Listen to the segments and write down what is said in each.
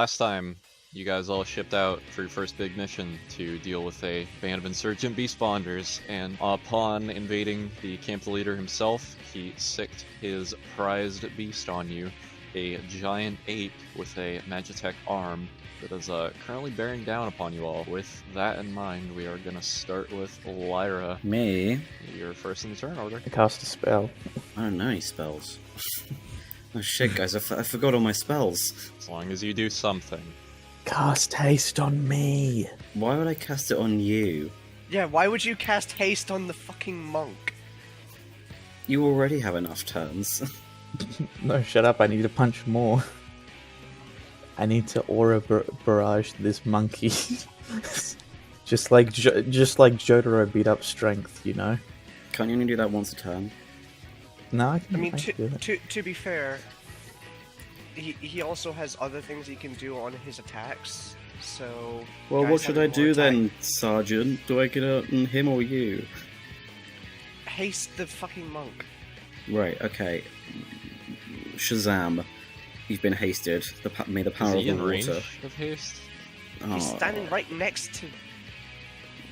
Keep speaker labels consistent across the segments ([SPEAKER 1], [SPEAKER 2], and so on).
[SPEAKER 1] last time, you guys all shipped out for your first big mission to deal with a band of insurgent beast spawners, and upon invading the camp leader himself, he sicked his prized beast on you, a giant ape with a Magitech arm that is currently bearing down upon you all. With that in mind, we are going to start with Lyra.
[SPEAKER 2] Me?
[SPEAKER 1] You're first in the turn order.
[SPEAKER 3] I cast a spell.
[SPEAKER 2] I don't know any spells. Oh shit, guys, I forgot all my spells.
[SPEAKER 1] As long as you do something.
[SPEAKER 3] Cast haste on me.
[SPEAKER 2] Why would I cast it on you?
[SPEAKER 4] Yeah, why would you cast haste on the fucking monk?
[SPEAKER 2] You already have enough turns.
[SPEAKER 3] No, shut up. I need to punch more. I need to aura barrage this monkey. just like Jotaro beat up strength, you know?
[SPEAKER 2] Can't you only do that once a turn?
[SPEAKER 3] No, I
[SPEAKER 4] I mean,
[SPEAKER 3] can do it.
[SPEAKER 4] to be fair, he also has other things he can do on his attacks, so...
[SPEAKER 2] Well,
[SPEAKER 4] guys
[SPEAKER 2] what should I
[SPEAKER 4] having more
[SPEAKER 2] do
[SPEAKER 4] attack-
[SPEAKER 2] then, Sergeant? Do I get it on him or you?
[SPEAKER 4] Haste the fucking monk.
[SPEAKER 2] Right, okay. Shazam. You've been hasted. May the power
[SPEAKER 1] Is
[SPEAKER 2] of
[SPEAKER 1] he
[SPEAKER 2] the
[SPEAKER 1] in range
[SPEAKER 2] water.
[SPEAKER 1] of haste?
[SPEAKER 4] He's
[SPEAKER 2] Oh,
[SPEAKER 4] standing right next to...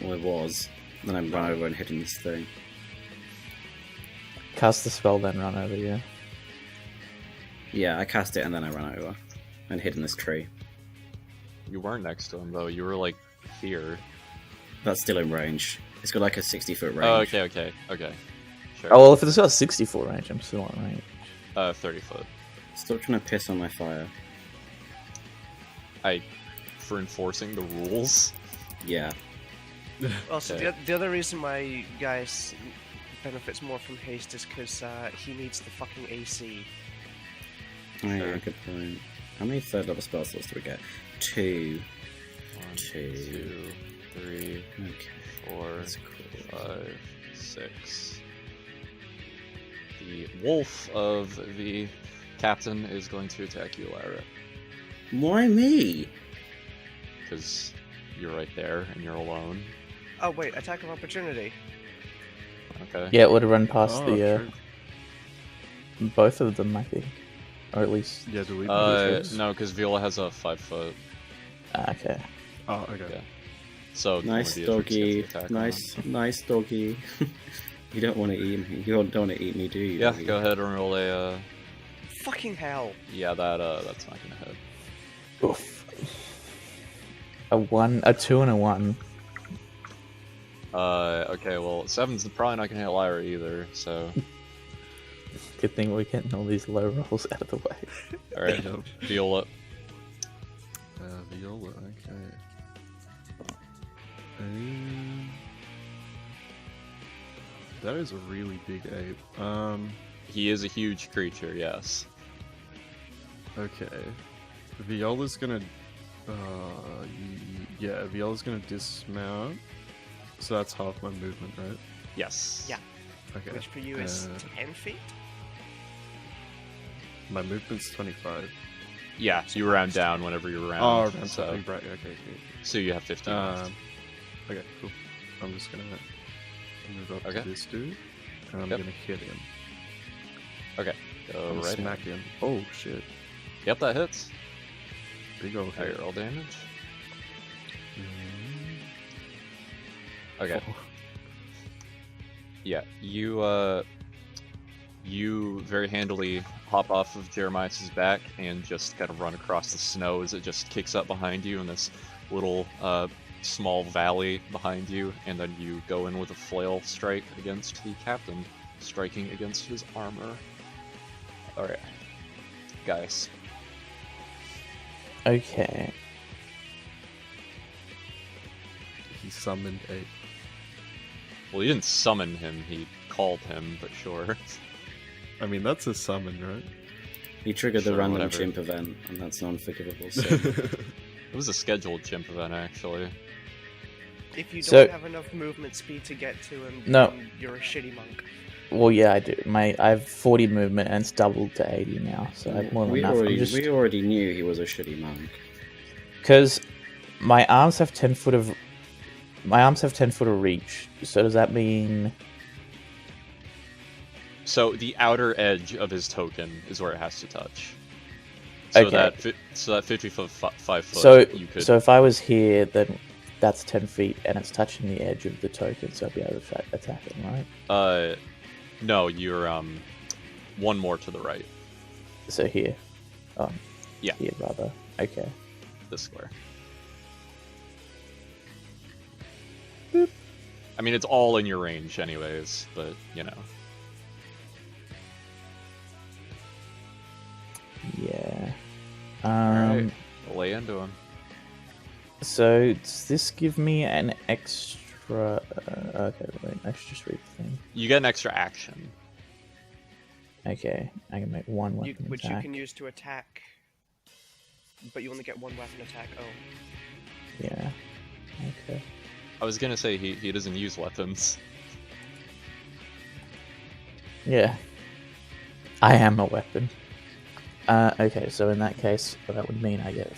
[SPEAKER 2] Well, it was. Then I ran over and hit in this thing.
[SPEAKER 3] Cast the spell, then run over, yeah.
[SPEAKER 2] Yeah, I cast it and then I ran over. And hid in this tree.
[SPEAKER 1] You weren't next to him, though. You were, like, here.
[SPEAKER 2] That's still in range. It's got like a 60-foot range.
[SPEAKER 1] Oh, okay. Sure.
[SPEAKER 3] Oh, well, if it's got 64 range, I'm still on range.
[SPEAKER 1] 30 foot.
[SPEAKER 2] Stop trying to piss on my fire.
[SPEAKER 1] For enforcing the rules?
[SPEAKER 2] Yeah.
[SPEAKER 4] Also,
[SPEAKER 1] Okay.
[SPEAKER 4] the other reason why guys benefits more from haste is because he needs the fucking AC.
[SPEAKER 2] Oh, yeah,
[SPEAKER 1] Sure.
[SPEAKER 2] good point. How many third level spell slots do we get? 2.
[SPEAKER 1] 1,
[SPEAKER 2] Two.
[SPEAKER 1] 2, 3,
[SPEAKER 2] Okay.
[SPEAKER 1] 4,
[SPEAKER 2] That's cool.
[SPEAKER 1] 5, 6. The wolf of the captain is going to attack you, Lyra,
[SPEAKER 2] Why me?
[SPEAKER 1] because you're right there and you're alone.
[SPEAKER 4] Oh wait, attack of opportunity.
[SPEAKER 1] Okay.
[SPEAKER 3] Yeah, it would have run past
[SPEAKER 5] Oh,
[SPEAKER 3] the,
[SPEAKER 5] true.
[SPEAKER 3] both of them, I think. Or at least...
[SPEAKER 5] Yeah, do we?
[SPEAKER 1] No, because Viola has a 5 foot.
[SPEAKER 3] Okay.
[SPEAKER 5] Oh, okay.
[SPEAKER 1] Yeah. So
[SPEAKER 2] Nice
[SPEAKER 1] one of the
[SPEAKER 2] doggy.
[SPEAKER 1] gets the attack
[SPEAKER 2] Nice doggy. You don't want to eat me. You don't want to eat me, do you?
[SPEAKER 1] Yeah,
[SPEAKER 2] doggy?
[SPEAKER 1] go ahead and roll a.
[SPEAKER 4] Fucking hell.
[SPEAKER 1] Yeah, that's not gonna hit.
[SPEAKER 3] Oof. A 2 and a 1.
[SPEAKER 1] Okay, well, 7's probably not gonna hit Lyra either, so.
[SPEAKER 3] Good thing we're getting all these low rolls out of the way.
[SPEAKER 1] Alright,
[SPEAKER 5] Yep.
[SPEAKER 1] Viola.
[SPEAKER 5] Viola, okay. That is a really big ape.
[SPEAKER 1] He is a huge creature, yes.
[SPEAKER 5] Okay. Viola's gonna... yeah, Viola's gonna dismount. So that's half my movement, right?
[SPEAKER 1] Yes.
[SPEAKER 4] Yeah.
[SPEAKER 5] Okay.
[SPEAKER 4] Which for you is 10 feet?
[SPEAKER 5] My movement's 25.
[SPEAKER 1] Yeah, you round down whenever you round.
[SPEAKER 5] Oh, around
[SPEAKER 1] so,
[SPEAKER 5] something, right, okay.
[SPEAKER 1] so you have 15 left.
[SPEAKER 5] Okay, cool. I'm just gonna move up
[SPEAKER 1] Okay.
[SPEAKER 5] to this dude, and I'm
[SPEAKER 1] Yep.
[SPEAKER 5] gonna hit him.
[SPEAKER 1] Okay,
[SPEAKER 5] I'm
[SPEAKER 1] go
[SPEAKER 5] gonna
[SPEAKER 1] right.
[SPEAKER 5] smack him. Oh shit!
[SPEAKER 1] Yep, that hits.
[SPEAKER 5] Big old hit.
[SPEAKER 1] Alright, roll damage.
[SPEAKER 5] Mm,
[SPEAKER 1] Okay.
[SPEAKER 5] oh,
[SPEAKER 1] Yeah, you very handily hop off of Jeremiah's back and just kind of run across the snow as it just kicks up behind you in this little small valley behind you, and then you go in with a flail strike against the captain, striking against his armor. Alright, guys.
[SPEAKER 3] Okay.
[SPEAKER 5] He summoned ape.
[SPEAKER 1] Well, you didn't summon him, he called him, but sure.
[SPEAKER 5] I mean, that's a summon, right?
[SPEAKER 2] You triggered the
[SPEAKER 1] Sure,
[SPEAKER 2] random
[SPEAKER 1] whatever.
[SPEAKER 2] chimp event, and that's an unforgivable sin.
[SPEAKER 1] It was a scheduled chimp event, actually.
[SPEAKER 4] If you don't
[SPEAKER 3] So-
[SPEAKER 4] have enough movement speed to get to him,
[SPEAKER 3] No.
[SPEAKER 4] then you're a shitty monk.
[SPEAKER 3] Well, yeah, I do. I have 40 movement and it's doubled to 80 now, so I have more than
[SPEAKER 2] we
[SPEAKER 3] enough.
[SPEAKER 2] we already knew he was a shitty monk.
[SPEAKER 3] Because my arms have 10 foot of reach. So does that mean?
[SPEAKER 1] So the outer edge of his token is where it has to touch. So
[SPEAKER 3] Okay.
[SPEAKER 1] that 50 foot, 5 foot.
[SPEAKER 3] So
[SPEAKER 1] you could.
[SPEAKER 3] so if I was here, then that's 10 feet, and it's touching the edge of the token, so I'd be able to attack it, right?
[SPEAKER 1] No, you're one more to the right.
[SPEAKER 3] So here.
[SPEAKER 1] Yeah.
[SPEAKER 3] Here, rather. Okay.
[SPEAKER 1] This square. I mean, it's all in your range, anyways. But you know.
[SPEAKER 3] Yeah.
[SPEAKER 1] Alright, lay into him.
[SPEAKER 3] So does this give me an extra? Okay, wait. I should just read the thing.
[SPEAKER 1] You get an extra action.
[SPEAKER 3] Okay, I can make one weapon
[SPEAKER 4] which
[SPEAKER 3] attack.
[SPEAKER 4] you can use to attack, but you only get one weapon attack. Oh.
[SPEAKER 3] Yeah. Okay.
[SPEAKER 1] I was gonna say he doesn't use weapons.
[SPEAKER 3] Yeah. I am a weapon. Okay, so in that case, that would mean I get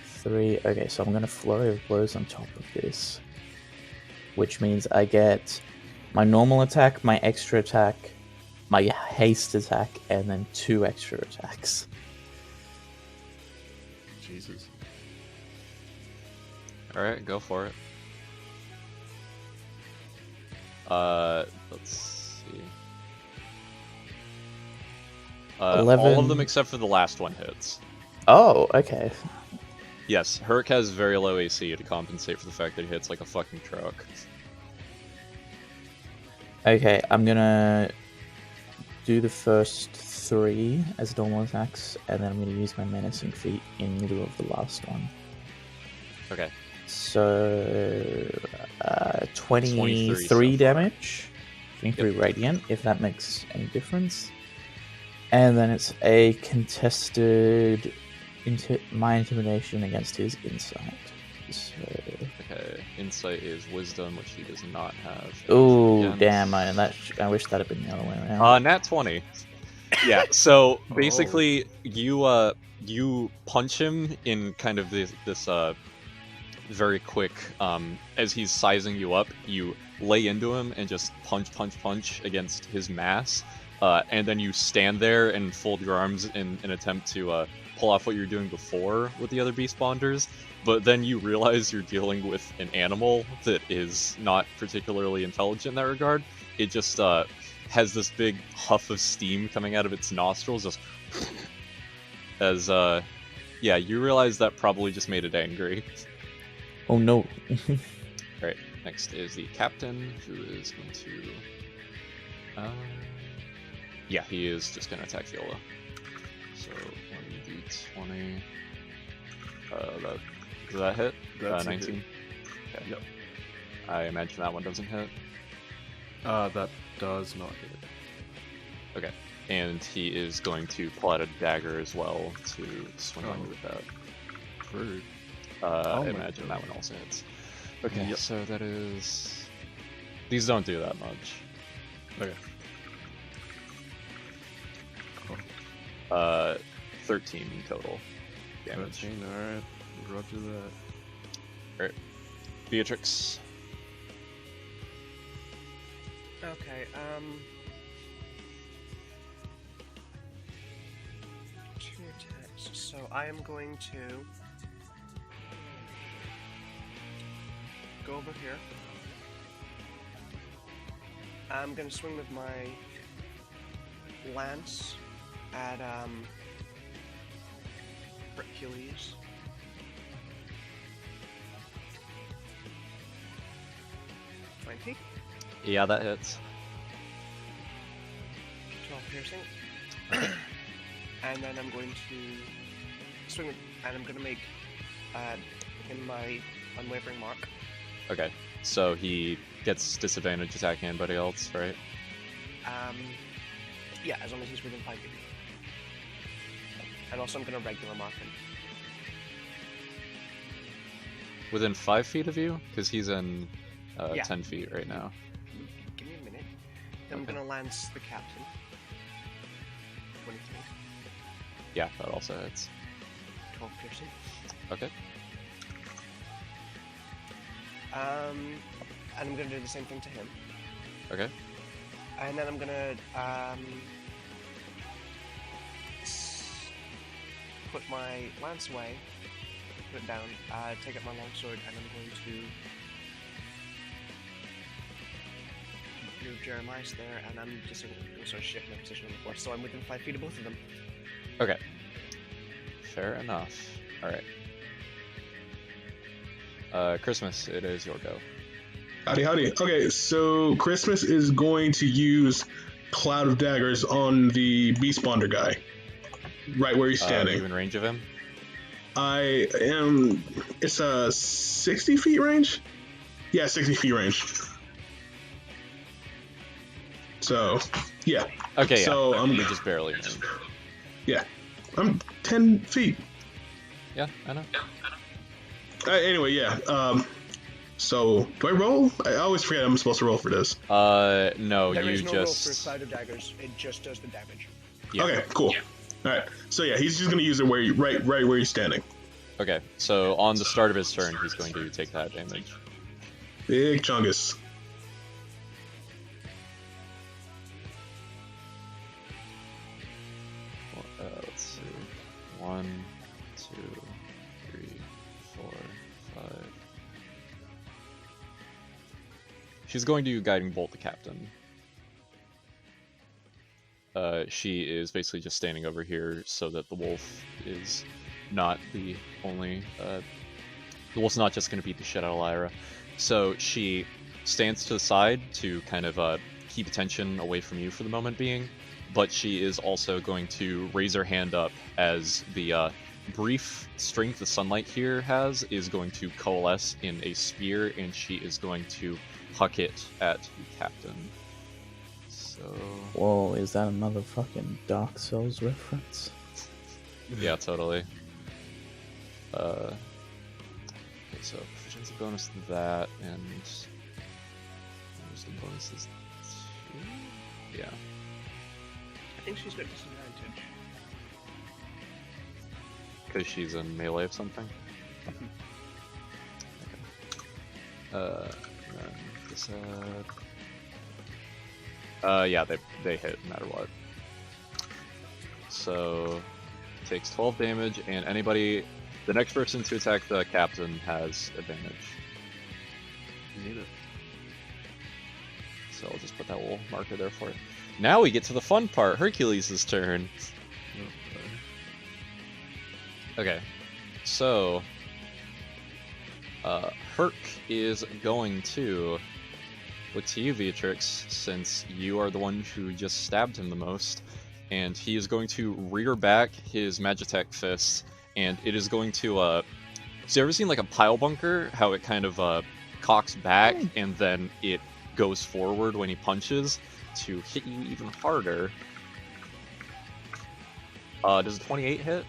[SPEAKER 3] 3. Okay, so I'm gonna flurry of blows on top of this, which means I get my normal attack, my extra attack, my haste attack, and then 2 extra attacks.
[SPEAKER 5] Jesus.
[SPEAKER 1] Alright, go for it. Let's see.
[SPEAKER 3] 11.
[SPEAKER 1] All of them except for the last one hits.
[SPEAKER 3] Oh, okay.
[SPEAKER 1] Yes, Herc has very low AC to compensate for the fact that he hits like a fucking truck.
[SPEAKER 3] Okay, I'm gonna do the first 3 as normal attacks, and then I'm gonna use my menacing feat in lieu of the last one.
[SPEAKER 1] Okay.
[SPEAKER 3] So, 23
[SPEAKER 1] 23 so far.
[SPEAKER 3] damage, 23 radiant, if that makes any difference. And then it's a contested my intimidation against his insight. So...
[SPEAKER 1] Okay, insight is wisdom, which he does not have.
[SPEAKER 3] Oh,
[SPEAKER 1] Against-
[SPEAKER 3] damn! I wish that had been the other way around.
[SPEAKER 1] Nat 20. Yeah, so basically you punch him in kind of this very quick, as he's sizing you up, you lay into him and just punch against his mass, and then you stand there and fold your arms in an attempt to pull off what you're doing before with the other beast bonders, but then you realize you're dealing with an animal that is not particularly intelligent in that regard. It just has this big huff of steam coming out of its nostrils, just as yeah, you realize that probably just made it angry.
[SPEAKER 3] Oh no.
[SPEAKER 1] Alright, next is the captain, who is going to... yeah, he is just going to attack Viola. So, 1d20... does that hit?
[SPEAKER 5] That's a
[SPEAKER 1] 19?
[SPEAKER 5] hit.
[SPEAKER 1] Okay.
[SPEAKER 5] Yep.
[SPEAKER 1] I imagine that one doesn't hit.
[SPEAKER 5] That does not hit.
[SPEAKER 1] Okay. And he is going to pull out a dagger as well to swing on you with that.
[SPEAKER 5] Rude.
[SPEAKER 1] I
[SPEAKER 5] my
[SPEAKER 1] imagine
[SPEAKER 5] God.
[SPEAKER 1] that one also hits. Okay,
[SPEAKER 5] Yep.
[SPEAKER 1] so that is... These don't do that much.
[SPEAKER 5] Okay.
[SPEAKER 1] 13 total damage.
[SPEAKER 5] 13, alright. Roger that.
[SPEAKER 1] Beatrix.
[SPEAKER 4] Okay, 2 attacks. So I am going to go over here. I'm gonna swing with my lance at Hercules.
[SPEAKER 1] Yeah, that hits.
[SPEAKER 4] 12 piercing. And then I'm going to swing with, and I'm going to make him my unwavering mark.
[SPEAKER 1] Okay, so he gets disadvantage attacking anybody else, right?
[SPEAKER 4] Yeah, as long as he's within 5 feet. And also I'm going to regular mark him.
[SPEAKER 1] Within 5 feet of you? Because he's in
[SPEAKER 4] Yeah.
[SPEAKER 1] 10 feet right now.
[SPEAKER 4] Give me a minute. Then I'm
[SPEAKER 1] Okay.
[SPEAKER 4] going to lance the captain. 23.
[SPEAKER 1] Yeah, that also hits.
[SPEAKER 4] 12 piercing.
[SPEAKER 1] Okay.
[SPEAKER 4] And I'm going to do the same thing to him.
[SPEAKER 1] Okay.
[SPEAKER 4] And then I'm gonna put my lance away, put it down, take out my longsword, and I'm going to move Jeremiah's there, and I'm just going to sort of shift my position on the floor, so I'm within 5 feet of both of them.
[SPEAKER 1] Okay. Fair enough. Alright. Christmas, it is your go.
[SPEAKER 6] Howdy, howdy. Okay, so Christmas is going to use Cloud of Daggers on the Beast Bonder guy. Right where he's
[SPEAKER 1] Are
[SPEAKER 6] standing.
[SPEAKER 1] you in range of him?
[SPEAKER 6] I am... It's a 60 feet range? Yeah, 60 feet range. So, yeah.
[SPEAKER 1] Okay, yeah.
[SPEAKER 6] So,
[SPEAKER 1] You're just barely in range.
[SPEAKER 6] Yeah. I'm 10 feet.
[SPEAKER 1] Yeah, I know.
[SPEAKER 6] Anyway, yeah. So, do I roll? I always forget I'm supposed to roll for this.
[SPEAKER 1] No,
[SPEAKER 4] There
[SPEAKER 1] you
[SPEAKER 4] is no roll for
[SPEAKER 1] just...
[SPEAKER 4] Cloud of Daggers, it just does the damage.
[SPEAKER 1] Yeah.
[SPEAKER 6] Okay, cool. Alright, so yeah, he's just gonna use it where you, right where he's standing.
[SPEAKER 1] Okay, so on the start of his turn, he's going to take that damage.
[SPEAKER 6] Big chungus.
[SPEAKER 1] Let's see. 1, 2, 3, 4, 5. She's going to guiding bolt the captain. She is basically just standing over here so that the wolf is not the only. The wolf's not just going to beat the shit out of Lyra. So she stands to the side to kind of keep attention away from you for the moment being, but she is also going to raise her hand up as the brief strength the sunlight here has is going to coalesce in a spear, and she is going to huck it at the captain. So...
[SPEAKER 3] Whoa, is that a motherfucking Dark Souls reference?
[SPEAKER 1] yeah, totally. Okay, so proficiency bonus to that, and wisdom bonus is 2? Yeah.
[SPEAKER 4] I think she's got disadvantage.
[SPEAKER 1] Because she's in melee of something? Okay. And then this yeah, they hit no matter what. So, takes 12 damage, and anybody, the next person to attack the captain has advantage.
[SPEAKER 5] Need it.
[SPEAKER 1] So I'll just put that little marker there for it. Now we get to the fun part, Hercules' turn. Okay, so Herc is going to look to you, Beatrix, since you are the one who just stabbed him the most, and he is going to rear back his Magitech fist, and it is going to so you ever seen like a pile bunker, how it kind of cocks back and then it goes forward when he punches to hit you even harder. Does a 28 hit?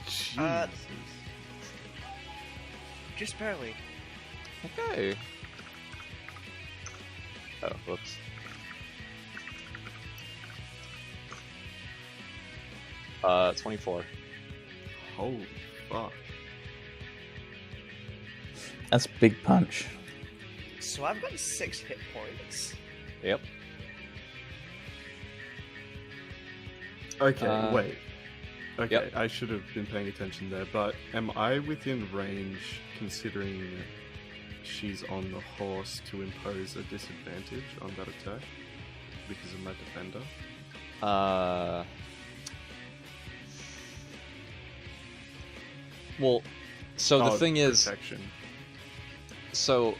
[SPEAKER 5] Jesus.
[SPEAKER 4] Just barely.
[SPEAKER 1] Okay. Oh, whoops. Uh, 24.
[SPEAKER 5] Holy fuck.
[SPEAKER 3] That's big punch.
[SPEAKER 4] So I've got 6 hit points.
[SPEAKER 1] Yep.
[SPEAKER 5] Okay, wait. Okay,
[SPEAKER 1] Yep.
[SPEAKER 5] I should have been paying attention there, but am I within range, considering she's on the horse, to impose a disadvantage on that attack because of my defender?
[SPEAKER 1] Well, so the thing is,
[SPEAKER 5] protection.
[SPEAKER 1] so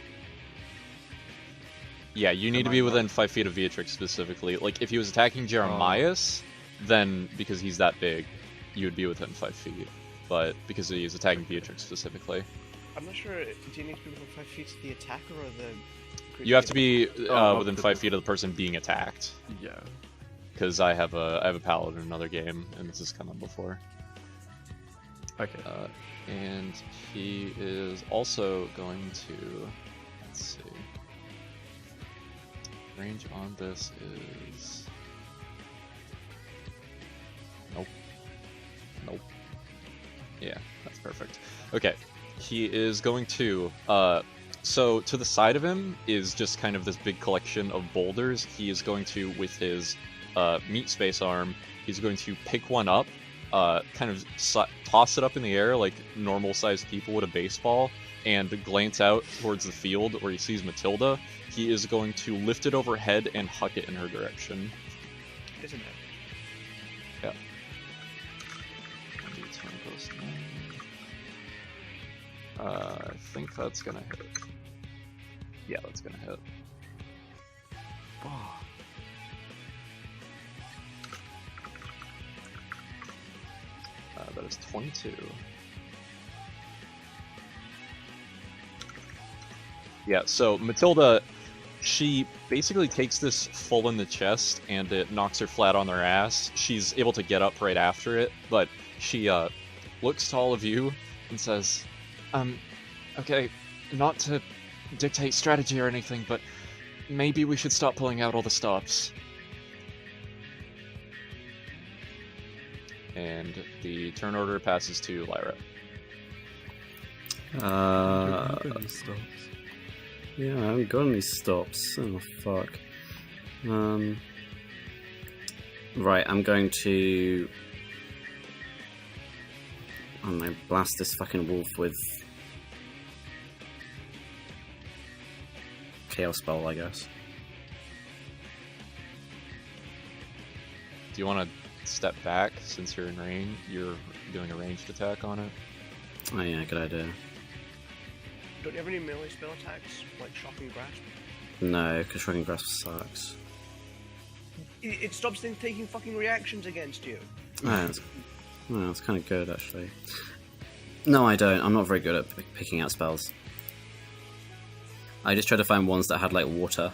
[SPEAKER 1] yeah, you need
[SPEAKER 5] Am
[SPEAKER 1] to
[SPEAKER 5] I
[SPEAKER 1] be
[SPEAKER 5] not?
[SPEAKER 1] within 5 feet of Beatrix specifically. Like, if he was attacking Jeremias, then because he's that big, you would be within 5 feet. But because he's attacking Beatrix specifically,
[SPEAKER 4] I'm not sure, do you need to be within 5 feet of the attacker or the...
[SPEAKER 1] you have to be
[SPEAKER 5] Oh,
[SPEAKER 1] within
[SPEAKER 5] the-
[SPEAKER 1] 5 feet of the person being attacked.
[SPEAKER 5] Yeah.
[SPEAKER 1] Because I have a paladin in another game, and this has come up before.
[SPEAKER 5] Okay.
[SPEAKER 1] And he is also going to, let's see, range on this is, nope, yeah, that's perfect. Okay, he is going to, so to the side of him is just kind of this big collection of boulders. He is going to, with his meat space arm, he's going to pick one up kind of toss it up in the air like normal-sized people would a baseball, and glance out towards the field where he sees Matilda. He is going to lift it overhead and huck it in her direction.
[SPEAKER 4] Disadvantage.
[SPEAKER 1] Yeah. I think that's gonna hit. Yeah, that's gonna hit. That is 22. Yeah, so Matilda, she basically takes this full in the chest and it knocks her flat on their ass. She's able to get up right after it, but she looks to all of you and says, okay, not to dictate strategy or anything, but maybe we should stop pulling out all the stops. And the turn order passes to Lyra.
[SPEAKER 2] Yeah, I haven't got any stops. Oh fuck. Right, I'm going to. I'm gonna blast this fucking wolf with Chaos Spell, I guess.
[SPEAKER 1] Do you want to step back since you're in range? You're doing a ranged attack on it.
[SPEAKER 2] Oh yeah, good idea.
[SPEAKER 4] Don't you have any melee spell attacks, like Shocking Grasp?
[SPEAKER 2] No, because Shocking Grasp sucks.
[SPEAKER 4] It stops them taking fucking reactions against you.
[SPEAKER 2] It's kind of good, actually. No, I don't. I'm not very good at picking out spells. I just tried to find ones that had, like, water.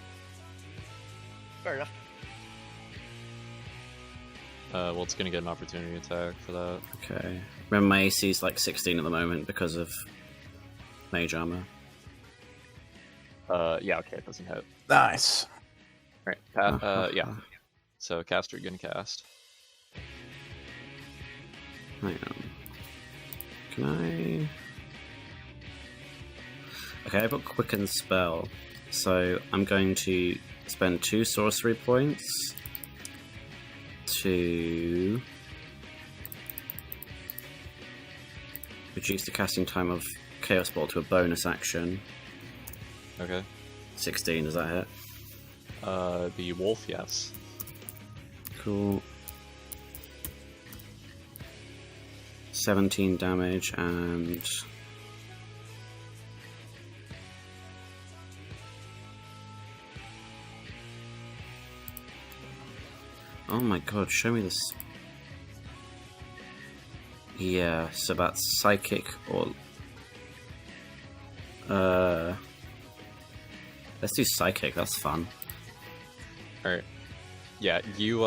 [SPEAKER 4] Fair enough.
[SPEAKER 1] Well, it's gonna get an opportunity attack for that.
[SPEAKER 2] Okay. Remember, my AC is, like, 16 at the moment because of mage armor.
[SPEAKER 1] Yeah, okay, it doesn't hit.
[SPEAKER 3] Nice.
[SPEAKER 1] Alright, yeah. So, caster, you're gonna cast.
[SPEAKER 2] Hang on. Can I... Okay, I've got Quicken Spell. So, I'm going to spend 2 sorcery points to reduce the casting time of Chaos Ball to a bonus action.
[SPEAKER 1] Okay.
[SPEAKER 2] 16, does that hit?
[SPEAKER 1] The wolf, yes.
[SPEAKER 2] Cool. 17 damage and... Oh my god, show me this. Yeah, so that's psychic or... Let's do psychic, that's fun.
[SPEAKER 1] Alright. Yeah, you,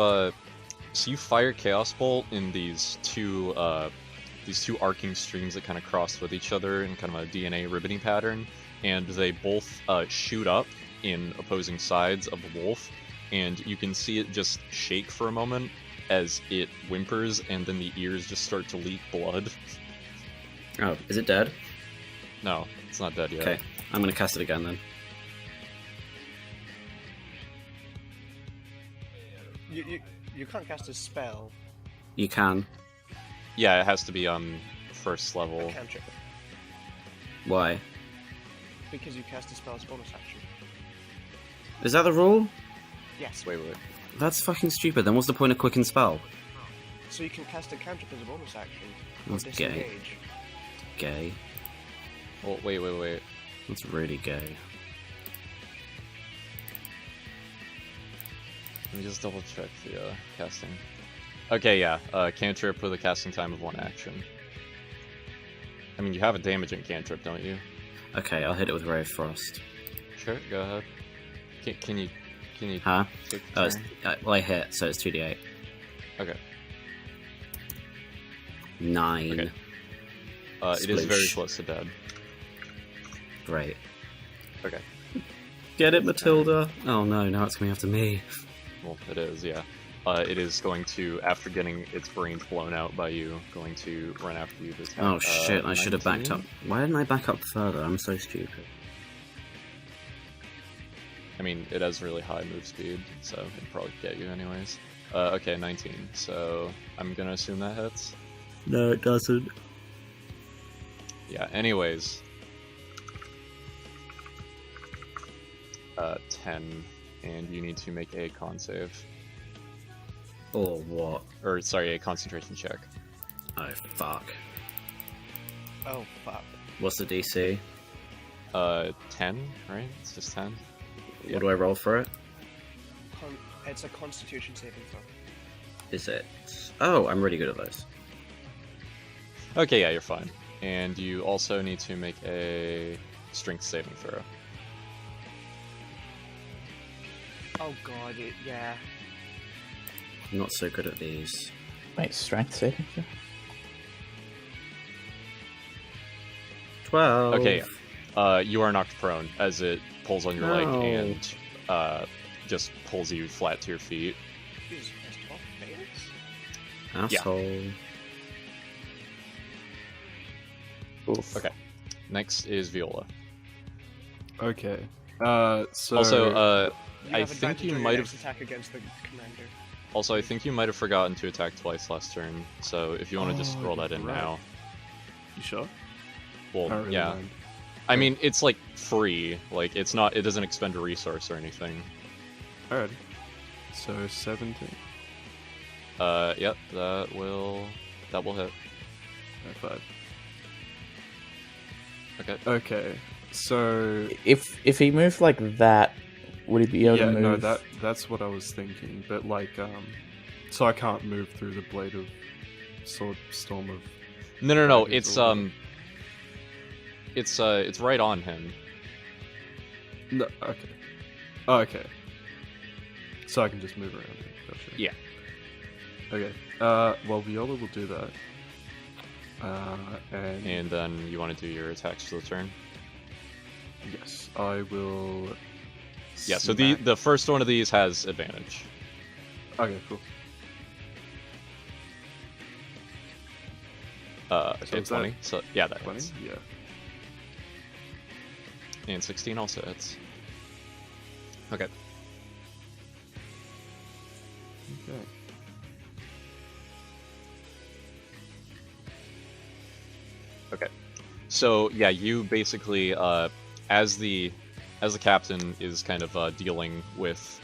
[SPEAKER 1] so you fire Chaos Bolt in these two arcing streams that kind of cross with each other in kind of a DNA ribboning pattern, and they both shoot up in opposing sides of the wolf, and you can see it just shake for a moment as it whimpers, and then the ears just start to leak blood.
[SPEAKER 2] Oh, is it dead?
[SPEAKER 1] No, it's not dead yet.
[SPEAKER 2] Okay, I'm gonna cast it again then.
[SPEAKER 4] You can't cast a spell.
[SPEAKER 2] You can.
[SPEAKER 1] Yeah, it has to be first
[SPEAKER 4] A
[SPEAKER 1] level.
[SPEAKER 4] cantrip.
[SPEAKER 2] Why?
[SPEAKER 4] Because you cast a spell as a bonus action.
[SPEAKER 2] Is that the rule?
[SPEAKER 4] Yes.
[SPEAKER 1] Wait.
[SPEAKER 2] That's fucking stupid. Then what's the point of Quicken Spell?
[SPEAKER 4] So you can cast a cantrip as a bonus action. Or
[SPEAKER 2] That's gay.
[SPEAKER 4] disengage.
[SPEAKER 2] Gay.
[SPEAKER 1] Oh, wait.
[SPEAKER 2] That's really gay.
[SPEAKER 1] Let me just double check the casting. Okay, yeah, cantrip with a casting time of 1 action. I mean, you have a damaging cantrip, don't you?
[SPEAKER 2] Okay, I'll hit it with Ray of Frost.
[SPEAKER 1] Sure, go ahead. Can you
[SPEAKER 2] Huh?
[SPEAKER 1] take the
[SPEAKER 2] Oh, it's,
[SPEAKER 1] turn?
[SPEAKER 2] well, I hit, so it's 2d8.
[SPEAKER 1] Okay.
[SPEAKER 2] 9.
[SPEAKER 1] Okay. It is very
[SPEAKER 2] Sploosh.
[SPEAKER 1] close to dead.
[SPEAKER 2] Great.
[SPEAKER 1] Okay.
[SPEAKER 2] Get it, Matilda! Oh no, now it's coming after me.
[SPEAKER 1] Well, it is, yeah. It is going to, after getting its brains blown out by you, going to run after you this time.
[SPEAKER 2] Oh shit, I should have backed
[SPEAKER 1] 19?
[SPEAKER 2] up. Why didn't I back up further? I'm so stupid.
[SPEAKER 1] I mean, it has really high move speed, so it'd probably get you anyways. Okay, 19. So I'm gonna assume that hits.
[SPEAKER 2] No, it doesn't.
[SPEAKER 1] Yeah, anyways. 10, and you need to make a con save.
[SPEAKER 2] Or what?
[SPEAKER 1] Or, sorry, a concentration check.
[SPEAKER 2] Oh, fuck.
[SPEAKER 4] Oh fuck.
[SPEAKER 2] What's the DC?
[SPEAKER 1] 10, right? It's just 10.
[SPEAKER 2] What do I roll for it?
[SPEAKER 4] It's a Constitution saving throw.
[SPEAKER 2] Is it? Oh, I'm really good at those.
[SPEAKER 1] Okay, yeah, you're fine. And you also need to make a strength saving throw.
[SPEAKER 4] Oh god, yeah.
[SPEAKER 2] I'm not so good at these.
[SPEAKER 3] Wait, strength saving throw?
[SPEAKER 2] 12.
[SPEAKER 1] Okay, you are knocked prone as it pulls on your leg
[SPEAKER 2] No.
[SPEAKER 1] and just pulls you flat to your feet.
[SPEAKER 4] Jesus Christ, 12 fails?
[SPEAKER 2] Asshole.
[SPEAKER 3] Oof.
[SPEAKER 1] Okay. Next is Viola.
[SPEAKER 5] Okay. So
[SPEAKER 1] Also,
[SPEAKER 4] You
[SPEAKER 1] I
[SPEAKER 4] have
[SPEAKER 1] think
[SPEAKER 4] advantage
[SPEAKER 1] you
[SPEAKER 4] on your
[SPEAKER 1] might
[SPEAKER 4] next
[SPEAKER 1] have.
[SPEAKER 4] attack against the commander.
[SPEAKER 1] Also, I think you might have forgotten to attack twice last turn. So if you want to just
[SPEAKER 5] Oh,
[SPEAKER 1] throw that in
[SPEAKER 5] right.
[SPEAKER 1] now,
[SPEAKER 5] you sure?
[SPEAKER 1] well,
[SPEAKER 5] I don't really
[SPEAKER 1] yeah.
[SPEAKER 5] mind.
[SPEAKER 1] I mean, it's like free. Like it's not. It doesn't expend a resource or anything.
[SPEAKER 5] Alright. So 17.
[SPEAKER 1] Yep. That will hit.
[SPEAKER 5] No, 5.
[SPEAKER 1] Okay.
[SPEAKER 5] Okay. So
[SPEAKER 3] If he moved like that, would he be able
[SPEAKER 5] yeah,
[SPEAKER 3] to move?
[SPEAKER 5] no, that's what I was thinking. But like, so I can't move through the blade of storm of.
[SPEAKER 1] No.
[SPEAKER 5] Dragons
[SPEAKER 1] It's
[SPEAKER 5] or
[SPEAKER 1] it's right on him.
[SPEAKER 5] No, okay. Oh, okay. So I can just move around. Gotcha.
[SPEAKER 1] Yeah.
[SPEAKER 5] Okay. Well, Viola will do that.
[SPEAKER 1] And then you want to do your attacks for the turn.
[SPEAKER 5] Yes, I will.
[SPEAKER 1] Yeah. So
[SPEAKER 5] smack-
[SPEAKER 1] the first one of these has advantage.
[SPEAKER 5] Okay, cool.
[SPEAKER 1] Okay,
[SPEAKER 5] is that
[SPEAKER 1] 20. So yeah, that
[SPEAKER 5] 20.
[SPEAKER 1] hits.
[SPEAKER 5] Yeah.
[SPEAKER 1] And 16 also hits. Okay.
[SPEAKER 5] Okay.
[SPEAKER 1] Okay. So yeah, you basically, as the captain is kind of dealing with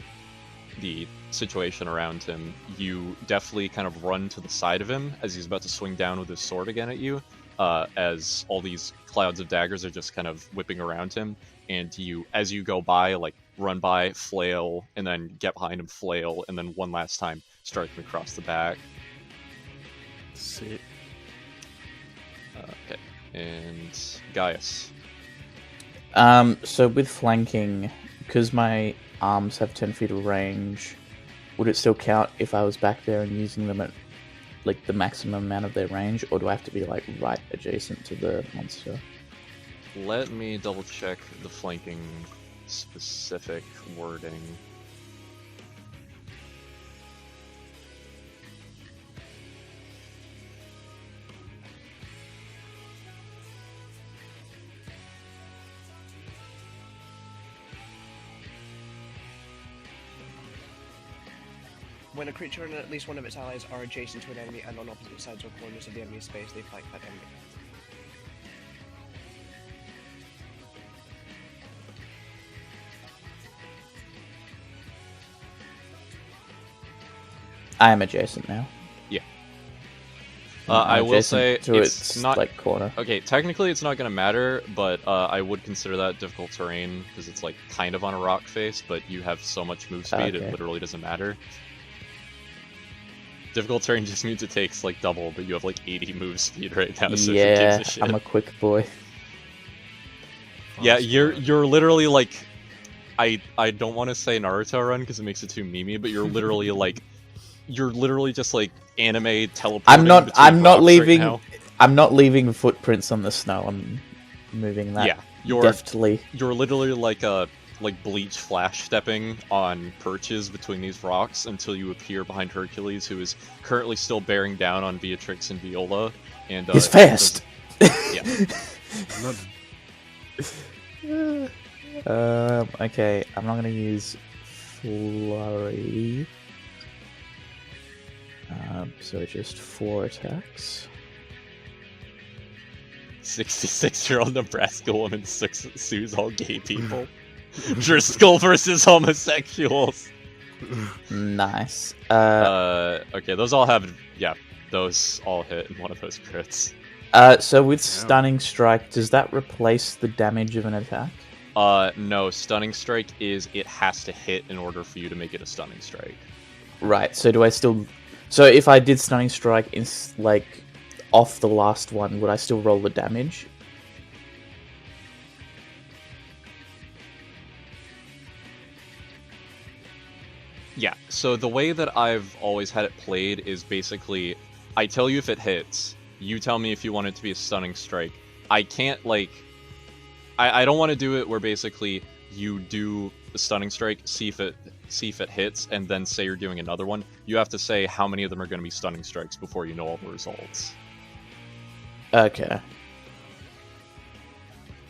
[SPEAKER 1] the situation around him, you definitely kind of run to the side of him as he's about to swing down with his sword again at you. As all these clouds of daggers are just kind of whipping around him, and you, as you go by, like run by, flail, and then get behind him, flail, and then one last time strike him across the back.
[SPEAKER 5] Sick.
[SPEAKER 1] Okay. And Gaius.
[SPEAKER 3] So with flanking, because my arms have 10 feet of range, would it still count if I was back there and using them at like the maximum amount of their range, or do I have to be like right adjacent to the monster?
[SPEAKER 1] Let me double check the flanking specific wording.
[SPEAKER 4] When a creature and at least one of its allies are adjacent to an enemy and on opposite sides or corners of the enemy's space, they flank that enemy.
[SPEAKER 3] I am adjacent now.
[SPEAKER 1] I
[SPEAKER 3] I'm
[SPEAKER 1] will say
[SPEAKER 3] adjacent to
[SPEAKER 1] it's not
[SPEAKER 3] like corner.
[SPEAKER 1] okay. Technically, it's not going to matter, but I would consider that difficult terrain because it's like kind of on a rock face, but you have so much move speed,
[SPEAKER 3] Okay.
[SPEAKER 1] it literally doesn't matter. Difficult terrain just means it takes like double, but you have like 80 move speed right now, so who
[SPEAKER 3] Yeah,
[SPEAKER 1] gives a shit?
[SPEAKER 3] I'm a quick boy.
[SPEAKER 1] Yeah,
[SPEAKER 5] Fast
[SPEAKER 1] you're
[SPEAKER 5] forward.
[SPEAKER 1] literally like, I don't want to say Naruto run because it makes it too memey, but you're literally like, you're literally just like anime teleporting.
[SPEAKER 3] I'm not
[SPEAKER 1] between rocks
[SPEAKER 3] leaving.
[SPEAKER 1] Right now.
[SPEAKER 3] I'm not leaving footprints on the snow. I'm moving that
[SPEAKER 1] Yeah, you're
[SPEAKER 3] deftly.
[SPEAKER 1] you're literally like Bleach flash stepping on perches between these rocks until you appear behind Hercules, who is currently still bearing down on Beatrix and Viola. And
[SPEAKER 3] He's fast.
[SPEAKER 1] Yeah.
[SPEAKER 5] Not-
[SPEAKER 3] Okay, I'm not gonna use flurry. So just 4 attacks.
[SPEAKER 1] 66-year-old Nebraska woman sues all gay people. Driscoll versus homosexuals.
[SPEAKER 3] Nice.
[SPEAKER 1] Okay, those all have, yeah, those all hit in one of those crits.
[SPEAKER 3] So with Stunning Strike, does that replace the damage of an attack?
[SPEAKER 1] No, Stunning Strike is it has to hit in order for you to make it a Stunning Strike.
[SPEAKER 3] Right, so do I still... So if I did Stunning Strike, like, off the last one, would I still roll the damage?
[SPEAKER 1] Yeah, so the way that I've always had it played is basically, I tell you if it hits, you tell me if you want it to be a Stunning Strike. I can't, like... I don't want to do it where basically you do the Stunning Strike, see if it hits, and then say you're doing another one. You have to say how many of them are going to be Stunning Strikes before you know all the results.
[SPEAKER 3] Okay.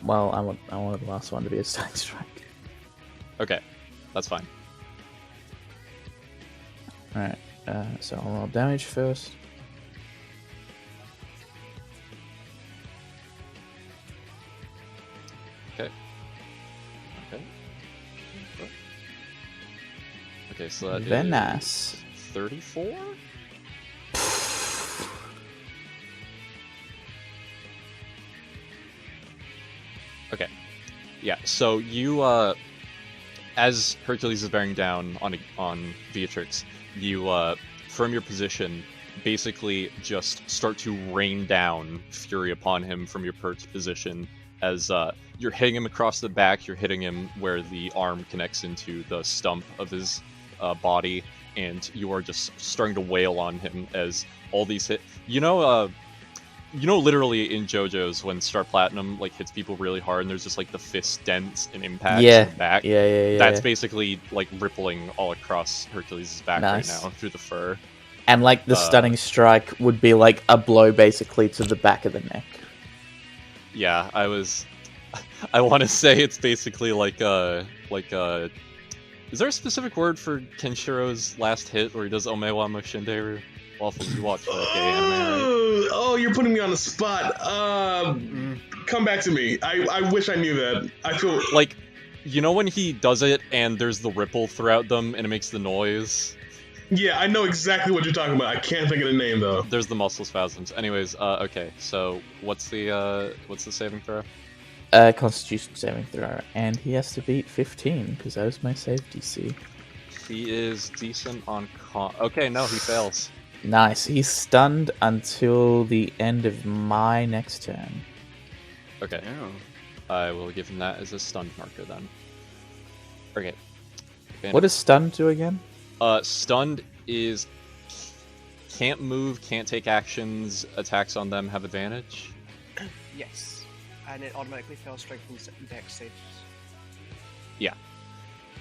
[SPEAKER 3] Well, I wanted the last one to be a Stunning Strike.
[SPEAKER 1] Okay, that's fine.
[SPEAKER 3] Alright, so I'll roll damage first.
[SPEAKER 1] Okay, so that
[SPEAKER 3] Very
[SPEAKER 1] is
[SPEAKER 3] nice.
[SPEAKER 1] 34? Okay. Yeah, so you, as Hercules is bearing down on Beatrix, you, from your position, basically just start to rain down fury upon him from your perched position as, you're hitting him across the back, you're hitting him where the arm connects into the stump of his body, and you are just starting to wail on him as all these hit. You know, literally in JoJo's when Star Platinum like hits people really hard, and there's just like the fist dents and impacts in the back.
[SPEAKER 3] Yeah.
[SPEAKER 1] That's basically like rippling all across Hercules' back right now through the fur.
[SPEAKER 3] And like the Stunning Strike would be like a blow basically to the back of the neck.
[SPEAKER 1] Yeah, I want to say it's basically like is there a specific word for Kenshiro's last hit where he does Omewa Moshinderu? Waffle, you watch that gay anime, right?
[SPEAKER 6] Oh, you're putting me on the spot. Come back to me. I wish I knew that. I feel
[SPEAKER 1] like, you know when he does it and there's the ripple throughout them and it makes the noise?
[SPEAKER 6] Yeah, I know exactly what you're talking about. I can't think of the name though.
[SPEAKER 1] There's the muscle spasms. Anyways, okay. So what's the saving throw?
[SPEAKER 3] Constitution saving throw, and he has to beat 15 because that was my save DC.
[SPEAKER 1] He is decent on con. Okay, no, he fails.
[SPEAKER 3] Nice. He's stunned until the end of my next turn.
[SPEAKER 1] Okay.
[SPEAKER 5] Yeah.
[SPEAKER 1] I will give him that as a stunned marker then. Okay.
[SPEAKER 3] What does stunned do again?
[SPEAKER 1] Stunned is can't move, can't take actions, attacks on them have advantage.
[SPEAKER 4] Yes. And it automatically fails strength and dex saves.
[SPEAKER 1] Yeah.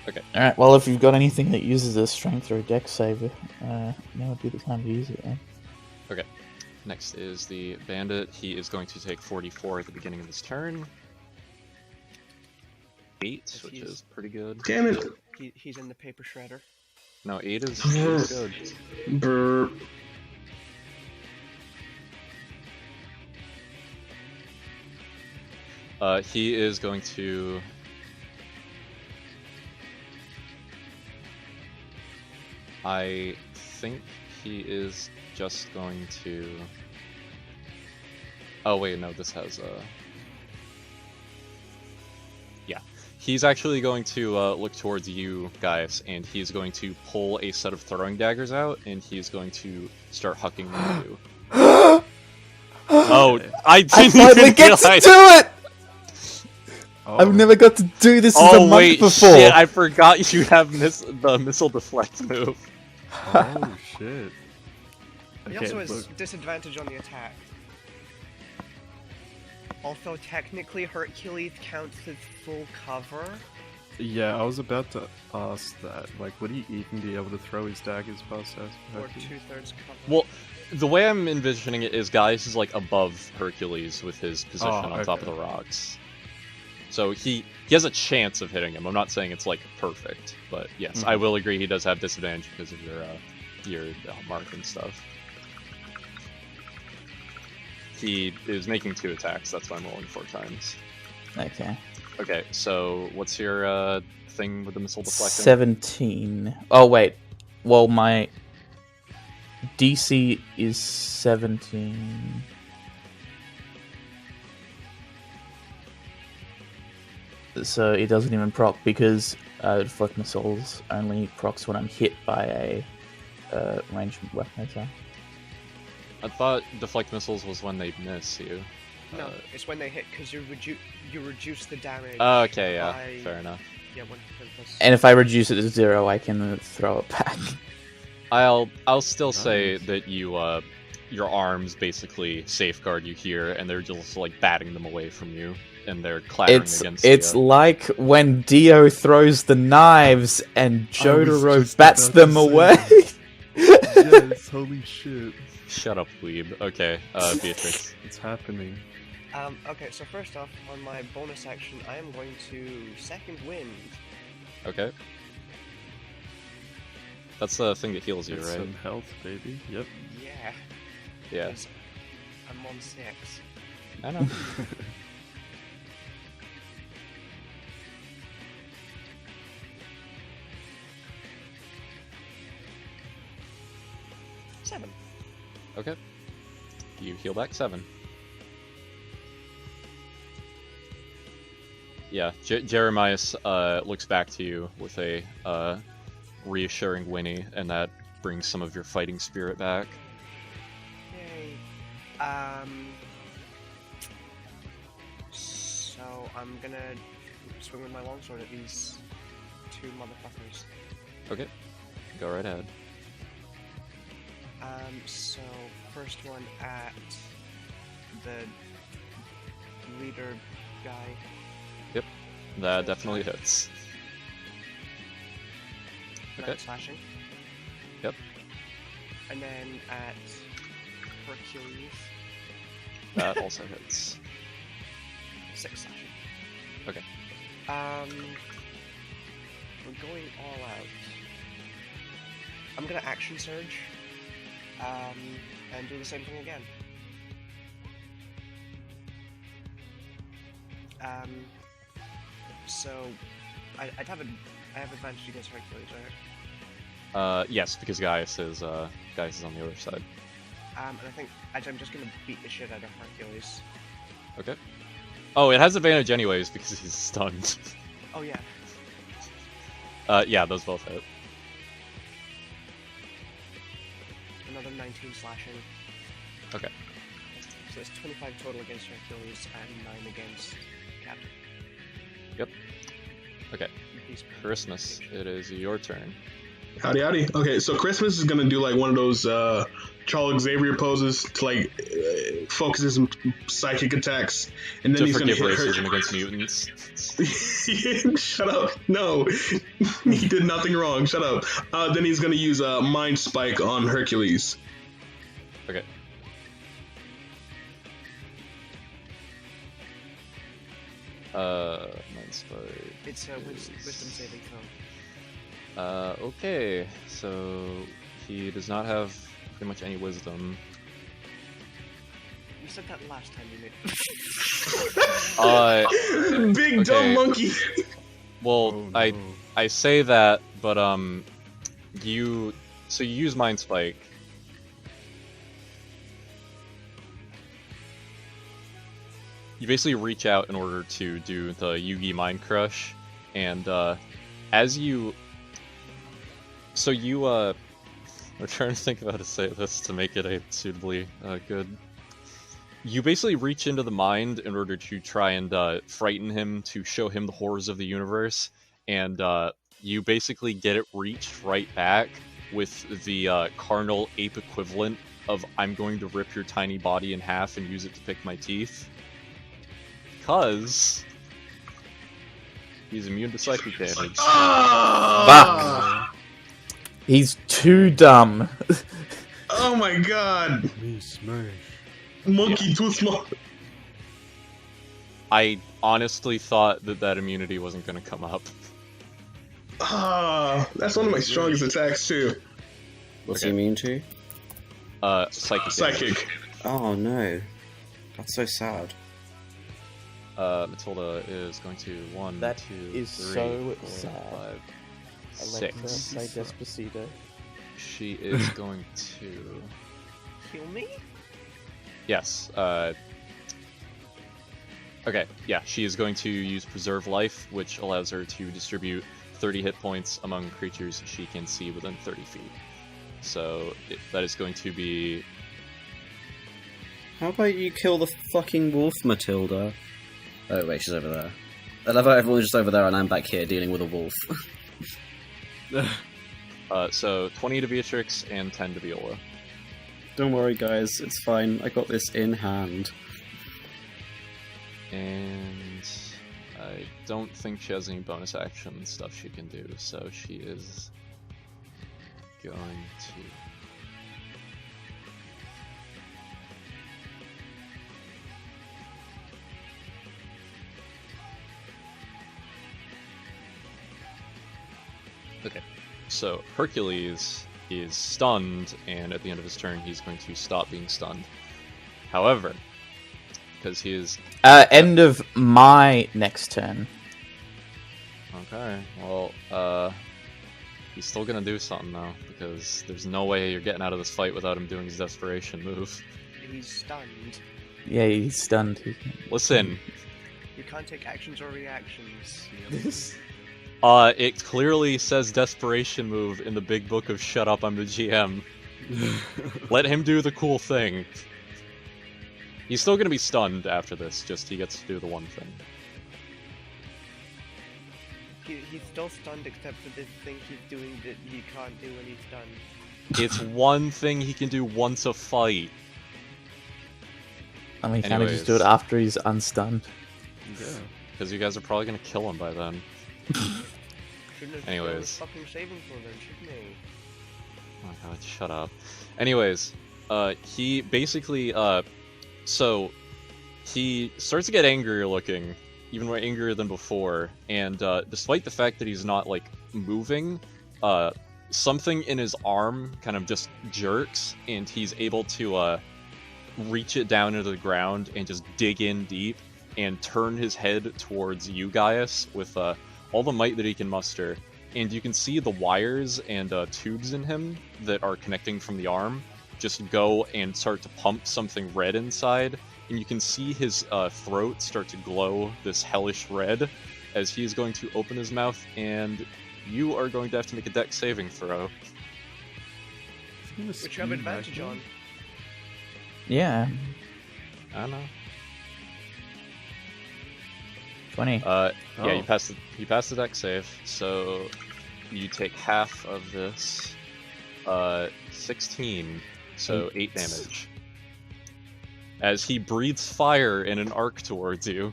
[SPEAKER 1] Okay.
[SPEAKER 3] Alright, well if you've got anything that uses a strength or a dex save, now would be the time to use it then.
[SPEAKER 1] Okay. Next is the bandit. He is going to take 44 at the beginning of his turn. 8, which is pretty good.
[SPEAKER 6] Damn it.
[SPEAKER 4] He's in the paper shredder.
[SPEAKER 1] No, 8 is good.
[SPEAKER 6] Burp.
[SPEAKER 1] He is going to... I think he is just going to... Oh wait, no, this has a... Yeah. He's actually going to look towards you guys, and he's going to pull a set of throwing daggers out, and he's going to start hucking them at you. Oh, I didn't
[SPEAKER 3] finally get to do it!
[SPEAKER 5] Oh.
[SPEAKER 3] I've never got to do this as a monk
[SPEAKER 1] wait,
[SPEAKER 3] before.
[SPEAKER 1] shit, I forgot you have the missile deflect move.
[SPEAKER 5] Oh shit.
[SPEAKER 4] He also has disadvantage on the attack. Also, technically, Hercules counts as full cover.
[SPEAKER 5] Yeah, I was about to ask that. Like, would he even be able to throw his daggers past us?
[SPEAKER 4] Or 2/3 cover.
[SPEAKER 1] Well, the way I'm envisioning it is Gaius is like above Hercules with his position on top of the rocks. So he has a chance of hitting him. I'm not saying it's like perfect, but yes, I will agree he does have disadvantage because of your mark and stuff. He is making 2 attacks, that's why I'm rolling 4 times.
[SPEAKER 3] Okay.
[SPEAKER 1] Okay, so what's your thing with the missile deflecting?
[SPEAKER 3] 17. Oh wait. Well, my DC is 17. So it doesn't even proc because deflect missiles only procs when I'm hit by a ranged weapon attack.
[SPEAKER 1] I thought deflect missiles was when they miss you.
[SPEAKER 4] No, it's when they hit because you reduce the damage.
[SPEAKER 1] Oh, okay, yeah,
[SPEAKER 4] by,
[SPEAKER 1] fair enough.
[SPEAKER 4] Yeah, 1 plus.
[SPEAKER 3] And if I reduce it to 0, I can throw it back.
[SPEAKER 1] I'll still say that you your arms basically safeguard you here, and they're just like batting them away from you, and they're clattering against.
[SPEAKER 3] It's like when Dio throws the knives and Jotaro bats them away.
[SPEAKER 5] Yes, holy shit.
[SPEAKER 1] Shut up, weeb. Okay, Beatrix.
[SPEAKER 5] It's happening.
[SPEAKER 4] Okay, so first off, on my bonus action, I am going to second wind.
[SPEAKER 1] Okay. That's the thing that heals you,
[SPEAKER 5] Get
[SPEAKER 1] right?
[SPEAKER 5] some health, baby. Yep.
[SPEAKER 4] Yeah.
[SPEAKER 1] Yeah.
[SPEAKER 4] 'cause I'm on 6.
[SPEAKER 1] I know.
[SPEAKER 4] Seven.
[SPEAKER 1] Okay. You heal back 7. Yeah, Jeremias looks back to you with a reassuring whinny, and that brings some of your fighting spirit back.
[SPEAKER 4] Yay. So I'm gonna swing with my longsword at these 2 motherfuckers.
[SPEAKER 1] Okay, go right ahead.
[SPEAKER 4] So first one at the leader guy.
[SPEAKER 1] Yep, that definitely hits.
[SPEAKER 4] 9
[SPEAKER 1] Okay.
[SPEAKER 4] slashing.
[SPEAKER 1] Yep.
[SPEAKER 4] And then at Hercules,
[SPEAKER 1] That also hits.
[SPEAKER 4] 6 slashing.
[SPEAKER 1] Okay.
[SPEAKER 4] We're going all out. I'm gonna action surge. And do the same thing again. So I have advantage against Hercules, right?
[SPEAKER 1] Yes, because Gaius is on the other side.
[SPEAKER 4] And I think I'm just gonna beat the shit out of Hercules.
[SPEAKER 1] Okay. Oh, it has advantage anyways because he's stunned.
[SPEAKER 4] Oh yeah.
[SPEAKER 1] Yeah, those both hit.
[SPEAKER 4] Another 19 slashing.
[SPEAKER 1] Okay.
[SPEAKER 4] So it's 25 total against Hercules and 9 against Captain.
[SPEAKER 1] Yep. Okay.
[SPEAKER 4] He's
[SPEAKER 1] Christmas, it is your turn.
[SPEAKER 6] Howdy, howdy. Okay, so Christmas is gonna do like one of those Charles Xavier poses to like focus his psychic attacks, and then
[SPEAKER 1] To
[SPEAKER 6] he's gonna
[SPEAKER 1] forgive
[SPEAKER 6] hit
[SPEAKER 1] racism against mutants.
[SPEAKER 6] Shut up! No, he did nothing wrong. Shut up. Then he's gonna use a Mind Spike on Hercules.
[SPEAKER 1] Okay. Mind Spike.
[SPEAKER 4] It's a wisdom saving throw.
[SPEAKER 1] Okay, so he does not have pretty much any wisdom.
[SPEAKER 4] You said that last time you made.
[SPEAKER 6] Big
[SPEAKER 1] okay.
[SPEAKER 6] dumb monkey.
[SPEAKER 1] Well,
[SPEAKER 5] Oh, no.
[SPEAKER 1] I say that, but you use Mind Spike. You basically reach out in order to do the Yugi Mind Crush, and as you, I'm trying to think of how to say this to make it a suitably good. You basically reach into the mind in order to try and frighten him, to show him the horrors of the universe, and you basically get it reached right back with the carnal ape equivalent of "I'm going to rip your tiny body in half and use it to pick my teeth." Because he's immune to psychic damage.
[SPEAKER 3] Fuck! He's too dumb.
[SPEAKER 6] Oh my god!
[SPEAKER 5] Me smash.
[SPEAKER 6] Monkey too small.
[SPEAKER 1] I honestly thought that immunity wasn't going to come up.
[SPEAKER 6] That's one of my strongest attacks too.
[SPEAKER 2] What's he immune to?
[SPEAKER 1] Psychic. Damage.
[SPEAKER 6] Psychic.
[SPEAKER 2] Oh no. That's so sad.
[SPEAKER 1] Matilda is going to 1,
[SPEAKER 3] That
[SPEAKER 1] 2,
[SPEAKER 3] is
[SPEAKER 1] 3,
[SPEAKER 3] so
[SPEAKER 1] 4,
[SPEAKER 3] sad.
[SPEAKER 1] 5,
[SPEAKER 3] Alexa,
[SPEAKER 1] 6.
[SPEAKER 3] say Despacito.
[SPEAKER 1] She is going to...
[SPEAKER 4] Kill me?
[SPEAKER 1] Yes. Okay, yeah, she is going to use Preserve Life, which allows her to distribute 30 hit points among creatures she can see within 30 feet. So that is going to be...
[SPEAKER 2] How about you kill the fucking wolf, Matilda? Oh wait, she's over there. I love how everyone's just over there and I'm back here dealing with a wolf.
[SPEAKER 1] So 20 to Beatrix and 10 to Viola.
[SPEAKER 2] Don't worry guys, it's fine. I got this in hand.
[SPEAKER 1] And I don't think she has any bonus action stuff she can do, so she is going to... Okay, so Hercules is stunned, and at the end of his turn, he's going to stop being stunned. However, because he is...
[SPEAKER 3] End of my next turn.
[SPEAKER 1] Okay, well, he's still gonna do something though, because there's no way you're getting out of this fight without him doing his desperation move.
[SPEAKER 4] He's stunned.
[SPEAKER 3] Yeah, he's stunned.
[SPEAKER 1] Listen,
[SPEAKER 4] You can't take actions or reactions.
[SPEAKER 1] it clearly says desperation move in the big book of Shut Up, I'm the GM. Let him do the cool thing. He's still gonna be stunned after this, just he gets to do the one thing.
[SPEAKER 4] He's still stunned except for this thing he's doing that he can't do when he's stunned.
[SPEAKER 1] It's one thing he can do once a fight.
[SPEAKER 3] I mean, can't he just do it
[SPEAKER 1] Anyways.
[SPEAKER 3] after he's unstunned?
[SPEAKER 5] Yeah.
[SPEAKER 1] Because you guys are probably gonna kill him by then.
[SPEAKER 4] Shouldn't have
[SPEAKER 1] Anyways.
[SPEAKER 4] thrown his fucking saving throw then, shouldn't he?
[SPEAKER 1] Oh god, shut up. Anyways, he basically, so he starts to get angrier looking, even more angrier than before, and despite the fact that he's not, like, moving, something in his arm kind of just jerks, and he's able to, reach it down into the ground and just dig in deep and turn his head towards you, Gaius, with, all the might that he can muster. And you can see the wires and tubes in him that are connecting from the arm just go and start to pump something red inside. And you can see his throat start to glow this hellish red as he is going to open his mouth, and you are going to have to make a dex saving throw.
[SPEAKER 4] Which you have advantage on.
[SPEAKER 3] Yeah,
[SPEAKER 1] I don't know.
[SPEAKER 3] 20.
[SPEAKER 1] Yeah,
[SPEAKER 5] Oh.
[SPEAKER 1] you pass the dex save, so you take half of this. 16, so 8 damage. As he breathes fire in an arc towards you.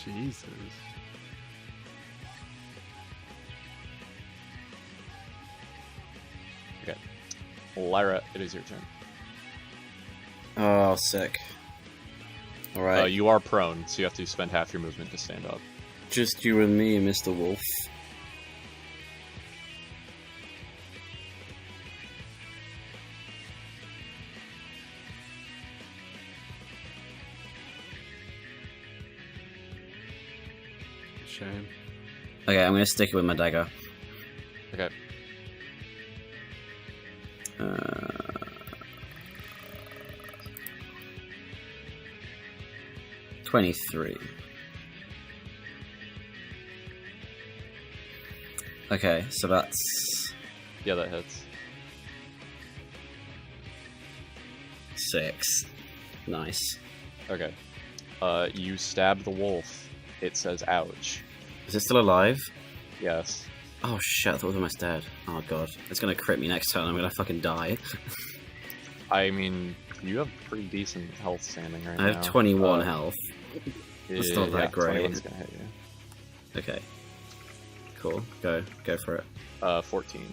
[SPEAKER 5] Jesus.
[SPEAKER 1] Okay. Lyra, it is your turn.
[SPEAKER 2] Oh, sick. Alright,
[SPEAKER 1] You are prone, so you have to spend half your movement to stand up.
[SPEAKER 2] just you and me, Mr. Wolf.
[SPEAKER 5] Shame.
[SPEAKER 2] Okay, I'm gonna stick it with my dagger.
[SPEAKER 1] Okay.
[SPEAKER 2] 23. Okay, so that's
[SPEAKER 1] Yeah, that hits.
[SPEAKER 2] 6. Nice.
[SPEAKER 1] Okay. You stab the wolf. It says ouch.
[SPEAKER 2] Is it still alive?
[SPEAKER 1] Yes.
[SPEAKER 2] Oh shit, I thought it was almost dead. Oh god. It's gonna crit me next turn, I'm gonna fucking die.
[SPEAKER 1] I mean, you have pretty decent health standing right now.
[SPEAKER 2] I have 21 health. That's not that great.
[SPEAKER 1] 21's gonna hit you.
[SPEAKER 2] Okay. Cool. Go for it.
[SPEAKER 1] 14.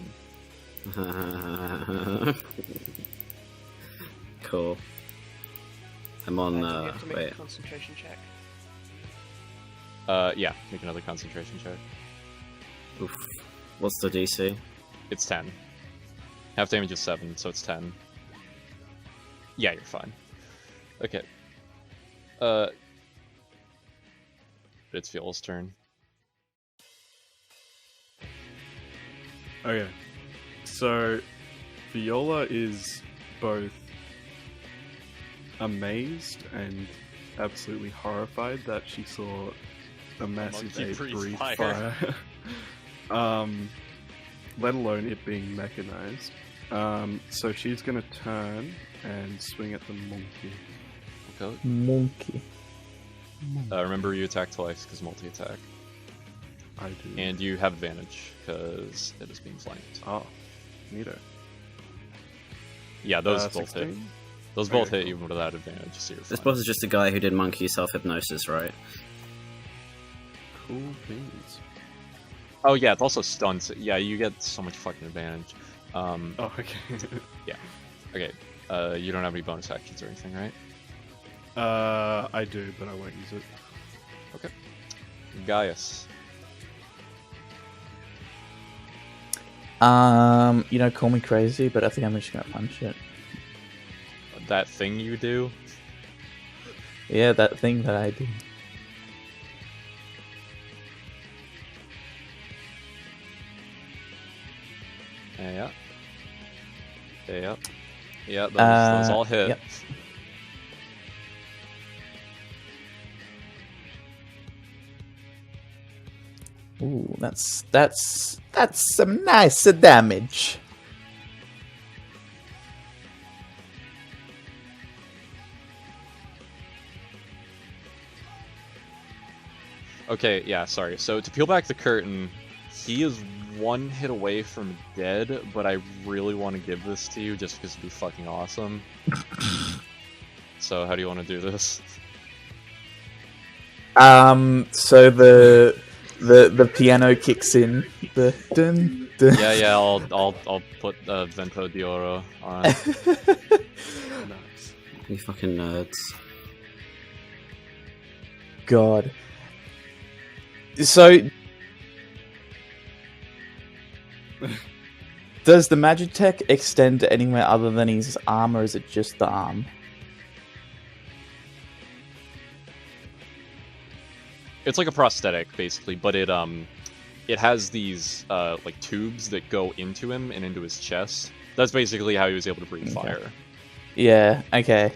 [SPEAKER 2] Cool. I'm on,
[SPEAKER 4] You have to make
[SPEAKER 2] wait.
[SPEAKER 4] a concentration check.
[SPEAKER 1] Yeah, make another concentration check.
[SPEAKER 2] Oof. What's the DC?
[SPEAKER 1] It's 10. Half damage is 7, so it's 10. Yeah, you're fine. Okay. It's Fiola's turn.
[SPEAKER 5] Okay. So, Viola is both amazed and absolutely horrified that she saw a massive
[SPEAKER 1] monkey
[SPEAKER 5] ape
[SPEAKER 1] breathe
[SPEAKER 5] breathe
[SPEAKER 1] fire.
[SPEAKER 5] fire. Let alone it being mechanized. So she's gonna turn and swing at the monkey.
[SPEAKER 1] Okay.
[SPEAKER 3] Monkey.
[SPEAKER 1] Remember, you attack twice because multi-attack.
[SPEAKER 5] I do.
[SPEAKER 1] And you have advantage because it is being flanked.
[SPEAKER 5] Oh, neato.
[SPEAKER 1] Yeah, those both hit.
[SPEAKER 5] 16?
[SPEAKER 1] Those both
[SPEAKER 5] Okay,
[SPEAKER 1] hit
[SPEAKER 5] cool.
[SPEAKER 1] even without advantage, so you're
[SPEAKER 2] This
[SPEAKER 1] fine.
[SPEAKER 2] boss is just a guy who did monkey self-hypnosis, right?
[SPEAKER 5] Cool beans.
[SPEAKER 1] Oh yeah, it's also stunts. Yeah, you get so much fucking advantage.
[SPEAKER 5] Oh, okay.
[SPEAKER 1] Okay, you don't have any bonus actions or anything, right?
[SPEAKER 5] I do, but I won't use it.
[SPEAKER 1] Okay. Gaius.
[SPEAKER 3] Call me crazy, but I think I'm just gonna punch it.
[SPEAKER 1] That thing you do?
[SPEAKER 3] Yeah, that thing that I do.
[SPEAKER 1] Yeah. Yeah, those all hit.
[SPEAKER 3] Yep. Ooh, that's some nice damage.
[SPEAKER 1] Okay, yeah, sorry. So to peel back the curtain, he is one hit away from dead, but I really want to give this to you just because it'd be fucking awesome. So how do you want to do this?
[SPEAKER 3] So the piano kicks in. The dun, dun.
[SPEAKER 1] Yeah, I'll put Vento d'Oro on.
[SPEAKER 5] Nice.
[SPEAKER 2] You fucking nerds.
[SPEAKER 3] God. So, does the Magitech extend to anywhere other than his arm, or is it just the arm?
[SPEAKER 1] It's like a prosthetic, basically, but it has these like tubes that go into him and into his chest. That's basically how he was able to breathe
[SPEAKER 3] Okay.
[SPEAKER 1] fire.
[SPEAKER 3] Yeah, okay.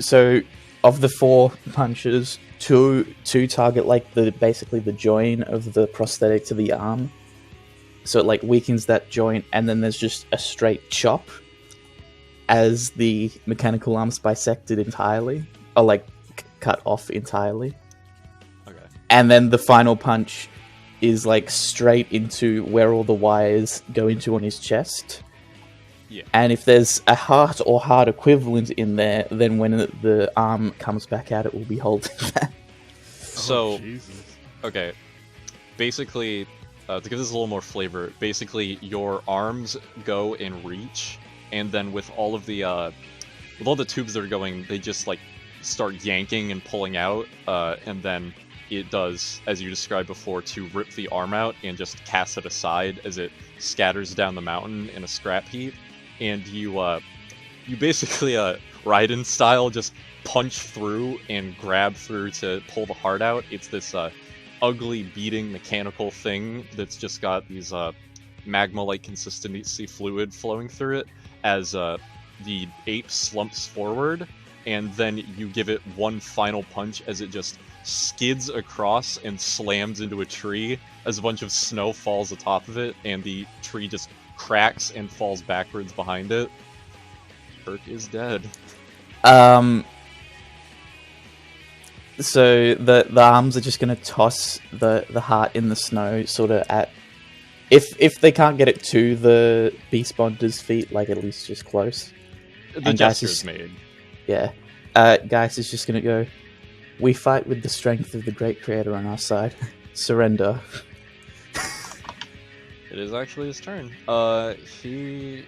[SPEAKER 3] So, of the 4 punches, two target like basically the joint of the prosthetic to the arm. So it like weakens that joint, and then there's just a straight chop as the mechanical arm's bisected entirely, or like cut off entirely.
[SPEAKER 1] Okay.
[SPEAKER 3] And then the final punch is like straight into where all the wires go into on his chest.
[SPEAKER 1] Yeah.
[SPEAKER 3] And if there's a heart or heart equivalent in there, then when the arm comes back out, it will be holding that.
[SPEAKER 1] So,
[SPEAKER 5] Oh, Jesus.
[SPEAKER 1] okay. Basically, to give this a little more flavor, basically your arms go in reach, and then with all the tubes that are going, they just like start yanking and pulling out, and then it does, as you described before, to rip the arm out and just cast it aside as it scatters down the mountain in a scrap heap. And you basically Raiden style just punch through and grab through to pull the heart out. It's this ugly beating mechanical thing that's just got these magma-like consistency fluid flowing through it as the ape slumps forward, and then you give it one final punch as it just skids across and slams into a tree as a bunch of snow falls atop of it, and the tree just cracks and falls backwards behind it. Kirk is dead.
[SPEAKER 3] So the arms are just going to toss the heart in the snow, sort of at... If they can't get it to the Beast Bonder's feet, like at least just close.
[SPEAKER 1] The
[SPEAKER 3] And
[SPEAKER 1] gesture
[SPEAKER 3] Gaius
[SPEAKER 1] is made.
[SPEAKER 3] Yeah. Gaius is just going to go, we fight with the strength of the great creator on our side. Surrender.
[SPEAKER 1] It is actually his turn. He...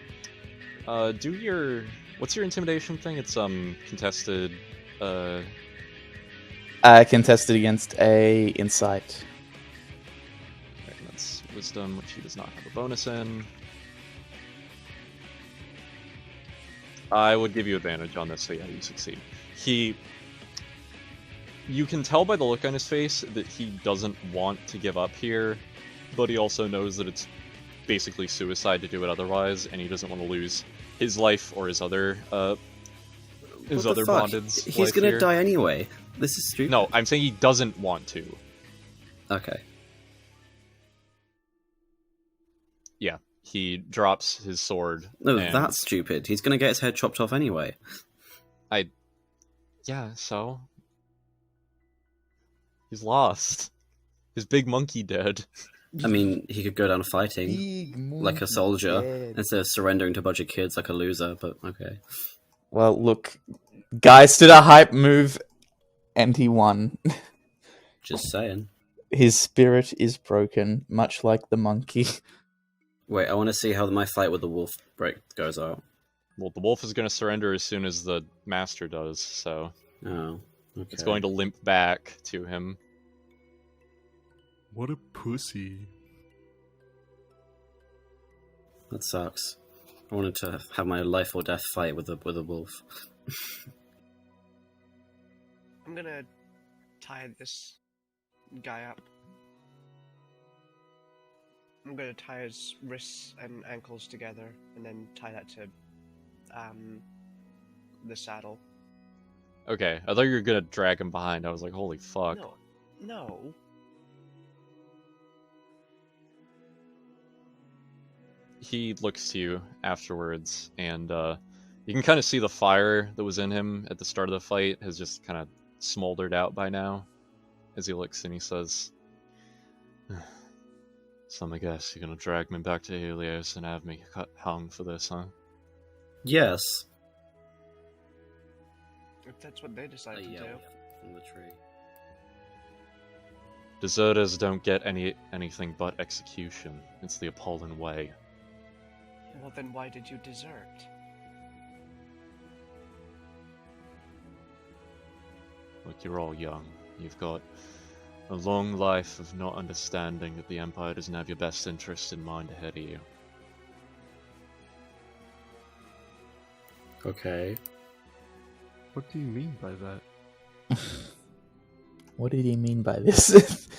[SPEAKER 1] do your... What's your intimidation thing? It's, contested,
[SPEAKER 3] Contested against a insight.
[SPEAKER 1] right, that's wisdom, which he does not have a bonus in. I would give you advantage on this, so yeah, you succeed. You can tell by the look on his face that he doesn't want to give up here, but he also knows that it's basically suicide to do it otherwise, and he doesn't want to lose his life or his other
[SPEAKER 2] What the fuck?
[SPEAKER 1] bonded's
[SPEAKER 2] He's
[SPEAKER 1] life
[SPEAKER 2] gonna
[SPEAKER 1] here.
[SPEAKER 2] die anyway. This is stupid.
[SPEAKER 1] No, I'm saying he doesn't want to.
[SPEAKER 2] Okay.
[SPEAKER 1] Yeah, he drops his sword.
[SPEAKER 2] No,
[SPEAKER 1] and
[SPEAKER 2] that's stupid. He's gonna get his head chopped off anyway.
[SPEAKER 1] Yeah, so he's lost. His big monkey dead.
[SPEAKER 2] I mean, he could go down fighting like a soldier instead of surrendering to a bunch of kids like a loser, but okay.
[SPEAKER 3] Well, look, guys did a hype move, and he won.
[SPEAKER 2] Just saying.
[SPEAKER 3] His spirit is broken, much like the monkey.
[SPEAKER 2] Wait, I want to see how my fight with the wolf goes out.
[SPEAKER 1] Well, the wolf is going to surrender as soon as the master does, so
[SPEAKER 2] Oh, okay.
[SPEAKER 1] it's going to limp back to him.
[SPEAKER 5] What a pussy.
[SPEAKER 2] That sucks. I wanted to have my life or death fight with a wolf.
[SPEAKER 4] I'm gonna tie this guy up. I'm gonna tie his wrists and ankles together, and then tie that to the saddle.
[SPEAKER 1] Okay, I thought you were going to drag him behind. I was like, holy fuck.
[SPEAKER 4] No.
[SPEAKER 1] He looks to you afterwards, and you can kind of see the fire that was in him at the start of the fight has just kind of smoldered out by now. As he looks and he says, "So I guess you're gonna drag me back to Helios and have me hung for this, huh?"
[SPEAKER 2] Yes.
[SPEAKER 4] If that's what they decide to do.
[SPEAKER 2] From the tree.
[SPEAKER 1] Deserters don't get anything but execution. It's the Apollon way.
[SPEAKER 4] Well, then why did you desert?
[SPEAKER 1] Look, you're all young. You've got a long life of not understanding that the Empire doesn't have your best interest in mind ahead of you.
[SPEAKER 2] Okay.
[SPEAKER 5] What do you mean by that?
[SPEAKER 3] What did he mean by this?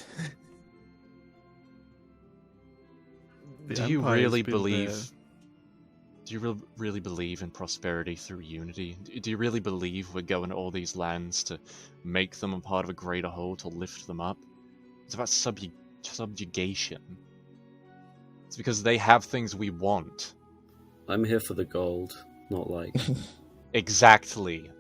[SPEAKER 1] Do you really believe? Do you really believe in prosperity through unity? Do you really believe we're going to all these lands to make them a part of a greater whole, to lift them up? It's about subjugation. It's because they have things we want.
[SPEAKER 2] I'm here for the gold, not like...
[SPEAKER 1] Exactly.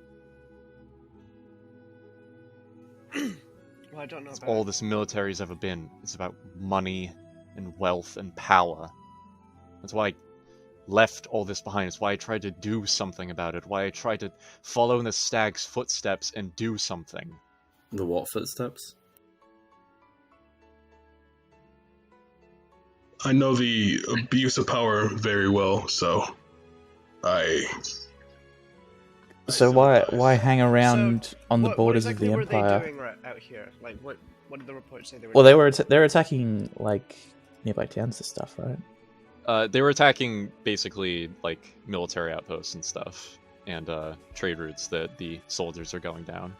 [SPEAKER 4] Well, I don't know
[SPEAKER 1] That's
[SPEAKER 4] about
[SPEAKER 1] all this military's ever been. It's about money and wealth and power. That's why I left all this behind. It's why I tried to do something about it. Why I tried to follow in the stag's footsteps and do something.
[SPEAKER 2] The what footsteps?
[SPEAKER 6] I know the abuse of power very well, so
[SPEAKER 3] So why hang around on the borders
[SPEAKER 4] what exactly
[SPEAKER 3] of the
[SPEAKER 4] were
[SPEAKER 3] Empire?
[SPEAKER 4] they doing out here? Like, what did the reports say they were
[SPEAKER 3] Well,
[SPEAKER 4] doing?
[SPEAKER 3] they're attacking like nearby towns and stuff, right?
[SPEAKER 1] They were attacking basically like military outposts and stuff, and trade routes that the soldiers are going down.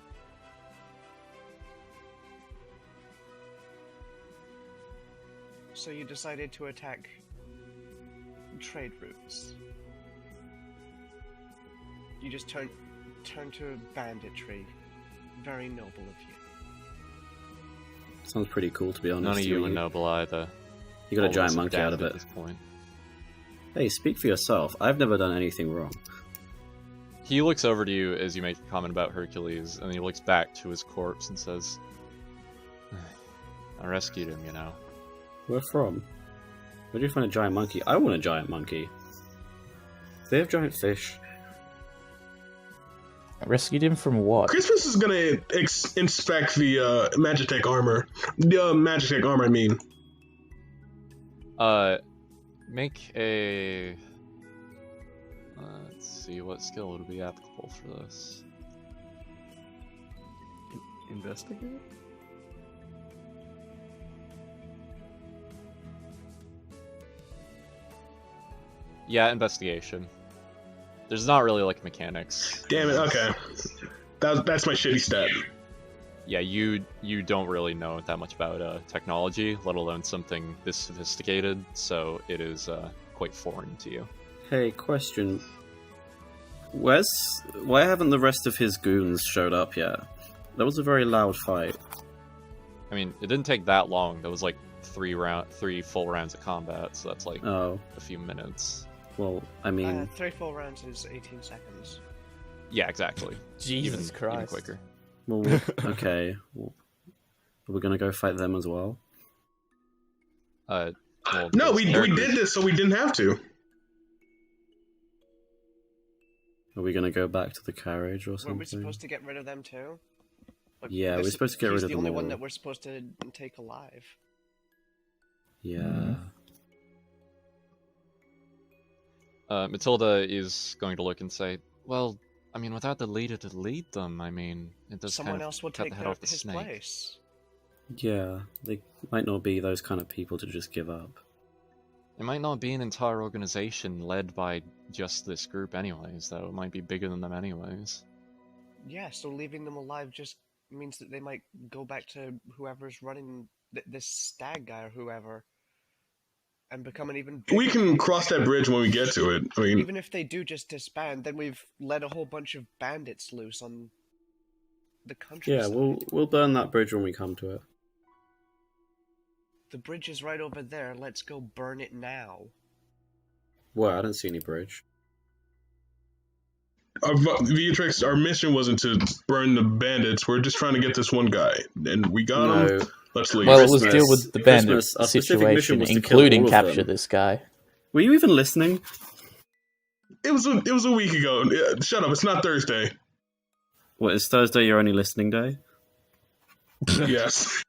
[SPEAKER 4] So you decided to attack trade routes. You just turned to banditry. Very noble of you.
[SPEAKER 2] Sounds pretty cool, to be honest.
[SPEAKER 1] None of you are noble either.
[SPEAKER 2] You got a
[SPEAKER 1] All
[SPEAKER 2] giant
[SPEAKER 1] of us are
[SPEAKER 2] monkey out of
[SPEAKER 1] damned
[SPEAKER 2] it.
[SPEAKER 1] at this point.
[SPEAKER 2] Hey, speak for yourself. I've never done anything wrong.
[SPEAKER 1] He looks over to you as you make a comment about Hercules, and then he looks back to his corpse and says, "I rescued him, you know."
[SPEAKER 2] Where from? Where'd you find a giant monkey? I want a giant monkey. Do they have giant fish?
[SPEAKER 3] I rescued him from what?
[SPEAKER 6] Christmas is gonna inspect the Magitech armor. The Magitech armor, I mean.
[SPEAKER 1] Make a... let's see, what skill would be applicable for this?
[SPEAKER 5] Investigate?
[SPEAKER 1] Yeah, investigation. there's not really like mechanics.
[SPEAKER 6] Damn it. Okay. That's my shitty stat.
[SPEAKER 1] Yeah, you don't really know that much about technology, let alone something this sophisticated. So it is quite foreign to you.
[SPEAKER 2] Hey, question. Why haven't the rest of his goons showed up yet? That was a very loud fight.
[SPEAKER 1] I mean, it didn't take that long. That was like 3 full rounds of combat, so that's like
[SPEAKER 2] Oh,
[SPEAKER 1] a few minutes.
[SPEAKER 2] well, I mean,
[SPEAKER 4] 3 full rounds is 18 seconds.
[SPEAKER 1] Yeah, exactly.
[SPEAKER 3] Jesus
[SPEAKER 1] Even
[SPEAKER 3] Christ.
[SPEAKER 1] quicker.
[SPEAKER 2] well, okay. Well, are we gonna go fight them as well?
[SPEAKER 1] Well,
[SPEAKER 6] No,
[SPEAKER 1] those
[SPEAKER 6] we
[SPEAKER 1] characters-
[SPEAKER 6] did this so we didn't have to.
[SPEAKER 2] Are we gonna go back to the carriage or
[SPEAKER 4] Were
[SPEAKER 2] something?
[SPEAKER 4] we supposed to get rid of them too? Like,
[SPEAKER 2] Yeah, we're
[SPEAKER 4] this-
[SPEAKER 2] supposed to get
[SPEAKER 4] he's
[SPEAKER 2] rid of
[SPEAKER 4] the
[SPEAKER 2] them
[SPEAKER 4] only one
[SPEAKER 2] all.
[SPEAKER 4] that we're supposed to take alive.
[SPEAKER 2] Yeah.
[SPEAKER 1] Matilda is going to look and say, "Well, I mean, without the leader to lead them, I mean, it does
[SPEAKER 4] Someone
[SPEAKER 1] kind of
[SPEAKER 4] else will
[SPEAKER 1] cut
[SPEAKER 4] take
[SPEAKER 1] the head off the
[SPEAKER 4] his
[SPEAKER 1] snake."
[SPEAKER 4] place.
[SPEAKER 2] Yeah, they might not be those kind of people to just give up.
[SPEAKER 1] It might not be an entire organization led by just this group, anyways. Though it might be bigger than them, anyways.
[SPEAKER 4] Yeah, so leaving them alive just means that they might go back to whoever's running this stag guy or whoever, and become an even bigger
[SPEAKER 6] We can
[SPEAKER 4] thing.
[SPEAKER 6] cross that bridge when we get to it. I mean,
[SPEAKER 4] Even if they do just disband, then we've let a whole bunch of bandits loose on the countryside.
[SPEAKER 2] Yeah, we'll burn that bridge when we come to it.
[SPEAKER 4] The bridge is right over there. Let's go burn it now.
[SPEAKER 2] Well, I don't see any bridge.
[SPEAKER 6] Beatrix, our mission wasn't to burn the bandits. We're just trying to get this one guy, and we got him.
[SPEAKER 2] No,
[SPEAKER 6] Let's leave.
[SPEAKER 3] Well, it was
[SPEAKER 2] Christmas-
[SPEAKER 3] deal with the bandit
[SPEAKER 2] Christmas, our specific mission
[SPEAKER 3] situation,
[SPEAKER 2] was to kill
[SPEAKER 3] including
[SPEAKER 2] all of
[SPEAKER 3] capture
[SPEAKER 2] them.
[SPEAKER 3] this guy.
[SPEAKER 2] Were you even listening?
[SPEAKER 6] It was a week ago. Yeah, shut up. It's not Thursday.
[SPEAKER 2] What, is Thursday your only listening day?
[SPEAKER 6] Yes.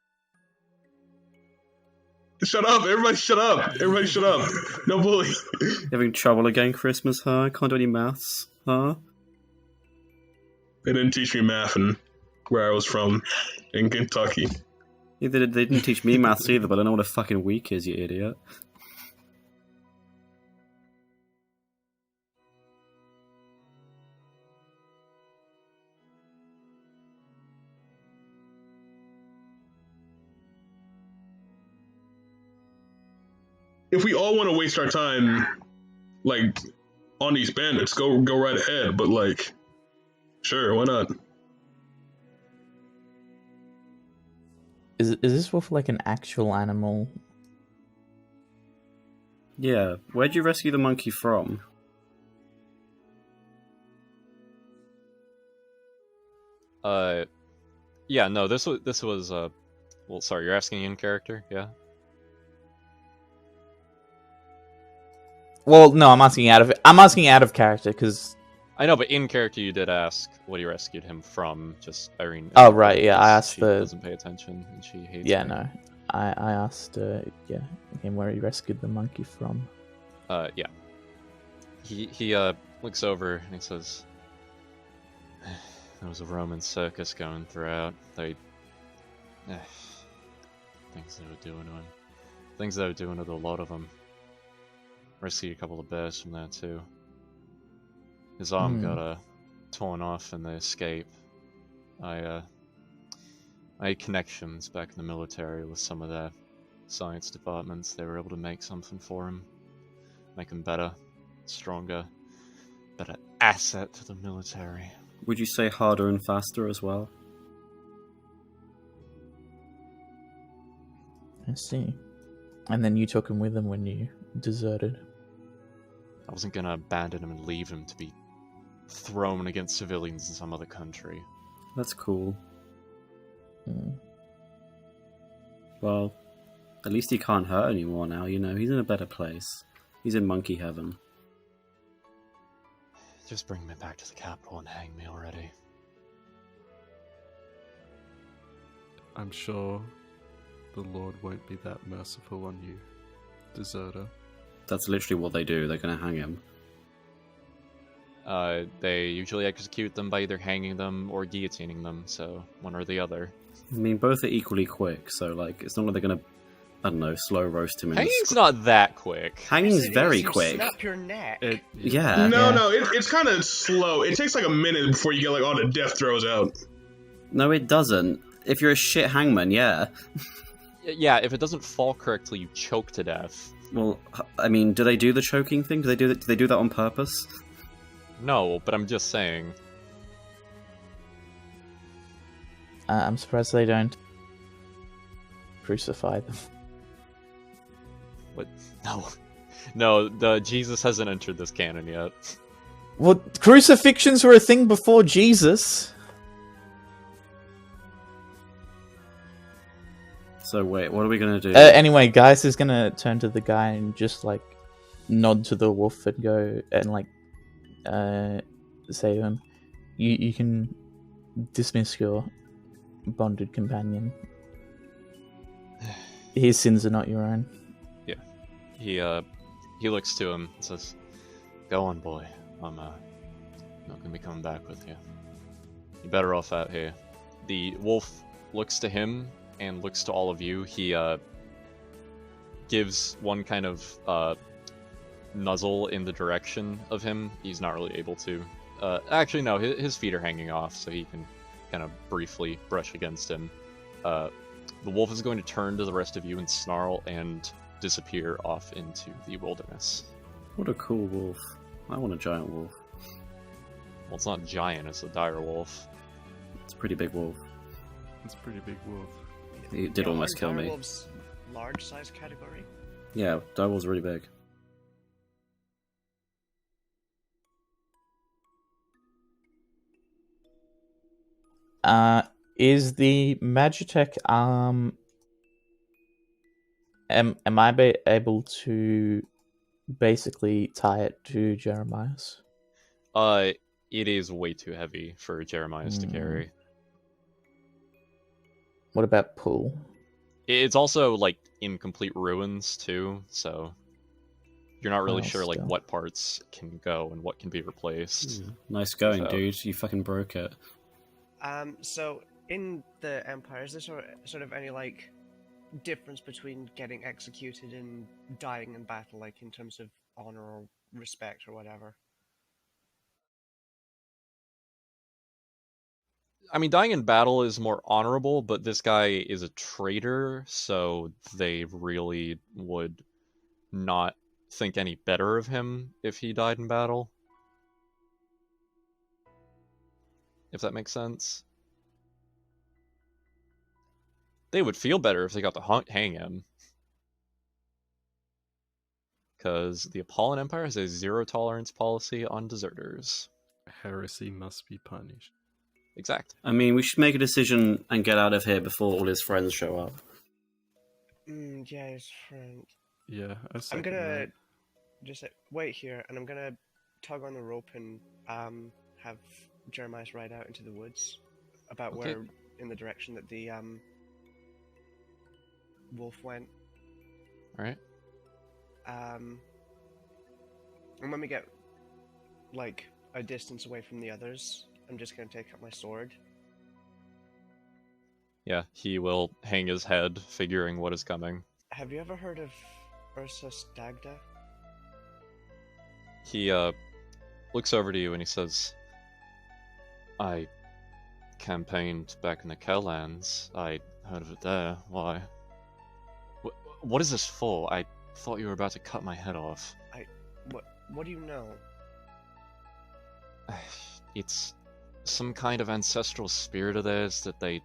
[SPEAKER 6] Shut up. Everybody shut up. Everybody shut up. No bully.
[SPEAKER 2] You having trouble again, Christmas, huh? Can't do any maths, huh?
[SPEAKER 6] They didn't teach me math in where I was from, in Kentucky.
[SPEAKER 2] Yeah, they didn't teach me maths either, but I know what a fucking week is, you idiot.
[SPEAKER 6] If we all want to waste our time, like, on these bandits, go right ahead. But like, sure, why not?
[SPEAKER 3] Is this with like an actual animal?
[SPEAKER 2] Yeah, where'd you rescue the monkey from?
[SPEAKER 1] Yeah, no, this was well, sorry, you're asking in character, yeah.
[SPEAKER 3] Well, no, I'm asking out of character because.
[SPEAKER 1] I know, but in character you did ask what he rescued him from. Just Irene.
[SPEAKER 3] Oh, right, yeah, I asked
[SPEAKER 1] she
[SPEAKER 3] the-
[SPEAKER 1] doesn't pay attention and she hates.
[SPEAKER 3] Yeah,
[SPEAKER 1] me.
[SPEAKER 3] no, I asked him where he rescued the monkey from.
[SPEAKER 1] Yeah. He looks over and he says, "There was a Roman circus going throughout. Things they were doing to him. Things they were doing to a lot of them. Rescued a couple of bears from there too. His arm got torn off in the escape. I had connections back in the military with some of their science departments. They were able to make something for him, make him better, stronger, better asset to the military."
[SPEAKER 2] Would you say harder and faster as well?
[SPEAKER 3] I see. And then you took him with him when you deserted.
[SPEAKER 1] I wasn't gonna abandon him and leave him to be thrown against civilians in some other country.
[SPEAKER 2] That's cool.
[SPEAKER 3] Hmm.
[SPEAKER 2] Well, at least he can't hurt anymore now, you know. He's in a better place. He's in monkey heaven.
[SPEAKER 1] Just bring me back to the capital and hang me already.
[SPEAKER 5] I'm sure the Lord won't be that merciful on you, deserter.
[SPEAKER 2] That's literally what they do. They're gonna hang him.
[SPEAKER 1] They usually execute them by either hanging them or guillotining them, so one or the other.
[SPEAKER 2] I mean, both are equally quick, so, like, it's not like they're gonna I don't know, slow roast him in the
[SPEAKER 1] Hanging's not that quick.
[SPEAKER 2] Hanging's
[SPEAKER 4] Yes, it
[SPEAKER 2] very
[SPEAKER 4] is. You
[SPEAKER 2] quick.
[SPEAKER 4] Snap your neck.
[SPEAKER 2] Yeah.
[SPEAKER 6] No, it's kind of slow. It takes like a minute before you get like all the death throws out.
[SPEAKER 2] No, it doesn't. If you're a shit hangman, yeah.
[SPEAKER 1] Yeah, if it doesn't fall correctly, you choke to death.
[SPEAKER 2] Well, I mean, do they do the choking thing? Do they do that on purpose?
[SPEAKER 1] No, but I'm just saying.
[SPEAKER 3] I'm surprised they don't crucify them.
[SPEAKER 1] What? No, the Jesus hasn't entered this canon yet.
[SPEAKER 3] Well, crucifixions were a thing before Jesus.
[SPEAKER 2] So wait, what are we gonna do?
[SPEAKER 3] Anyway, Gaius is gonna turn to the guy and just like nod to the wolf and go and like say to him, "You can dismiss your bonded companion. His sins are not your own."
[SPEAKER 1] He looks to him and says, "Go on, boy. I'm not gonna be coming back with you. You're better off out here." The wolf looks to him and looks to all of you. He gives one kind of nuzzle in the direction of him. He's not really able to. Actually, no, his feet are hanging off, so he can kind of briefly brush against him. The wolf is going to turn to the rest of you and snarl and disappear off into the wilderness.
[SPEAKER 2] What a cool wolf. I want a giant wolf.
[SPEAKER 1] Well, it's not giant, it's a dire wolf.
[SPEAKER 2] It's a pretty big wolf.
[SPEAKER 5] It's a pretty big wolf.
[SPEAKER 2] He did almost kill me.
[SPEAKER 4] Direwolves large size category.
[SPEAKER 2] Yeah, that was really big.
[SPEAKER 3] Is the Magitech am I able to basically tie it to Jeremiah's?
[SPEAKER 1] It is way too heavy for Jeremiah's to carry.
[SPEAKER 3] What about pull?
[SPEAKER 1] It's also like in complete ruins too, so you're not really
[SPEAKER 3] Oh,
[SPEAKER 1] sure like
[SPEAKER 3] still.
[SPEAKER 1] what parts can go and what can be replaced.
[SPEAKER 2] Nice going,
[SPEAKER 1] So-
[SPEAKER 2] dude. You fucking broke it.
[SPEAKER 4] So in the Empire, is there sort of any like difference between getting executed and dying in battle, like in terms of honor or respect or whatever?
[SPEAKER 1] I mean, dying in battle is more honorable, but this guy is a traitor, so they really would not think any better of him if he died in battle. If that makes sense. They would feel better if they got to hang him. Because the Apollon Empire has a zero tolerance policy on deserters.
[SPEAKER 5] Heresy must be punished.
[SPEAKER 1] Exact.
[SPEAKER 2] I mean, we should make a decision and get out of here before all his friends show up.
[SPEAKER 4] Yeah, his friend.
[SPEAKER 5] Yeah, I
[SPEAKER 4] I'm
[SPEAKER 5] second
[SPEAKER 4] gonna
[SPEAKER 5] that.
[SPEAKER 4] just wait here, and I'm gonna tug on the rope and have Jeremiah ride out into the woods, about
[SPEAKER 1] Okay.
[SPEAKER 4] where in the direction that the wolf went.
[SPEAKER 1] Alright.
[SPEAKER 4] And when we get like a distance away from the others, I'm just gonna take up my sword.
[SPEAKER 1] Yeah, he will hang his head, figuring what is coming.
[SPEAKER 4] Have you ever heard of Ursus Dagda?
[SPEAKER 1] He looks over to you and he says, "I campaigned back in the Kelllands. I heard of it there. Why? What is this for? I thought you were about to cut my head off."
[SPEAKER 4] What do you know?
[SPEAKER 1] It's some kind of ancestral spirit of theirs that they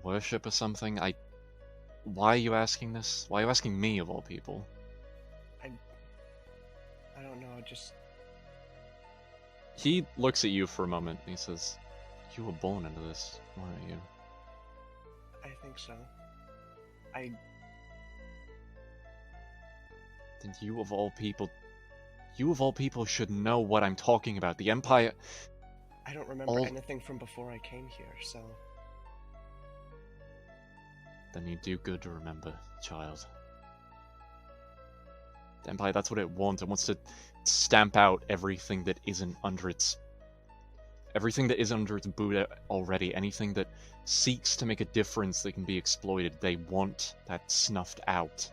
[SPEAKER 1] worship or something. Why are you asking this? Why are you asking me of all people?
[SPEAKER 4] I don't know. Just
[SPEAKER 1] He looks at you for a moment and he says, "You were born into this, weren't you?"
[SPEAKER 4] I think so.
[SPEAKER 1] Then you of all people should know what I'm talking about. The Empire...
[SPEAKER 4] I don't remember anything from before I came here, so
[SPEAKER 1] Then you do good to remember, child. The Empire, that's what it wants. It wants to stamp out everything that isn't under its everything that is under the boot already, anything that seeks to make a difference that can be exploited, they want that snuffed out.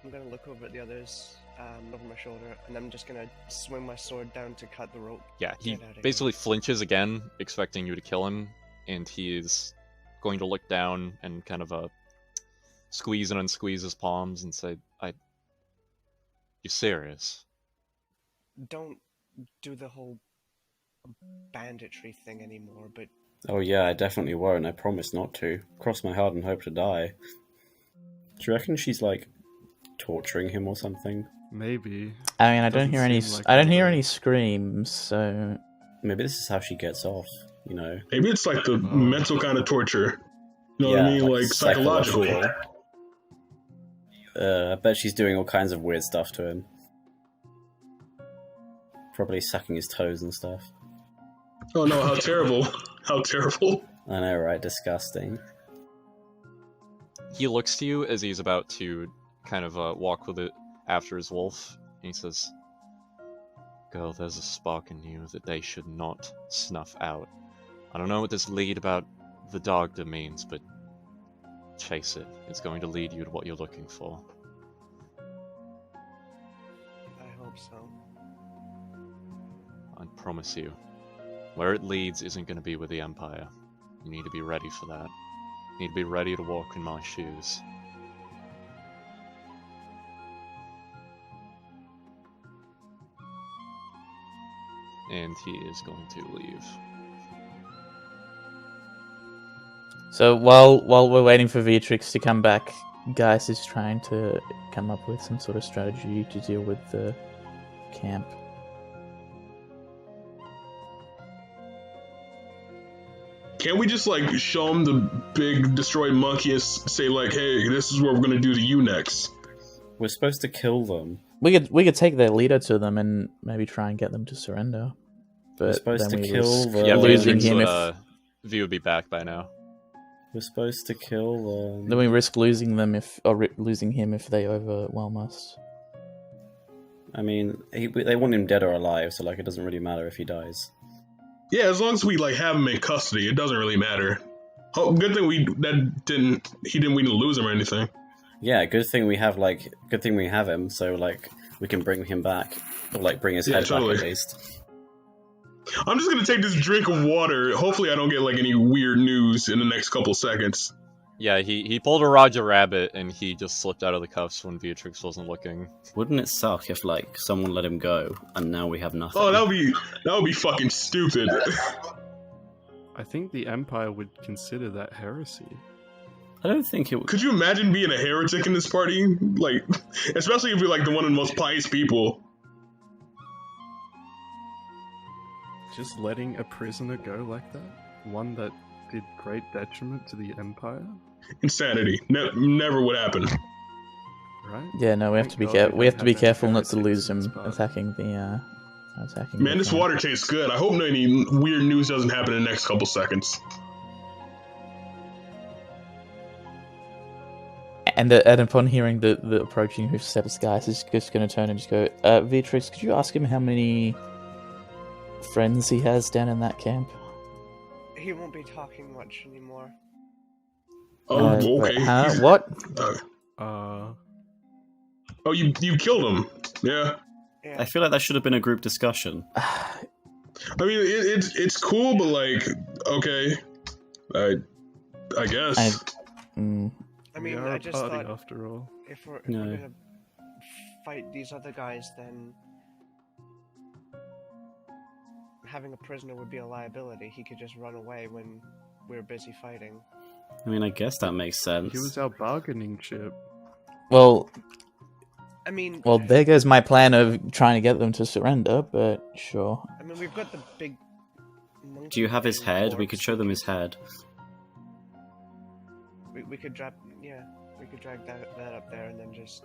[SPEAKER 4] I'm gonna look over at the others, over my shoulder, and I'm just gonna swing my sword down to cut the rope.
[SPEAKER 1] Yeah, he
[SPEAKER 4] Get outta here.
[SPEAKER 1] basically flinches again, expecting you to kill him, and he is going to look down and kind of squeeze and unsqueeze his palms and say, you serious?
[SPEAKER 4] Don't do the whole banditry thing anymore, but
[SPEAKER 2] Oh yeah, I definitely won't. I promise not to. Cross my heart and hope to die. Do you reckon she's like torturing him or something?
[SPEAKER 5] Maybe.
[SPEAKER 3] I mean, I don't
[SPEAKER 5] Doesn't
[SPEAKER 3] hear any.
[SPEAKER 5] seem like
[SPEAKER 3] I don't hear
[SPEAKER 5] either.
[SPEAKER 3] any screams, so
[SPEAKER 2] Maybe this is how she gets off. You know?
[SPEAKER 6] Maybe it's like the mental kind of torture. You know what I mean? Like psychological.
[SPEAKER 2] I bet she's doing all kinds of weird stuff to him. Probably sucking his toes and stuff.
[SPEAKER 6] Oh no, how terrible. How terrible.
[SPEAKER 2] I know, right? Disgusting.
[SPEAKER 1] He looks to you as he's about to kind of walk with it after his wolf, and he says, Girl, there's a spark in you that they should not snuff out. I don't know what this lead about the dogda means, but chase it. It's going to lead you to what you're looking for.
[SPEAKER 4] I hope so.
[SPEAKER 1] I promise you. Where it leads isn't going to be with the Empire. You need to be ready for that. You need to be ready to walk in my shoes. And he is going to leave.
[SPEAKER 3] So while we're waiting for Beatrix to come back, Gaius is trying to come up with some sort of strategy to deal with the camp.
[SPEAKER 6] Can't we just like show him the big destroyed monkey and say like, hey, this is what we're gonna do to you next?
[SPEAKER 2] We're supposed to kill them.
[SPEAKER 3] We could take their leader to them and maybe try and get them to surrender.
[SPEAKER 2] We're
[SPEAKER 3] But
[SPEAKER 2] supposed
[SPEAKER 3] then
[SPEAKER 2] to
[SPEAKER 3] we
[SPEAKER 2] kill
[SPEAKER 3] risk
[SPEAKER 2] them.
[SPEAKER 1] Yeah,
[SPEAKER 3] losing
[SPEAKER 1] Beatrix
[SPEAKER 3] him
[SPEAKER 1] would,
[SPEAKER 3] if
[SPEAKER 1] V would be back by now.
[SPEAKER 2] We're supposed to kill them.
[SPEAKER 3] then we risk losing them losing him if they overwhelm us.
[SPEAKER 2] I mean, they want him dead or alive, so like it doesn't really matter if he dies.
[SPEAKER 6] Yeah, as long as we like have him in custody, it doesn't really matter. Oh, good thing we didn't lose him or anything.
[SPEAKER 2] Yeah, good thing we have him, so like we can bring him back, or like bring his head
[SPEAKER 6] totally.
[SPEAKER 2] back at least.
[SPEAKER 6] I'm just gonna take this drink of water. Hopefully, I don't get like any weird news in the next couple seconds.
[SPEAKER 1] Yeah, he pulled a Roger Rabbit and he just slipped out of the cuffs when Beatrix wasn't looking.
[SPEAKER 2] Wouldn't it suck if like someone let him go and now we have nothing?
[SPEAKER 6] Oh, that would be fucking stupid.
[SPEAKER 5] I think the Empire would consider that heresy.
[SPEAKER 2] I don't think it would.
[SPEAKER 6] Could you imagine being a heretic in this party? Like, especially if you're like the one of the most pious people.
[SPEAKER 5] Just letting a prisoner go like that? One that did great detriment to the Empire?
[SPEAKER 6] Insanity. Never would happen.
[SPEAKER 5] Right?
[SPEAKER 3] Yeah, no, we have
[SPEAKER 5] Thank
[SPEAKER 3] to be
[SPEAKER 5] God
[SPEAKER 3] careful. We have to be
[SPEAKER 5] don't
[SPEAKER 3] careful
[SPEAKER 5] any
[SPEAKER 3] not to lose
[SPEAKER 5] heretics
[SPEAKER 3] him
[SPEAKER 5] in this part.
[SPEAKER 3] attacking the
[SPEAKER 6] Man, this
[SPEAKER 3] camp.
[SPEAKER 6] water tastes good. I hope any weird news doesn't happen in the next couple seconds.
[SPEAKER 3] And upon hearing the approaching hoofsteps, Gaius is just going to turn and just go, Beatrix, could you ask him how many friends he has down in that camp?
[SPEAKER 4] He won't be talking much anymore.
[SPEAKER 6] Oh, okay.
[SPEAKER 3] Huh? What?
[SPEAKER 6] Oh, you killed him. Yeah.
[SPEAKER 4] Yeah.
[SPEAKER 2] I feel like that should have been a group discussion.
[SPEAKER 6] I mean, it's cool, but like, okay, I guess.
[SPEAKER 4] I mean,
[SPEAKER 5] We are
[SPEAKER 4] I
[SPEAKER 5] a
[SPEAKER 4] just
[SPEAKER 5] party
[SPEAKER 4] thought
[SPEAKER 5] after all.
[SPEAKER 4] if we're
[SPEAKER 2] No.
[SPEAKER 4] gonna fight these other guys, then having a prisoner would be a liability. He could just run away when we're busy fighting.
[SPEAKER 2] I mean, I guess that makes sense.
[SPEAKER 5] He was our bargaining chip.
[SPEAKER 3] Well,
[SPEAKER 4] I mean,
[SPEAKER 3] there goes my plan of trying to get them to surrender, but sure.
[SPEAKER 4] I mean, we've got the big.
[SPEAKER 2] Do you have his
[SPEAKER 4] monkey
[SPEAKER 2] head? We
[SPEAKER 4] corpse.
[SPEAKER 2] could show them his head.
[SPEAKER 4] We could drag that up there and then just.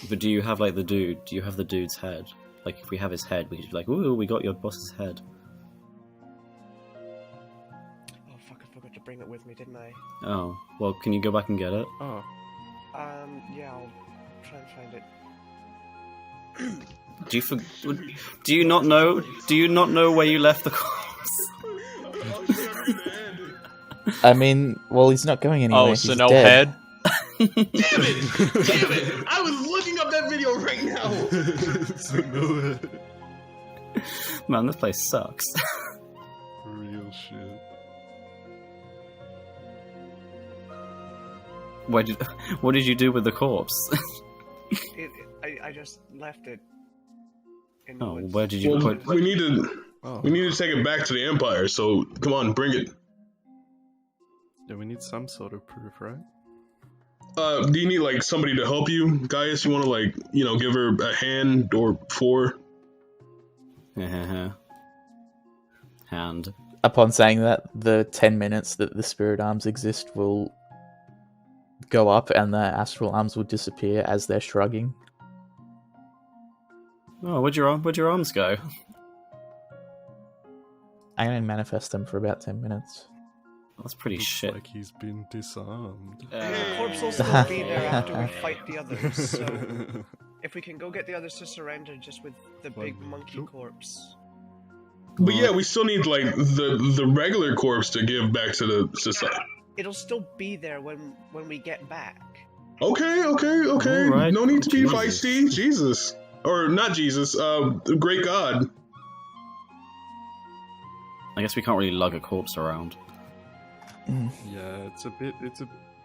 [SPEAKER 2] But do you have like the dude? Do you have the dude's head? Like if we have his head, we could be like, ooh, we got your boss's head.
[SPEAKER 4] Oh fuck! I forgot to bring it with me, didn't I?
[SPEAKER 2] Oh, well, can you go back and get it?
[SPEAKER 5] Oh,
[SPEAKER 4] Yeah, I'll try and find it.
[SPEAKER 2] Do you not know? Do you not know where you left the corpse?
[SPEAKER 3] I mean, well, he's not going anywhere.
[SPEAKER 1] Oh, so
[SPEAKER 3] he's
[SPEAKER 1] no
[SPEAKER 3] dead.
[SPEAKER 1] head?
[SPEAKER 6] Damn it! I was looking up that video right now.
[SPEAKER 5] So no,
[SPEAKER 2] Man, this place sucks.
[SPEAKER 5] real shit.
[SPEAKER 2] What did you do with the corpse?
[SPEAKER 4] I just left it. In the
[SPEAKER 2] Oh,
[SPEAKER 4] woods.
[SPEAKER 2] where did you
[SPEAKER 6] Well,
[SPEAKER 2] put?
[SPEAKER 6] we need to
[SPEAKER 5] Oh,
[SPEAKER 6] take it back to the Empire. So come on, bring it.
[SPEAKER 5] yeah, we need some sort of proof, right?
[SPEAKER 6] Do you need like somebody to help you, Gaius? You want to like give her a hand or 4?
[SPEAKER 2] Hand.
[SPEAKER 3] Upon saying that, the 10 minutes that the spirit arms exist will go up and the astral arms will disappear as they're shrugging.
[SPEAKER 2] Oh, where'd your arms go?
[SPEAKER 3] I'm going to manifest them for about 10 minutes.
[SPEAKER 2] That's pretty
[SPEAKER 5] Looks
[SPEAKER 2] shit.
[SPEAKER 5] like he's been disarmed.
[SPEAKER 4] The corpse will still be there after we fight the others, so if we can go get the others to surrender just with the big monkey corpse.
[SPEAKER 6] But yeah, we still need like the regular corpse to give back to the society.
[SPEAKER 4] It'll still be there when we get back.
[SPEAKER 6] Okay.
[SPEAKER 2] Alright.
[SPEAKER 6] No need to be
[SPEAKER 2] Jesus.
[SPEAKER 6] feisty. Jesus. Or not Jesus, the great God.
[SPEAKER 2] I guess we can't really lug a corpse around.
[SPEAKER 5] Yeah, it's a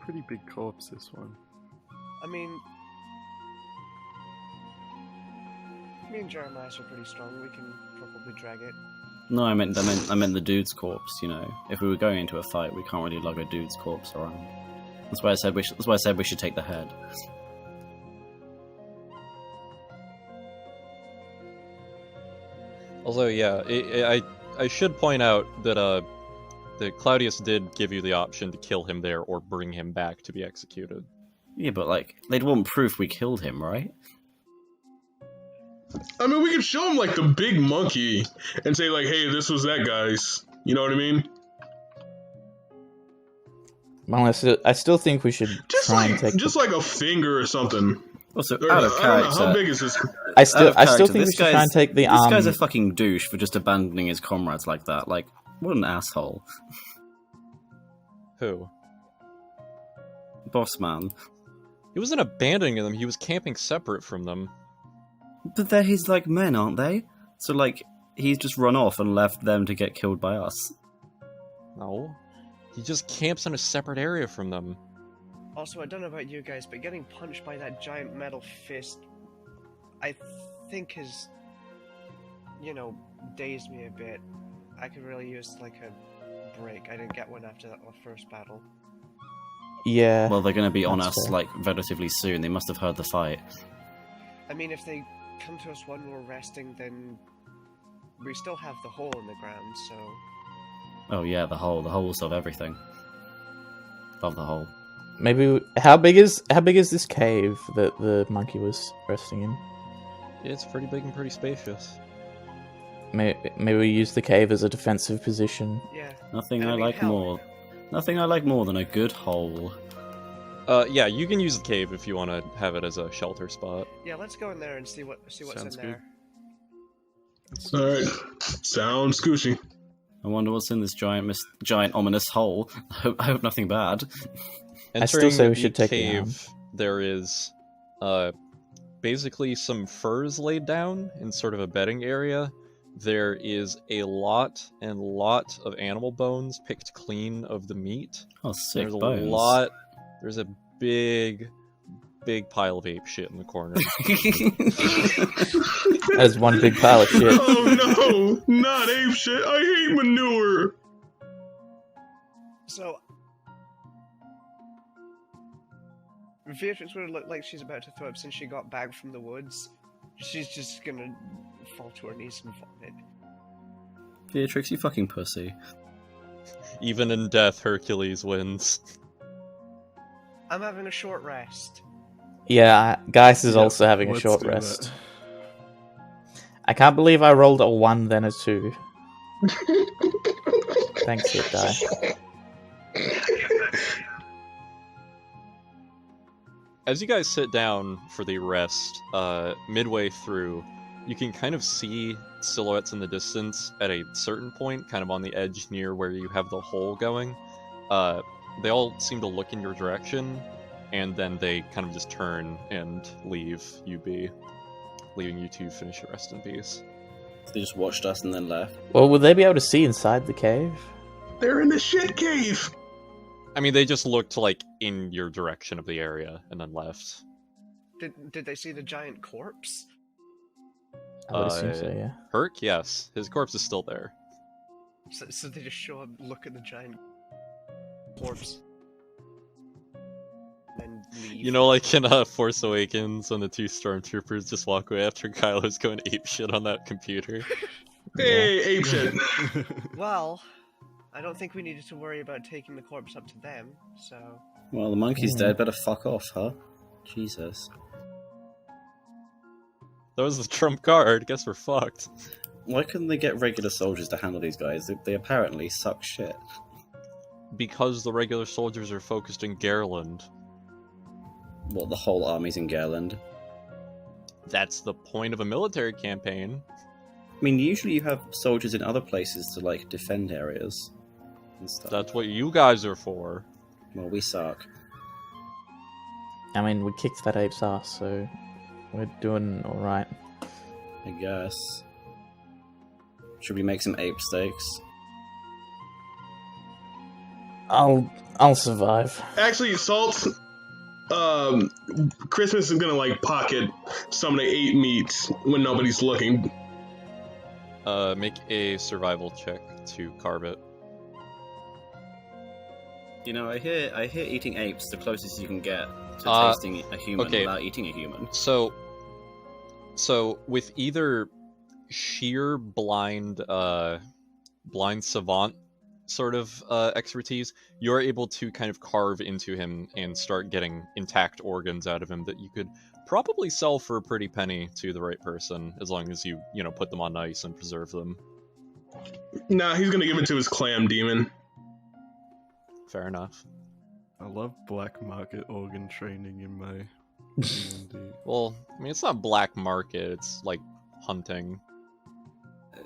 [SPEAKER 5] pretty big corpse, this one.
[SPEAKER 4] I mean, me and Jeremiah are pretty strong. We can probably drag it.
[SPEAKER 2] No, I meant the dude's corpse. If we were going into a fight, we can't really lug a dude's corpse around. That's why I said we should take the head.
[SPEAKER 1] Although, yeah, I should point out that that Claudius did give you the option to kill him there or bring him back to be executed.
[SPEAKER 2] Yeah, but like they'd want proof we killed him, right?
[SPEAKER 6] I mean, we could show him like the big monkey and say like, "Hey, this was that guy's." You know what I mean?
[SPEAKER 3] Well, I still think we should try and take.
[SPEAKER 6] Just like a finger or something.
[SPEAKER 2] Also,
[SPEAKER 6] Or,
[SPEAKER 2] out of
[SPEAKER 6] I don't know,
[SPEAKER 2] character.
[SPEAKER 6] how big is this?
[SPEAKER 3] I still
[SPEAKER 2] Out of character,
[SPEAKER 3] think we
[SPEAKER 2] this
[SPEAKER 3] should try and take the arm.
[SPEAKER 2] This guy's a fucking douche for just abandoning his comrades like that. Like, what an asshole.
[SPEAKER 1] Who?
[SPEAKER 2] Boss man.
[SPEAKER 1] He wasn't abandoning them, he was camping separate from them.
[SPEAKER 2] But they're his, like, men, aren't they? So, like, he's just run off and left them to get killed by us.
[SPEAKER 1] No. He just camps in a separate area from them.
[SPEAKER 4] Also, I don't know about you guys, but getting punched by that giant metal fist, I think has, dazed me a bit. I could really use, like, a break. I didn't get one after that first battle.
[SPEAKER 3] Yeah.
[SPEAKER 2] Well, they're going to be on
[SPEAKER 3] That's
[SPEAKER 2] us,
[SPEAKER 3] fair.
[SPEAKER 2] like, relatively soon. They must have heard the fight.
[SPEAKER 4] I mean, if they come to us when we're resting, then we still have the hole in the ground, so...
[SPEAKER 2] Oh, yeah, the hole. The hole will solve everything. Love the hole.
[SPEAKER 3] Maybe how big is this cave that the monkey was resting in?
[SPEAKER 1] Yeah, it's pretty big and pretty spacious.
[SPEAKER 3] Maybe we use the cave as a defensive position.
[SPEAKER 4] Yeah.
[SPEAKER 2] Nothing
[SPEAKER 4] I
[SPEAKER 2] I
[SPEAKER 4] mean,
[SPEAKER 2] like
[SPEAKER 4] hell.
[SPEAKER 2] more. Nothing I like more than a good hole.
[SPEAKER 1] Yeah, you can use the cave if you want to have it as a shelter spot.
[SPEAKER 4] Yeah, let's go in there and see what's
[SPEAKER 5] Sounds
[SPEAKER 4] in there.
[SPEAKER 6] All right, sounds scooshy.
[SPEAKER 2] I wonder what's in this giant ominous hole. I hope nothing bad.
[SPEAKER 3] I still say we
[SPEAKER 1] the
[SPEAKER 3] should take the
[SPEAKER 1] cave. There is, basically some furs laid down in sort of a bedding area. There is a lot of animal bones picked clean of the meat.
[SPEAKER 2] Oh, sick
[SPEAKER 1] There's
[SPEAKER 2] bones.
[SPEAKER 1] a lot. There's a big pile of ape shit in the corner.
[SPEAKER 3] That is one big pile of shit.
[SPEAKER 6] Oh no, not ape shit. I hate manure.
[SPEAKER 4] So... Beatrix would look like she's about to throw up since she got back from the woods. She's just gonna fall to her knees and vomit.
[SPEAKER 2] Beatrix, you fucking pussy.
[SPEAKER 1] Even in death, Hercules wins.
[SPEAKER 4] I'm having a short rest.
[SPEAKER 3] Yeah, Gaius is
[SPEAKER 5] Yeah,
[SPEAKER 3] also having a
[SPEAKER 5] let's
[SPEAKER 3] short
[SPEAKER 5] do
[SPEAKER 3] rest.
[SPEAKER 5] that.
[SPEAKER 3] I can't believe I rolled a 1 then a 2. Thanks, hit die.
[SPEAKER 1] As you guys sit down for the rest, midway through, you can kind of see silhouettes in the distance at a certain point, kind of on the edge near where you have the hole going. they all seem to look in your direction, and then they kind of just turn and leave you be, leaving you to finish your rest in peace.
[SPEAKER 2] They just watched us and then left.
[SPEAKER 3] Well, would they be able to see inside the cave?
[SPEAKER 6] They're in the shit cave.
[SPEAKER 1] I mean, they just looked like in your direction of the area and then left.
[SPEAKER 4] Did they see the giant corpse?
[SPEAKER 3] I would assume so, yeah.
[SPEAKER 1] Herc, yes, his corpse is still there.
[SPEAKER 4] So they just show up, look at the giant corpse, then leave.
[SPEAKER 1] You know, like in Force Awakens, when the two stormtroopers just walk away after Kylo's going apeshit on that computer.
[SPEAKER 6] Hey, ape shit.
[SPEAKER 4] Well, I don't think we needed to worry about taking the corpse up to them, so...
[SPEAKER 2] Well, the monkey's dead, better fuck off, huh? Jesus.
[SPEAKER 1] That was the trump card. Guess we're fucked.
[SPEAKER 2] Why couldn't they get regular soldiers to handle these guys? They apparently suck shit.
[SPEAKER 1] Because the regular soldiers are focused in Garland.
[SPEAKER 2] What, the whole army's in Garland?
[SPEAKER 1] That's the point of a military campaign.
[SPEAKER 2] I mean, usually you have soldiers in other places to, like, defend areas and stuff.
[SPEAKER 1] That's what you guys are for.
[SPEAKER 2] Well, we suck.
[SPEAKER 3] I mean, we kicked that ape's ass, so we're doing alright.
[SPEAKER 2] I guess. Should we make some ape steaks?
[SPEAKER 3] I'll survive.
[SPEAKER 6] Actually, Salt, Christmas is gonna, like, pocket some of the ape meat when nobody's looking.
[SPEAKER 1] Make a survival check to carve it.
[SPEAKER 2] You know, I hear eating apes the closest you can get to tasting a human without eating a human.
[SPEAKER 1] So with either sheer blind savant sort of expertise, you're able to kind of carve into him and start getting intact organs out of him that you could probably sell for a pretty penny to the right person, as long as you put them on ice and preserve them.
[SPEAKER 6] Nah, he's gonna give it to his clam demon.
[SPEAKER 1] Fair enough.
[SPEAKER 5] I love black market organ training in my D&D.
[SPEAKER 1] Well, I mean, it's not black market, it's like hunting.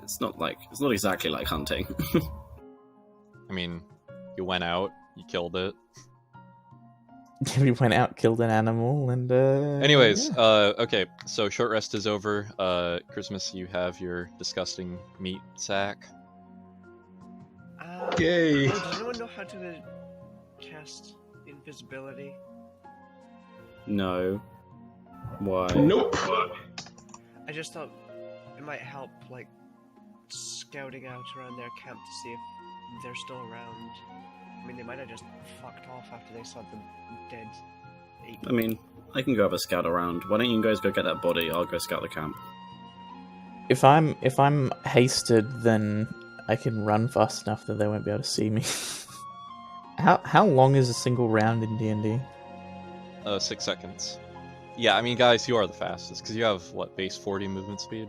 [SPEAKER 2] It's not exactly like hunting.
[SPEAKER 1] I mean, you went out, you killed it.
[SPEAKER 3] We went out, killed an animal, and
[SPEAKER 1] Anyways,
[SPEAKER 3] yeah.
[SPEAKER 1] Okay, so short rest is over. Christmas, you have your disgusting meat sack.
[SPEAKER 6] Yay.
[SPEAKER 4] Does anyone know how to cast invisibility?
[SPEAKER 2] No. Why?
[SPEAKER 6] Nope.
[SPEAKER 4] I just thought it might help, like, scouting out around their camp to see if they're still around. I mean, they might have just fucked off after they saw the dead ape.
[SPEAKER 2] I mean, I can go have a scout around. Why don't you guys go get that body? I'll go scout the camp.
[SPEAKER 3] If I'm hasted, then I can run fast enough that they won't be able to see me. How long is a single round in D&D?
[SPEAKER 1] 6 seconds. Yeah, I mean, guys, you are the fastest, because you have, what, base 40 movement speed?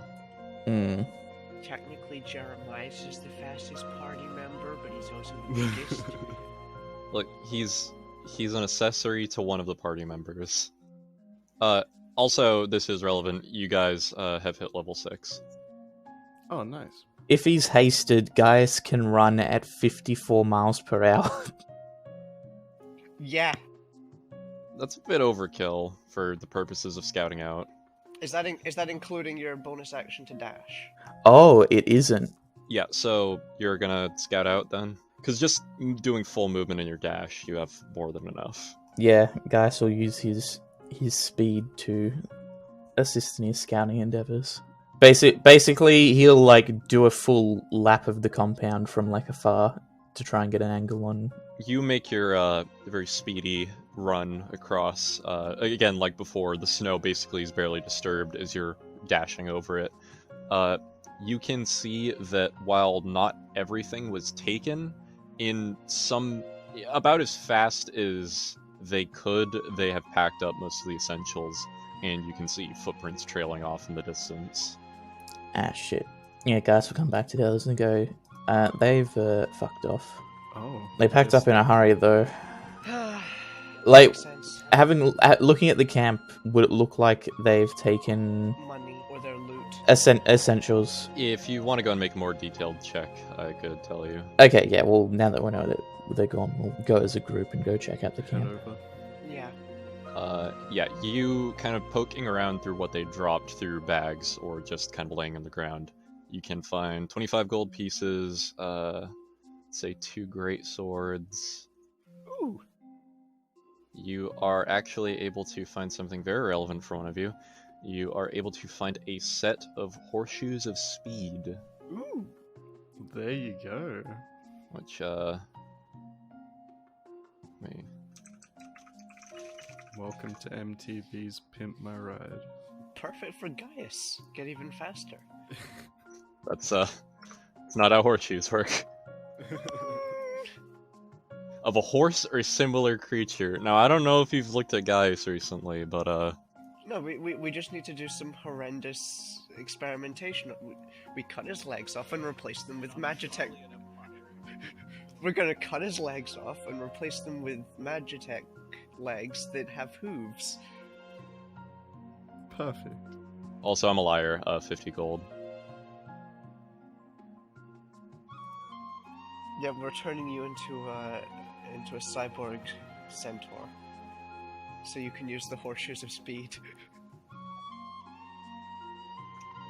[SPEAKER 4] Technically, Jeremiah's is the fastest party member, but he's also the biggest.
[SPEAKER 1] Look, he's an accessory to one of the party members. Also, this is relevant, you guys have hit level 6.
[SPEAKER 5] Oh, nice.
[SPEAKER 3] If he's hasted, Gaius can run at 54 miles per hour.
[SPEAKER 4] Yeah.
[SPEAKER 1] That's a bit overkill for the purposes of scouting out.
[SPEAKER 4] Is that including your bonus action to dash?
[SPEAKER 3] Oh, it isn't.
[SPEAKER 1] Yeah, so you're gonna scout out then? Because just doing full movement in your dash, you have more than enough.
[SPEAKER 3] Yeah, Gaius will use his speed to assist in his scouting endeavors. Basically, he'll like do a full lap of the compound from like afar to try and get an angle on.
[SPEAKER 1] You make your very speedy run across. Again, like before, the snow basically is barely disturbed as you're dashing over it. You can see that while not everything was taken, in some about as fast as they could, they have packed up most of the essentials, and you can see footprints trailing off in the distance.
[SPEAKER 3] Ah, shit. Yeah, Gaius will come back to the others and go, they've fucked off.
[SPEAKER 5] Oh.
[SPEAKER 3] They packed
[SPEAKER 5] yes.
[SPEAKER 3] up in a hurry, though. Like,
[SPEAKER 4] Makes sense.
[SPEAKER 3] looking at the camp, would it look like they've taken...
[SPEAKER 4] Money or their loot.
[SPEAKER 3] Essentials.
[SPEAKER 1] If you want to go and make a more detailed check, I could tell you.
[SPEAKER 3] Okay, yeah. Well, now that we know that they're gone, we'll go as a group and go check out the
[SPEAKER 5] Head
[SPEAKER 3] camp.
[SPEAKER 5] over.
[SPEAKER 4] Yeah.
[SPEAKER 1] Yeah, you kind of poking around through what they dropped through bags or just kind of laying on the ground. You can find 25 gold pieces, say 2 great swords.
[SPEAKER 4] Ooh.
[SPEAKER 1] You are actually able to find something very relevant for one of you. You are able to find a set of horseshoes of speed,
[SPEAKER 4] Ooh.
[SPEAKER 5] There you go.
[SPEAKER 1] which, wait,
[SPEAKER 5] Welcome to MTV's Pimp My Ride.
[SPEAKER 4] Perfect for Gaius. Get even faster.
[SPEAKER 1] that's, it's not how horseshoes work. Of a horse or similar creature. Now, I don't know if you've looked at Gaius recently, but,
[SPEAKER 4] No, we just need to do some horrendous experimentation. We cut his legs off and replace them with Magitech. We're gonna cut his legs off and replace them with Magitech legs that have hooves.
[SPEAKER 5] Perfect.
[SPEAKER 1] also, I'm a liar, 50 gold.
[SPEAKER 4] Yeah, we're turning you into a cyborg centaur, so you can use the horseshoes of speed.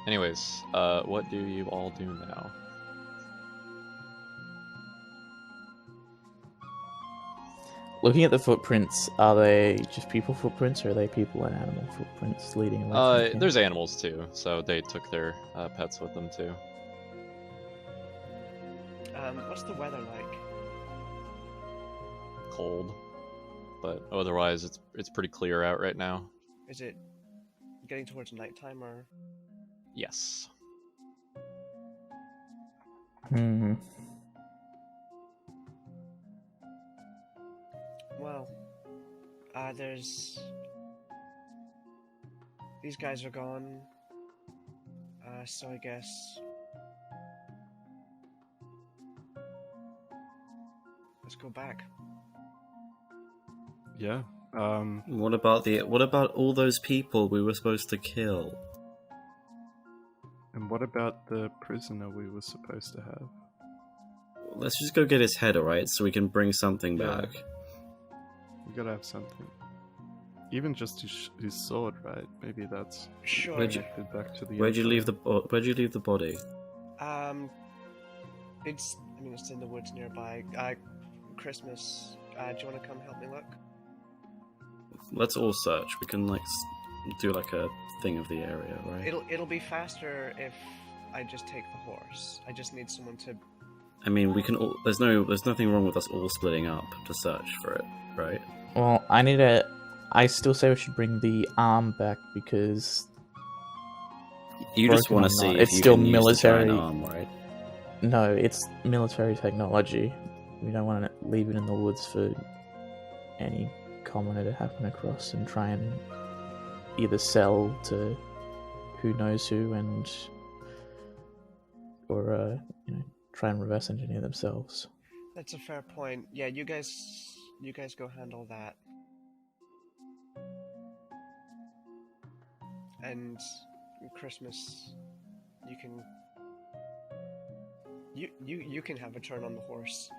[SPEAKER 1] Anyways, what do you all do now?
[SPEAKER 3] Looking at the footprints, are they just people footprints, or are they people and animal footprints leading away from the camp?
[SPEAKER 1] There's animals too, so they took their pets with them too.
[SPEAKER 4] What's the weather like?
[SPEAKER 1] Cold, but otherwise it's pretty clear out right now.
[SPEAKER 4] Is it getting towards nighttime or?
[SPEAKER 1] Yes.
[SPEAKER 3] Hmm.
[SPEAKER 4] Well, there's... These guys are gone, so I guess... Let's go back.
[SPEAKER 5] Yeah.
[SPEAKER 2] What about all those people we were supposed to kill?
[SPEAKER 5] And what about the prisoner we were supposed to have?
[SPEAKER 2] Let's just go get his head, alright, so we can bring something
[SPEAKER 5] Yeah.
[SPEAKER 2] back.
[SPEAKER 5] We gotta have something. Even just his sword, right? Maybe that's
[SPEAKER 4] Sure.
[SPEAKER 5] connected back to the.
[SPEAKER 2] Where'd you leave
[SPEAKER 5] Emperor.
[SPEAKER 2] Where'd you leave the body?
[SPEAKER 4] It's in the woods nearby. Christmas, do you want to come help me look?
[SPEAKER 2] Let's all search. We can do like a thing of the area, right?
[SPEAKER 4] It'll be faster if I just take the horse. I just need someone to...
[SPEAKER 2] I mean, we can all. There's nothing wrong with us all splitting up to search for it, right?
[SPEAKER 3] Well, I still say we should bring the arm back because
[SPEAKER 2] You just
[SPEAKER 3] broken
[SPEAKER 2] want to
[SPEAKER 3] or not,
[SPEAKER 2] see if
[SPEAKER 3] it's
[SPEAKER 2] you
[SPEAKER 3] still
[SPEAKER 2] can use the
[SPEAKER 3] military.
[SPEAKER 2] giant arm, right?
[SPEAKER 3] No, it's military technology. We don't want to leave it in the woods for any commoner to happen across and try and either sell to who knows who or try and reverse engineer themselves.
[SPEAKER 4] That's a fair point. Yeah, you guys go handle that. And Christmas, you can... You can have a turn on the horse.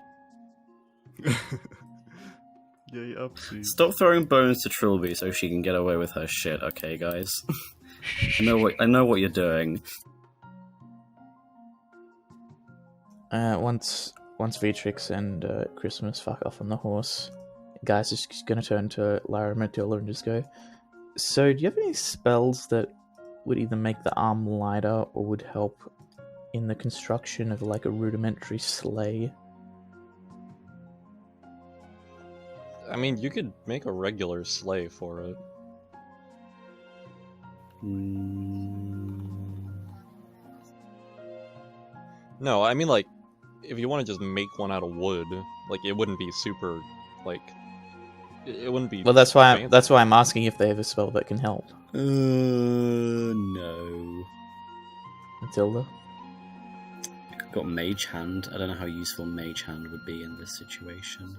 [SPEAKER 5] Yay, upsy.
[SPEAKER 2] Stop throwing bones to Trilby so she can get away with her shit, okay, guys? I know what you're doing.
[SPEAKER 3] Once Beatrix and Christmas fuck off on the horse, guys is just gonna turn to Lara Matilda and just go, so do you have any spells that would either make the arm lighter or would help in the construction of like a rudimentary sleigh?
[SPEAKER 1] I mean, you could make a regular sleigh for it. No, I mean, like, if you want to just make one out of wood, like, it wouldn't be super, like, it wouldn't be.
[SPEAKER 3] Well, that's why
[SPEAKER 1] fancy.
[SPEAKER 3] I'm asking if they have a spell that can help.
[SPEAKER 2] No.
[SPEAKER 3] Matilda?
[SPEAKER 2] Got Mage Hand. I don't know how useful Mage Hand would be in this situation.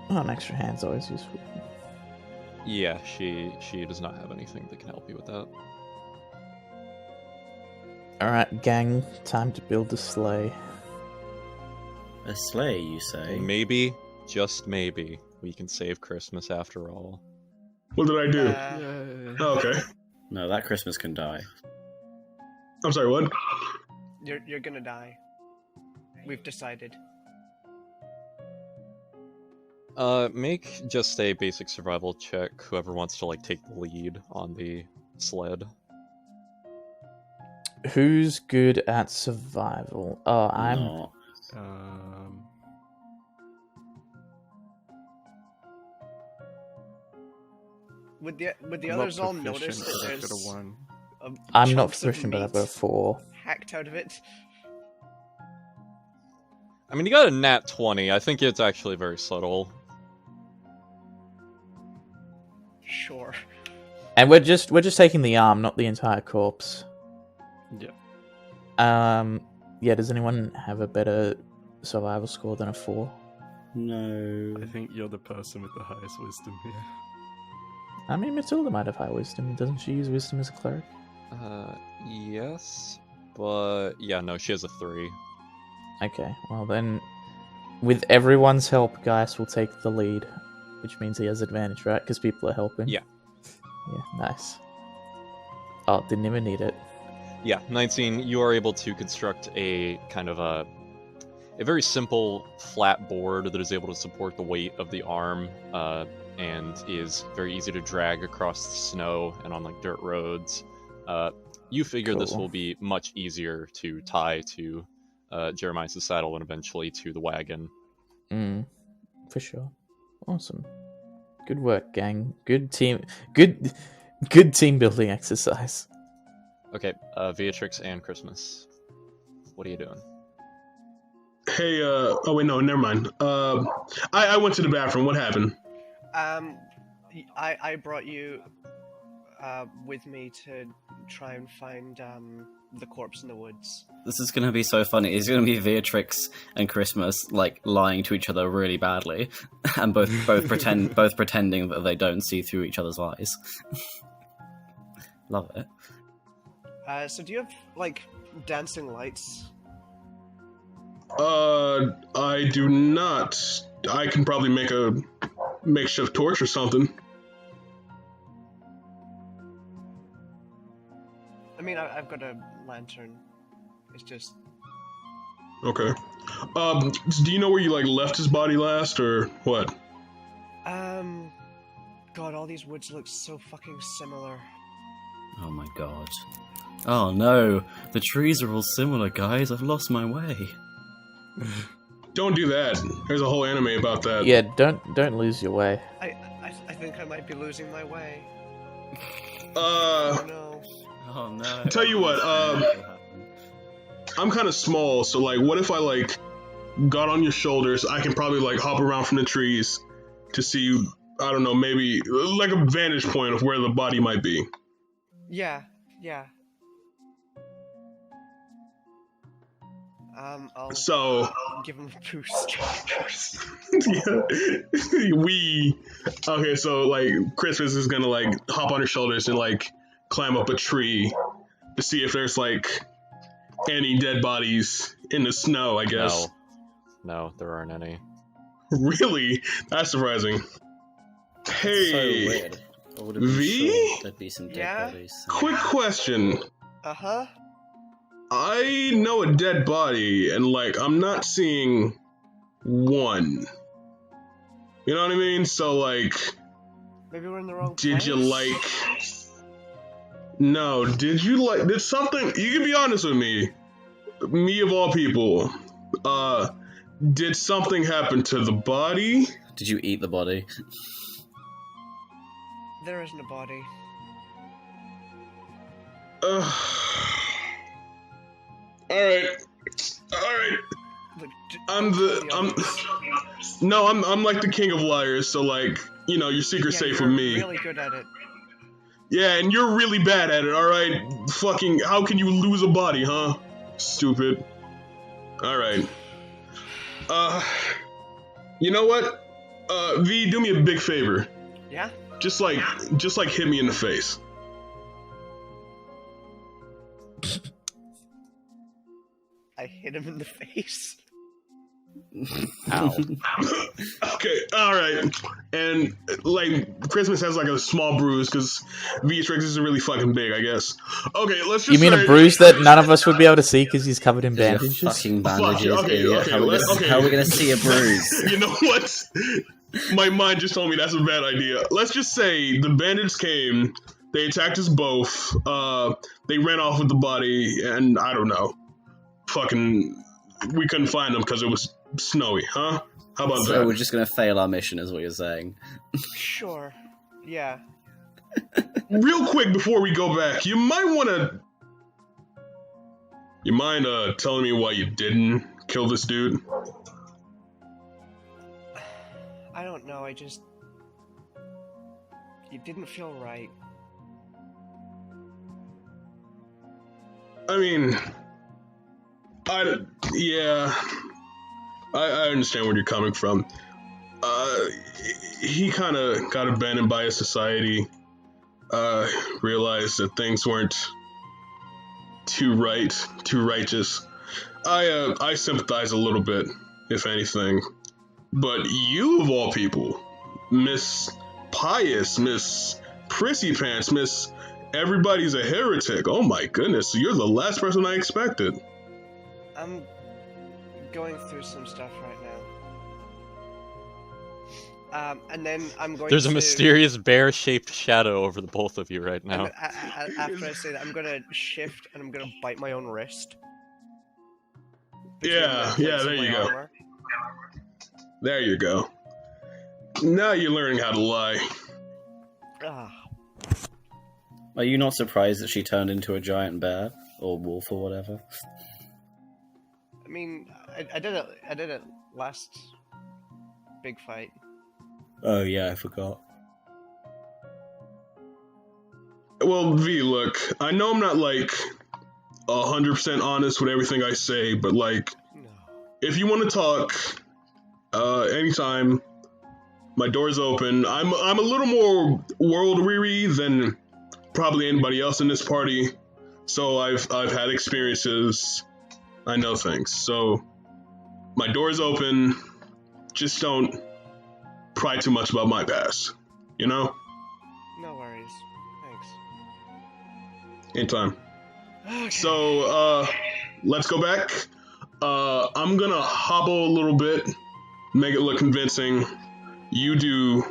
[SPEAKER 3] Oh, an extra hand's always useful.
[SPEAKER 1] Yeah, she does not have anything that can help you with that.
[SPEAKER 3] Alright, gang, time to build the sleigh.
[SPEAKER 2] A sleigh, you say?
[SPEAKER 1] Maybe, just maybe, we can save Christmas after all.
[SPEAKER 6] What did I do?
[SPEAKER 5] Yay.
[SPEAKER 6] Oh, okay.
[SPEAKER 2] No, that Christmas can die.
[SPEAKER 6] I'm sorry, what?
[SPEAKER 4] You're gonna die. We've decided.
[SPEAKER 1] Make just a basic survival check, whoever wants to, like, take the lead on the sled.
[SPEAKER 3] Who's good at survival? Oh, I'm...
[SPEAKER 2] Not.
[SPEAKER 4] Would the
[SPEAKER 5] I'm
[SPEAKER 4] others
[SPEAKER 5] not
[SPEAKER 4] all
[SPEAKER 5] proficient,
[SPEAKER 4] notice that
[SPEAKER 5] but I've got
[SPEAKER 4] there's
[SPEAKER 5] a 1.
[SPEAKER 3] I'm not
[SPEAKER 4] chunks of
[SPEAKER 3] proficient, but I've got a
[SPEAKER 4] meat
[SPEAKER 3] 4.
[SPEAKER 4] hacked out of it?
[SPEAKER 1] I mean, you got a nat 20. I think it's actually very subtle.
[SPEAKER 4] Sure.
[SPEAKER 3] And we're just taking the arm, not the entire corpse.
[SPEAKER 5] Yeah.
[SPEAKER 3] Yeah, does anyone have a better survival score than a 4?
[SPEAKER 2] No.
[SPEAKER 5] I think you're the person with the highest wisdom here.
[SPEAKER 3] I mean, Matilda might have high wisdom. Doesn't she use wisdom as a cleric?
[SPEAKER 1] Yes, but yeah, no, she has a 3.
[SPEAKER 3] Okay, well then, with everyone's help, Gaius will take the lead, which means he has advantage, right? Because people are helping.
[SPEAKER 1] Yeah.
[SPEAKER 3] Yeah, nice. Oh, didn't even need it.
[SPEAKER 1] Yeah, 19, you are able to construct a kind of a very simple flat board that is able to support the weight of the arm, and is very easy to drag across the snow and on like dirt roads. You figure this
[SPEAKER 3] Cool.
[SPEAKER 1] will be much easier to tie to Jeremiah's saddle and eventually to the wagon.
[SPEAKER 3] For sure. Awesome. Good work, gang. Good team. Good team building exercise.
[SPEAKER 1] Okay, Beatrix and Christmas. What are you doing?
[SPEAKER 6] Hey, oh wait, no, never mind. I went to the bathroom. What happened?
[SPEAKER 4] I brought you with me to try and find the corpse in the woods.
[SPEAKER 2] This is gonna be so funny. It's gonna be Beatrix and Christmas like lying to each other really badly, and both pretending that they don't see through each other's eyes. Love it.
[SPEAKER 4] So do you have like dancing lights?
[SPEAKER 6] I do not. I can probably make a makeshift torch or something.
[SPEAKER 4] I mean, I've got a lantern. It's just...
[SPEAKER 6] Okay. Do you know where you like left his body last, or what?
[SPEAKER 4] God, all these woods look so fucking similar.
[SPEAKER 2] Oh my god. Oh no, the trees are all similar, guys. I've lost my way.
[SPEAKER 6] Don't do that. There's a whole anime about that.
[SPEAKER 3] Yeah, don't lose your way.
[SPEAKER 4] I think I might be losing my way.
[SPEAKER 6] Uh,
[SPEAKER 4] Oh no.
[SPEAKER 2] Oh no.
[SPEAKER 6] Tell you what, I'm kind of small, so like, what if I like got on your shoulders? I can probably like hop around from the trees to see, I don't know, maybe like a vantage point of where the body might be.
[SPEAKER 4] Yeah. I'll
[SPEAKER 6] So,
[SPEAKER 4] give him a boost.
[SPEAKER 6] okay, so like Christmas is gonna like hop on her shoulders and like climb up a tree to see if there's like any dead bodies in the snow, I guess.
[SPEAKER 1] No, there aren't any.
[SPEAKER 6] Really? That's surprising. Hey,
[SPEAKER 2] So weird. I would have been
[SPEAKER 6] V?
[SPEAKER 2] sure there'd be some dead
[SPEAKER 4] Yeah?
[SPEAKER 2] bodies.
[SPEAKER 6] quick question.
[SPEAKER 4] Uh-huh.
[SPEAKER 6] I know a dead body, and like I'm not seeing one. You know what I mean? So like,
[SPEAKER 4] Maybe we're in the wrong
[SPEAKER 6] did
[SPEAKER 4] place?
[SPEAKER 6] you like? No, did you like? Did something? You can be honest with me. Me of all people. Did something happen to the body?
[SPEAKER 2] Did you eat the body?
[SPEAKER 4] There isn't a body.
[SPEAKER 6] Alright.
[SPEAKER 4] Look,
[SPEAKER 6] I'm like the king of liars, so like, you know, your secret's safe
[SPEAKER 4] you're
[SPEAKER 6] with me.
[SPEAKER 4] really good at it.
[SPEAKER 6] Yeah, and you're really bad at it, alright? Fucking, how can you lose a body, huh? Stupid. Alright. You know what? V, do me a big favor.
[SPEAKER 4] Yeah?
[SPEAKER 6] Just like hit me in the face.
[SPEAKER 4] I hit him in the face.
[SPEAKER 3] Ow.
[SPEAKER 6] Okay, alright. And, like, Christmas has, like, a small bruise, because Beatrix isn't really fucking big, I guess. Okay, let's just
[SPEAKER 3] You mean
[SPEAKER 6] say...
[SPEAKER 3] a bruise that none of us would be able to see because he's covered in
[SPEAKER 2] Your
[SPEAKER 3] bandages?
[SPEAKER 2] fucking
[SPEAKER 6] Fuck,
[SPEAKER 2] bandages,
[SPEAKER 6] okay,
[SPEAKER 2] idiot.
[SPEAKER 6] okay,
[SPEAKER 2] How are we gonna see a bruise?
[SPEAKER 6] You know what? My mind just told me that's a bad idea. Let's just say the bandits came, they attacked us both, they ran off with the body, and I don't know. Fucking... We couldn't find them because it was snowy, huh? How about
[SPEAKER 2] So
[SPEAKER 6] that?
[SPEAKER 2] we're just gonna fail our mission, is what you're saying.
[SPEAKER 4] Sure. Yeah.
[SPEAKER 6] Real quick before we go back, you mind telling me why you didn't kill this dude?
[SPEAKER 4] I don't know, it didn't feel right.
[SPEAKER 6] I mean, I understand where you're coming from. He kind of got abandoned by his society. Realized that things weren't too righteous. I sympathize a little bit, if anything. But you, of all people, Miss Pious, Miss Prissy Pants, Miss Everybody's a Heretic. Oh my goodness, you're the last person I expected.
[SPEAKER 4] I'm going through some stuff right now. And then I'm going
[SPEAKER 1] There's
[SPEAKER 4] to...
[SPEAKER 1] a mysterious bear-shaped shadow over the both of you right now.
[SPEAKER 4] After I say that, I'm gonna shift and I'm gonna bite my own wrist.
[SPEAKER 6] Yeah,
[SPEAKER 4] Between the
[SPEAKER 6] yeah,
[SPEAKER 4] plates of
[SPEAKER 6] there you
[SPEAKER 4] my
[SPEAKER 6] go.
[SPEAKER 4] armor.
[SPEAKER 6] There you go. Now you're learning how to lie.
[SPEAKER 4] Ah,
[SPEAKER 2] Are you not surprised that she turned into a giant bear? Or wolf or whatever?
[SPEAKER 4] I mean, I did it last big fight.
[SPEAKER 2] Oh yeah, I forgot.
[SPEAKER 6] Well, V, look, I know I'm not, like, 100% honest with everything I say, but, like,
[SPEAKER 4] No.
[SPEAKER 6] if you want to talk, anytime, my door's open. I'm a little more world-weary than probably anybody else in this party, so I've had experiences. I know things, so my door's open. Just don't pry too much about my past, you know?
[SPEAKER 4] No worries. Thanks.
[SPEAKER 6] Anytime.
[SPEAKER 4] Okay.
[SPEAKER 6] So, let's go back. I'm gonna hobble a little bit, make it look convincing. You do,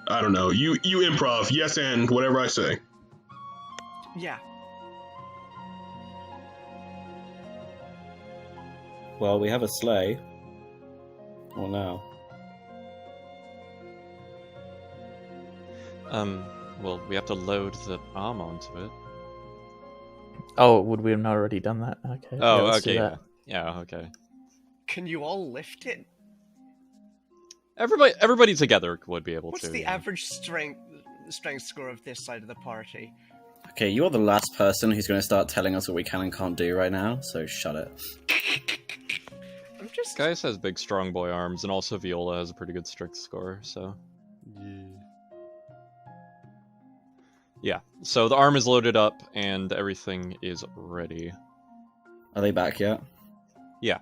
[SPEAKER 6] I don't know, you improv, yes and whatever I say.
[SPEAKER 4] Yeah.
[SPEAKER 2] Well, we have a sleigh. Well, now.
[SPEAKER 1] Well, we have to load the arm onto it.
[SPEAKER 3] Oh, would we have not already done that? Okay. yeah,
[SPEAKER 1] Oh,
[SPEAKER 3] let's do
[SPEAKER 1] okay,
[SPEAKER 3] that.
[SPEAKER 1] yeah, okay.
[SPEAKER 4] Can you all lift it?
[SPEAKER 1] Everybody together would be able
[SPEAKER 4] What's
[SPEAKER 1] to.
[SPEAKER 4] the
[SPEAKER 1] yeah.
[SPEAKER 4] average strength score of this side of the party?
[SPEAKER 2] Okay, you are the last person who's going to start telling us what we can and can't do right now, so shut it.
[SPEAKER 4] I'm just...
[SPEAKER 1] Gaius has big strong boy arms, and also Viola has a pretty good strength score, so...
[SPEAKER 5] Yeah.
[SPEAKER 1] Yeah, so the arm is loaded up, and everything is ready.
[SPEAKER 2] Are they back yet?
[SPEAKER 1] Yeah.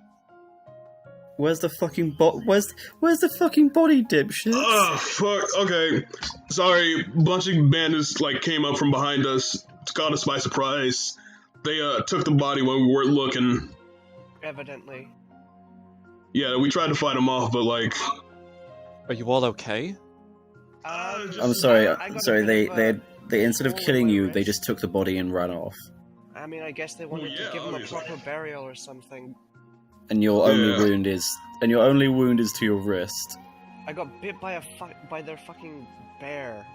[SPEAKER 2] Where's the fucking where's the fucking body, dipshit?
[SPEAKER 6] Oh, fuck, okay. Sorry, bunch of bandits, like, came up from behind us, caught us by surprise. They, took the body when we weren't looking.
[SPEAKER 4] Evidently.
[SPEAKER 6] Yeah, we tried to fight them off, but, like...
[SPEAKER 1] Are you all okay?
[SPEAKER 2] I'm sorry.
[SPEAKER 4] I got a
[SPEAKER 2] Sorry.
[SPEAKER 4] bit of a
[SPEAKER 2] They instead of
[SPEAKER 4] hole in
[SPEAKER 2] killing
[SPEAKER 4] my
[SPEAKER 2] you, they
[SPEAKER 4] wrist.
[SPEAKER 2] just took the body and ran off.
[SPEAKER 4] I mean, I guess they wanted
[SPEAKER 6] yeah,
[SPEAKER 4] to give him a
[SPEAKER 6] obviously.
[SPEAKER 4] proper burial or something.
[SPEAKER 2] And your only
[SPEAKER 6] Yeah.
[SPEAKER 2] wound is to your wrist.
[SPEAKER 4] I got bit by by their fucking bear.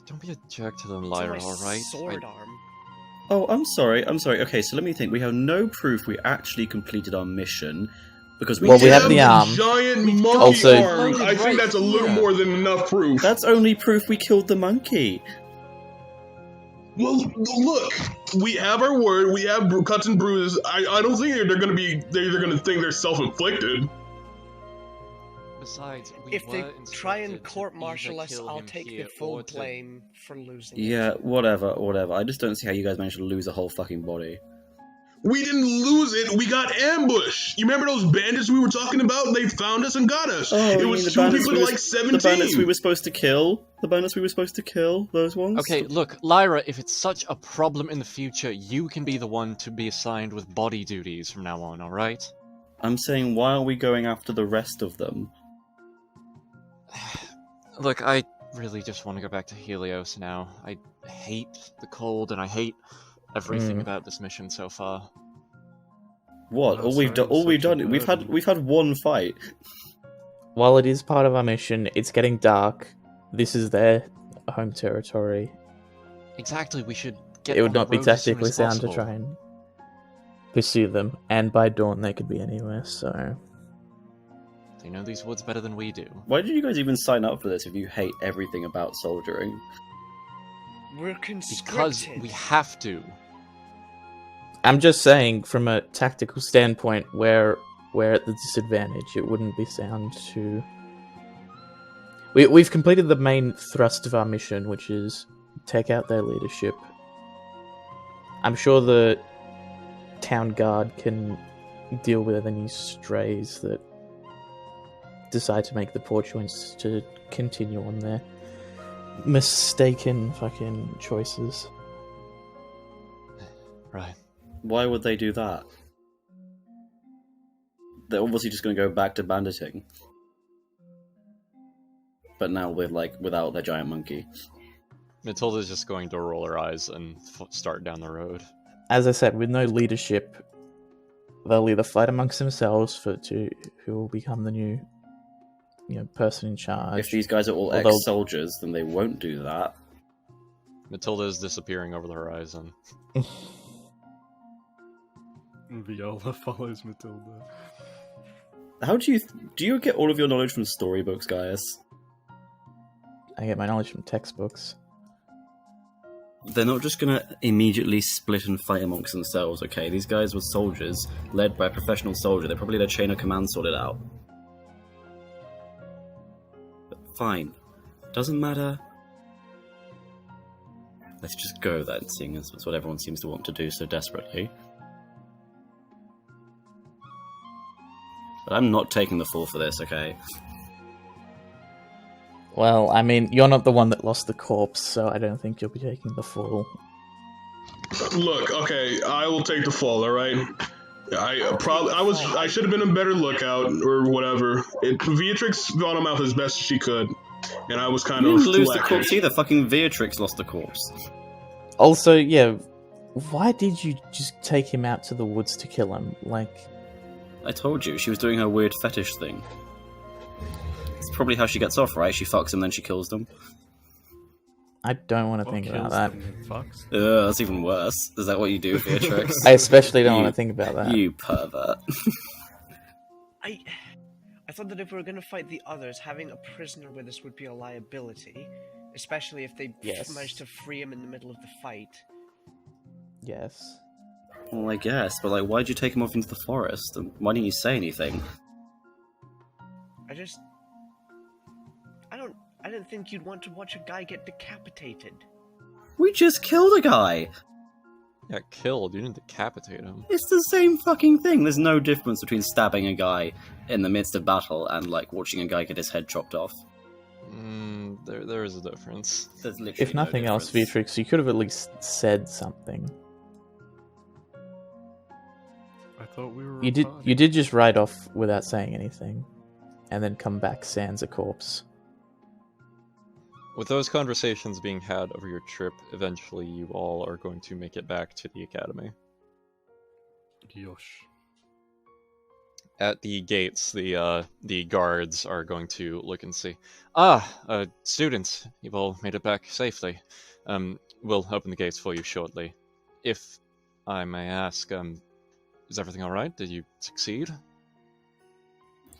[SPEAKER 1] Don't be a jerk to them,
[SPEAKER 4] It's on
[SPEAKER 1] Lyra,
[SPEAKER 4] my
[SPEAKER 1] alright?
[SPEAKER 4] sword arm.
[SPEAKER 2] Oh, I'm sorry. Okay, so let me think. We have no proof we actually completed our mission because
[SPEAKER 3] Well, we have the
[SPEAKER 6] a
[SPEAKER 3] arm.
[SPEAKER 6] giant monkey
[SPEAKER 3] Also-
[SPEAKER 6] arm. I think that's a little
[SPEAKER 1] Yeah.
[SPEAKER 6] more than enough proof.
[SPEAKER 2] That's only proof we killed the monkey.
[SPEAKER 6] Well, look, we have our word. We have cuts and bruises. I don't think they're gonna think they're self-inflicted.
[SPEAKER 1] Besides, we
[SPEAKER 4] If they
[SPEAKER 1] were
[SPEAKER 4] try and
[SPEAKER 1] instructed to
[SPEAKER 4] court-martial
[SPEAKER 1] either
[SPEAKER 4] us,
[SPEAKER 1] kill
[SPEAKER 4] I'll
[SPEAKER 1] him
[SPEAKER 4] take the
[SPEAKER 1] here
[SPEAKER 4] full
[SPEAKER 1] or to-
[SPEAKER 4] blame for losing it.
[SPEAKER 2] Yeah, whatever. I just don't see how you guys managed to lose a whole fucking body.
[SPEAKER 6] We didn't lose it. We got ambushed. You remember those bandits we were talking about? They found us and got us. It was 2 people to like 17.
[SPEAKER 2] The bandits we were supposed to kill? The bandits we were supposed to kill? Those ones?
[SPEAKER 1] Okay, look, Lyra, if it's such a problem in the future, you can be the one to be assigned with body duties from now on, alright?
[SPEAKER 2] I'm saying, why are we going after the rest of them?
[SPEAKER 1] Look, I really just want to go back to Helios now. I hate the cold, and I hate everything about this mission so far.
[SPEAKER 2] What?
[SPEAKER 5] Oh,
[SPEAKER 2] all we've done. We've had one fight.
[SPEAKER 3] While it is part of our mission, it's getting dark. This is their home territory.
[SPEAKER 1] Exactly, we should get
[SPEAKER 3] It would
[SPEAKER 1] on the
[SPEAKER 3] not be
[SPEAKER 1] road as soon
[SPEAKER 3] tactically
[SPEAKER 1] as
[SPEAKER 3] sound to
[SPEAKER 1] possible.
[SPEAKER 3] try and pursue them, and by dawn they could be anywhere, so...
[SPEAKER 1] They know these woods better than we do.
[SPEAKER 2] Why did you guys even sign up for this if you hate everything about soldiering?
[SPEAKER 4] We're conscripted.
[SPEAKER 1] Because we have to.
[SPEAKER 3] I'm just saying, from a tactical standpoint, we're at the disadvantage. It wouldn't be sound to... We've completed the main thrust of our mission, which is take out their leadership. I'm sure the town guard can deal with any strays that decide to make the poor choice to continue on their mistaken fucking choices.
[SPEAKER 1] Right.
[SPEAKER 2] Why would they do that? They're obviously just going to go back to banditing. But now without their giant monkey.
[SPEAKER 1] Matilda's just going to roll her eyes and start down the road.
[SPEAKER 3] As I said, with no leadership, they'll either fight amongst themselves who will become the new, person in charge.
[SPEAKER 2] If these guys are all
[SPEAKER 3] Or they'll-
[SPEAKER 2] ex-soldiers, then they won't do that.
[SPEAKER 1] Matilda is disappearing over the horizon.
[SPEAKER 5] Viola follows Matilda.
[SPEAKER 2] How do you get all of your knowledge from storybooks, guys?
[SPEAKER 3] I get my knowledge from textbooks.
[SPEAKER 2] They're not just gonna immediately split and fight amongst themselves, okay? These guys were soldiers, led by a professional soldier. They probably had their chain of command sorted out. But fine. Doesn't matter. Let's just go then, seeing as that's what everyone seems to want to do so desperately. But I'm not taking the fall for this, okay?
[SPEAKER 3] Well, I mean, you're not the one that lost the corpse, so I don't think you'll be taking the fall.
[SPEAKER 6] Look, okay, I will take the fall. All right. I should have been a better lookout or whatever. Beatrix got him out as best as she could, and I was kind
[SPEAKER 2] You
[SPEAKER 6] of
[SPEAKER 2] didn't lose the
[SPEAKER 6] slackish.
[SPEAKER 2] corpse either. Fucking Beatrix lost the corpse.
[SPEAKER 3] Also, yeah, why did you just take him out to the woods to kill him?
[SPEAKER 2] I told you, she was doing her weird fetish thing. It's probably how she gets off, right? She fucks him, then she kills them.
[SPEAKER 3] I don't want to
[SPEAKER 5] Or
[SPEAKER 3] think
[SPEAKER 5] kills
[SPEAKER 3] about that.
[SPEAKER 5] them and fucks.
[SPEAKER 2] That's even worse. Is that what you do, Beatrix?
[SPEAKER 3] I especially don't
[SPEAKER 2] You-
[SPEAKER 3] want to think about that.
[SPEAKER 2] You pervert.
[SPEAKER 4] I thought that if we were going to fight the others, having a prisoner with us would be a liability, especially if they
[SPEAKER 3] Yes.
[SPEAKER 4] managed to free him in the middle of the fight.
[SPEAKER 3] Yes.
[SPEAKER 2] Well, I guess, but why'd you take him off into the forest? And why didn't you say anything?
[SPEAKER 4] I didn't think you'd want to watch a guy get decapitated.
[SPEAKER 2] We just killed a guy!
[SPEAKER 1] Yeah, killed. You didn't decapitate him.
[SPEAKER 2] It's the same fucking thing. There's no difference between stabbing a guy in the midst of battle and, watching a guy get his head chopped off.
[SPEAKER 1] There is a difference.
[SPEAKER 2] There's literally
[SPEAKER 3] If nothing
[SPEAKER 2] no
[SPEAKER 3] else,
[SPEAKER 2] difference.
[SPEAKER 3] Beatrix, you could have at least said something.
[SPEAKER 5] I thought we were.
[SPEAKER 3] You did just ride off without saying anything, and then come back sans a corpse.
[SPEAKER 1] With those conversations being had over your trip, eventually you all are going to make it back to the academy.
[SPEAKER 5] Yosh.
[SPEAKER 1] At the gates, the guards are going to look and see. Students, you've all made it back safely. We'll open the gates for you shortly. If I may ask, is everything all right? Did you succeed?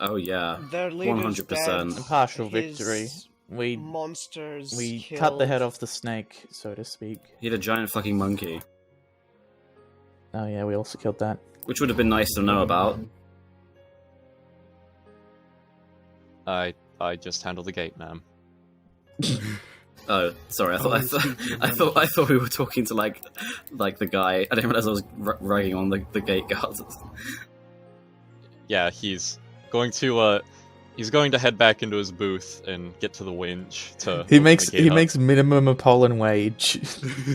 [SPEAKER 2] Oh, yeah.
[SPEAKER 4] Their leader's
[SPEAKER 2] 100%.
[SPEAKER 4] dead,
[SPEAKER 3] Partial
[SPEAKER 4] his
[SPEAKER 3] victory. We
[SPEAKER 4] monsters
[SPEAKER 3] cut the
[SPEAKER 4] killed.
[SPEAKER 3] head off the snake, so to speak.
[SPEAKER 2] He had a giant fucking monkey.
[SPEAKER 3] Oh yeah, we also killed that.
[SPEAKER 2] Which would have been nice to know about.
[SPEAKER 1] I just handle the gate, ma'am.
[SPEAKER 2] Oh, sorry. I thought we were talking to like the guy. I didn't realize I was ragging on the gate guards.
[SPEAKER 1] Yeah, he's going to head back into his booth and get to the winch to.
[SPEAKER 3] He
[SPEAKER 1] open
[SPEAKER 3] makes
[SPEAKER 1] the gate up.
[SPEAKER 3] minimum Apollon wage.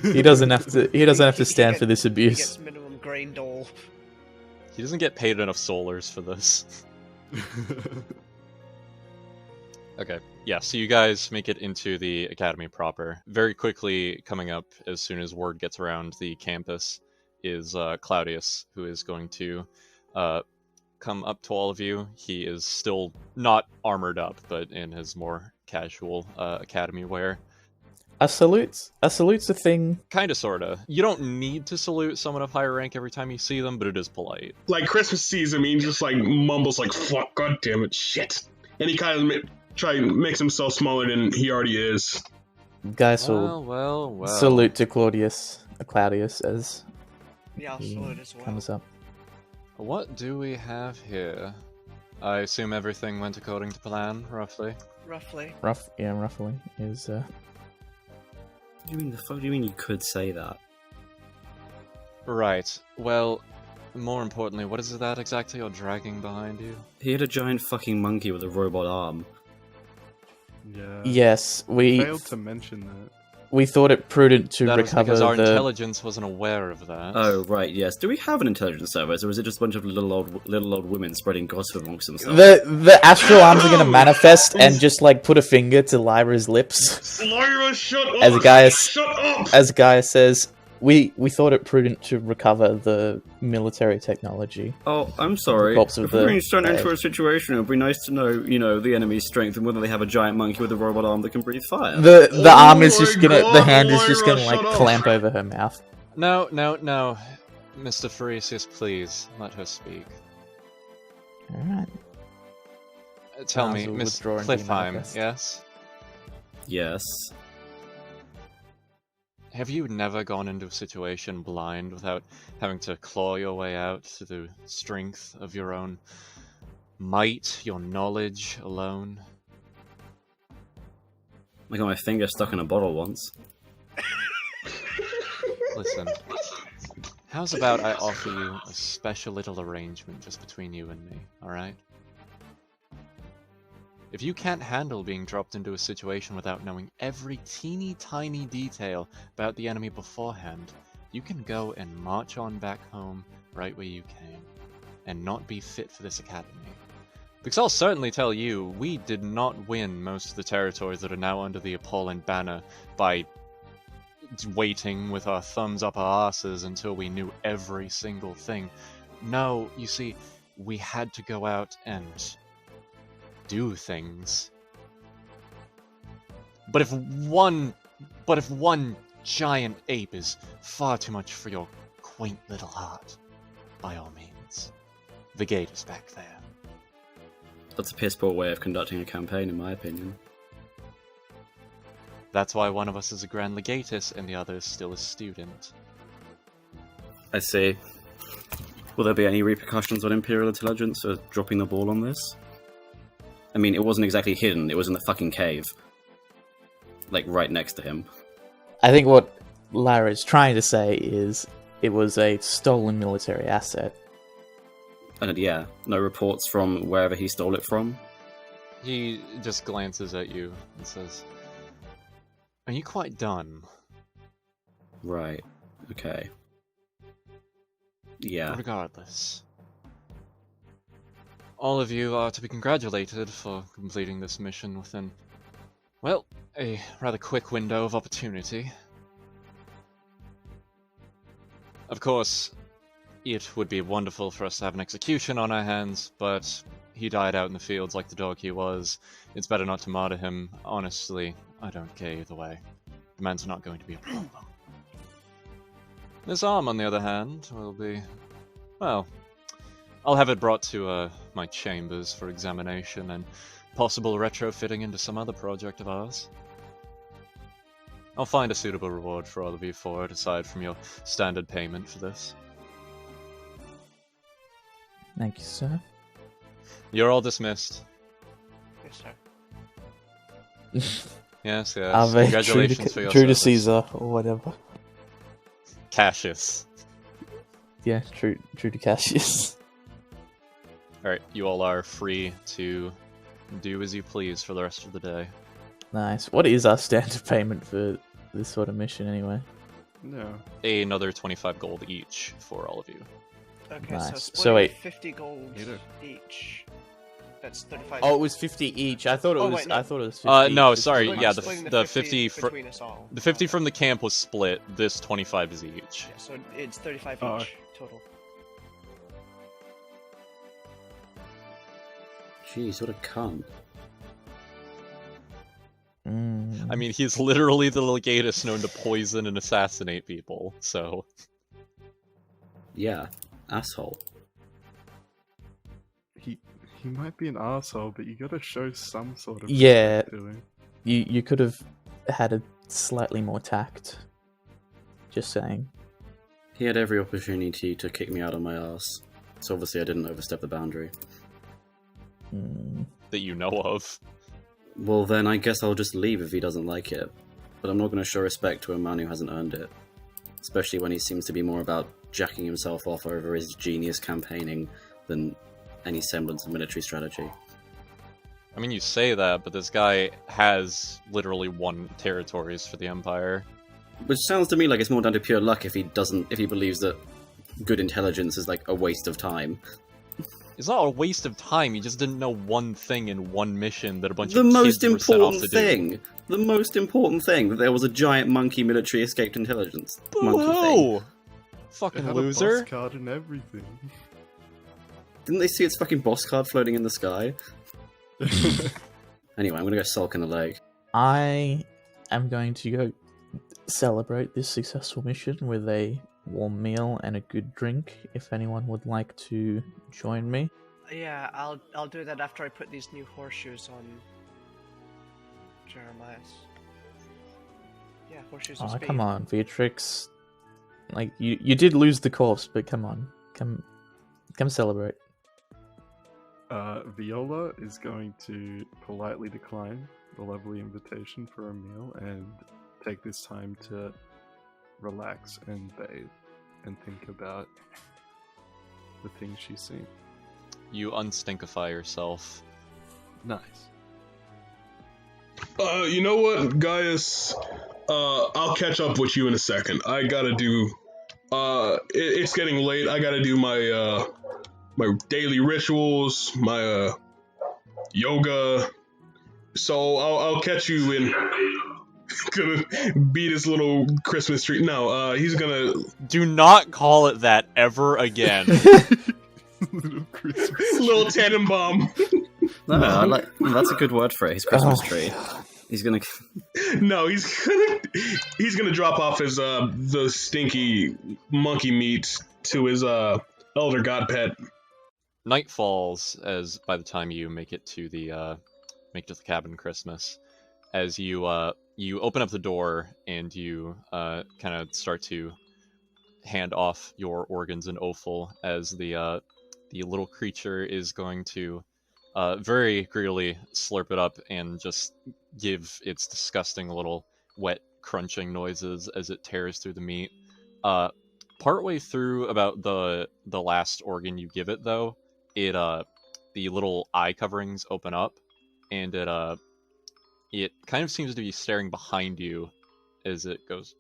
[SPEAKER 3] He doesn't have to stand for this
[SPEAKER 4] He
[SPEAKER 3] abuse.
[SPEAKER 4] gets minimum grain dole.
[SPEAKER 1] He doesn't get paid enough solars for this. Okay, yeah, so you guys make it into the academy proper. Very quickly coming up, as soon as word gets around the campus, is Claudius, who is going to come up to all of you. He is still not armored up, but in his more casual academy wear.
[SPEAKER 3] A salute's a thing.
[SPEAKER 1] Kinda, sorta. You don't need to salute someone of higher rank every time you see them, but it is polite.
[SPEAKER 6] Like Christmas sees him, he just like mumbles like "fuck, god damn it, shit," and he kind of makes himself smaller than he already is.
[SPEAKER 3] Guys will
[SPEAKER 1] Well.
[SPEAKER 3] salute to Claudius as
[SPEAKER 4] Yeah, I'll
[SPEAKER 3] he
[SPEAKER 4] salute as well.
[SPEAKER 3] comes up.
[SPEAKER 1] What do we have here? I assume everything went according to plan, roughly.
[SPEAKER 4] Roughly.
[SPEAKER 3] Roughly is.
[SPEAKER 2] What do you mean? The fuck do you mean you could say that?
[SPEAKER 1] Right. Well, more importantly, what is that exactly you're dragging behind you?
[SPEAKER 2] He had a giant fucking monkey with a robot arm.
[SPEAKER 5] Yeah.
[SPEAKER 3] Yes, we
[SPEAKER 5] Failed to mention that.
[SPEAKER 3] we thought it prudent to
[SPEAKER 1] That was
[SPEAKER 3] recover
[SPEAKER 1] because our
[SPEAKER 3] the.
[SPEAKER 1] intelligence wasn't aware of that.
[SPEAKER 2] Oh right, yes. Do we have an intelligence service, or is it just a bunch of little old women spreading gossip amongst themselves?
[SPEAKER 3] The astral arms are gonna manifest and just like put a finger to Lyra's lips.
[SPEAKER 6] Lyra, shut up!
[SPEAKER 3] As Gaius,
[SPEAKER 6] Shut up!
[SPEAKER 3] as Gaius says, we thought it prudent to recover the military technology.
[SPEAKER 2] Oh, I'm sorry.
[SPEAKER 3] Corpse of
[SPEAKER 2] If we're
[SPEAKER 3] the
[SPEAKER 2] being thrown into
[SPEAKER 3] bag.
[SPEAKER 2] a situation, it would be nice to know, the enemy's strength and whether they have a giant monkey with a robot arm that can breathe fire.
[SPEAKER 3] The
[SPEAKER 6] Oh
[SPEAKER 3] arm is just
[SPEAKER 6] my
[SPEAKER 3] gonna,
[SPEAKER 6] God,
[SPEAKER 3] the hand is just
[SPEAKER 6] Lyra,
[SPEAKER 3] gonna like
[SPEAKER 6] shut up.
[SPEAKER 3] clamp over her mouth.
[SPEAKER 1] No. Mr. Pharesius, please, let her speak.
[SPEAKER 3] Alright.
[SPEAKER 1] Tell
[SPEAKER 3] Sounds
[SPEAKER 1] me,
[SPEAKER 3] a
[SPEAKER 1] Miss
[SPEAKER 3] withdrawing
[SPEAKER 1] Cliffheim,
[SPEAKER 3] manifest.
[SPEAKER 1] yes?
[SPEAKER 2] Yes.
[SPEAKER 1] Have you never gone into a situation blind without having to claw your way out to the strength of your own might, your knowledge alone?
[SPEAKER 2] I got my finger stuck in a bottle once.
[SPEAKER 1] Listen, how's about I offer you a special little arrangement just between you and me, alright? If you can't handle being dropped into a situation without knowing every teeny tiny detail about the enemy beforehand, you can go and march on back home right where you came, and not be fit for this academy. Because I'll certainly tell you, we did not win most of the territories that are now under the Apollon banner by waiting with our thumbs up our asses until we knew every single thing. No, you see, we had to go out and do things. But if one giant ape is far too much for your quaint little heart, by all means, the gate is back there.
[SPEAKER 2] That's a piss poor way of conducting a campaign, in my opinion.
[SPEAKER 1] That's why one of us is a Grand Legatus and the other is still a student.
[SPEAKER 2] I see. Will there be any repercussions on Imperial Intelligence for dropping the ball on this? I mean, it wasn't exactly hidden, it was in the fucking cave. Like, right next to him.
[SPEAKER 3] I think what Lyra is trying to say is it was a stolen military asset.
[SPEAKER 2] And yeah, no reports from wherever he stole it from.
[SPEAKER 1] He just glances at you and says, "Are you quite done?"
[SPEAKER 2] Right. Okay. Yeah.
[SPEAKER 1] Regardless, all of you are to be congratulated for completing this mission within, well, a rather quick window of opportunity. Of course, it would be wonderful for us to have an execution on our hands, but he died out in the fields like the dog he was. It's better not to martyr him. Honestly, I don't care either way. The man's not going to be a problem. This arm, on the other hand, will be, well, I'll have it brought to my chambers for examination and possible retrofitting into some other project of ours. I'll find a suitable reward for all of you for it, aside from your standard payment for this.
[SPEAKER 3] Thank you, sir.
[SPEAKER 1] You're all dismissed.
[SPEAKER 4] sir.
[SPEAKER 1] Yes,
[SPEAKER 3] Ave,
[SPEAKER 1] congratulations for your
[SPEAKER 3] true to
[SPEAKER 1] service.
[SPEAKER 3] Caesar, or whatever.
[SPEAKER 1] Cassius.
[SPEAKER 3] Yeah, true to Cassius.
[SPEAKER 1] Alright, you all are free to do as you please for the rest of the day.
[SPEAKER 3] Nice. What is our standard payment for this sort of mission, anyway?
[SPEAKER 5] No.
[SPEAKER 1] Another 25 gold each for all of you.
[SPEAKER 4] Okay,
[SPEAKER 3] Nice.
[SPEAKER 4] so
[SPEAKER 3] So
[SPEAKER 4] splitting
[SPEAKER 3] wait.
[SPEAKER 4] 50 gold
[SPEAKER 5] Either.
[SPEAKER 4] each. That's 35.
[SPEAKER 3] Oh, it was 50 each. I thought it
[SPEAKER 4] Oh,
[SPEAKER 3] was.
[SPEAKER 4] wait, no.
[SPEAKER 3] I thought it was 50.
[SPEAKER 1] No,
[SPEAKER 3] each.
[SPEAKER 1] sorry,
[SPEAKER 4] Splitting-
[SPEAKER 1] yeah,
[SPEAKER 4] splitting
[SPEAKER 1] the 50
[SPEAKER 4] between us all.
[SPEAKER 1] The 50
[SPEAKER 4] Okay.
[SPEAKER 1] from the camp was split. This 25 is each.
[SPEAKER 4] Yeah, so it's 35
[SPEAKER 5] Oh,
[SPEAKER 4] each total.
[SPEAKER 2] Jeez, what a cunt.
[SPEAKER 3] Mm.
[SPEAKER 1] I mean, he's literally the legatus known to poison and assassinate people. So
[SPEAKER 2] Yeah, asshole.
[SPEAKER 5] He might be an arsehole, but you gotta show some sort of
[SPEAKER 3] Yeah.
[SPEAKER 5] respect to him.
[SPEAKER 3] You could have had a slightly more tact. Just saying.
[SPEAKER 2] He had every opportunity to kick me out of my ass. So obviously I didn't overstep the boundary.
[SPEAKER 3] Mm.
[SPEAKER 1] that you know of.
[SPEAKER 2] Well, then I guess I'll just leave if he doesn't like it. But I'm not going to show respect to a man who hasn't earned it. Especially when he seems to be more about jacking himself off over his genius campaigning than any semblance of military strategy.
[SPEAKER 1] I mean, you say that, but this guy has literally won territories for the Empire.
[SPEAKER 2] Which sounds to me like it's more down to pure luck if he believes that good intelligence is like a waste of time.
[SPEAKER 1] It's not a waste of time, he just didn't know one thing in one mission that a bunch
[SPEAKER 2] The
[SPEAKER 1] of
[SPEAKER 2] most
[SPEAKER 1] kids were sent off to
[SPEAKER 2] important
[SPEAKER 1] do.
[SPEAKER 2] thing! The most important thing, that there was a giant monkey military escaped intelligence. Monkey thing.
[SPEAKER 1] Boo-hoo!
[SPEAKER 5] It
[SPEAKER 1] Fucking
[SPEAKER 5] had
[SPEAKER 1] loser.
[SPEAKER 5] a boss card and everything.
[SPEAKER 2] Didn't they see its fucking boss card floating in the sky? Anyway, I'm gonna go sulk in the lake.
[SPEAKER 3] I am going to go celebrate this successful mission with a warm meal and a good drink. If anyone would like to join me.
[SPEAKER 4] Yeah, I'll do that after I put these new horseshoes on Jeremiah's. Yeah, horseshoes of
[SPEAKER 3] Oh,
[SPEAKER 4] speed.
[SPEAKER 3] come on, Beatrix. Like you did lose the corpse, but come on, come celebrate.
[SPEAKER 5] Viola is going to politely decline the lovely invitation for a meal and take this time to relax and bathe and think about the things she's seen.
[SPEAKER 1] You unstinkify yourself.
[SPEAKER 5] Nice.
[SPEAKER 6] You know what, Gaius? I'll catch up with you in a second. I gotta do. It's getting late. I gotta do my my daily rituals, my yoga. So I'll catch you in. Gonna beat his little Christmas tree. No, he's gonna.
[SPEAKER 1] Do not call it that ever again.
[SPEAKER 5] Little Christmas.
[SPEAKER 6] Little Tannenbaum.
[SPEAKER 2] No, that's a good word for it. His Christmas
[SPEAKER 3] Oh,
[SPEAKER 2] tree. He's gonna.
[SPEAKER 6] No, he's gonna drop off his the stinky monkey meat to his elder god pet.
[SPEAKER 1] Night falls as by the time you make it to the cabin Christmas. As you open up the door and you kind of start to hand off your organs and offal as the little creature is going to very greedily slurp it up and just give its disgusting little wet crunching noises as it tears through the meat. Partway through about the last organ you give it though, it the little eye coverings open up and it kind of seems to be staring behind you as it goes.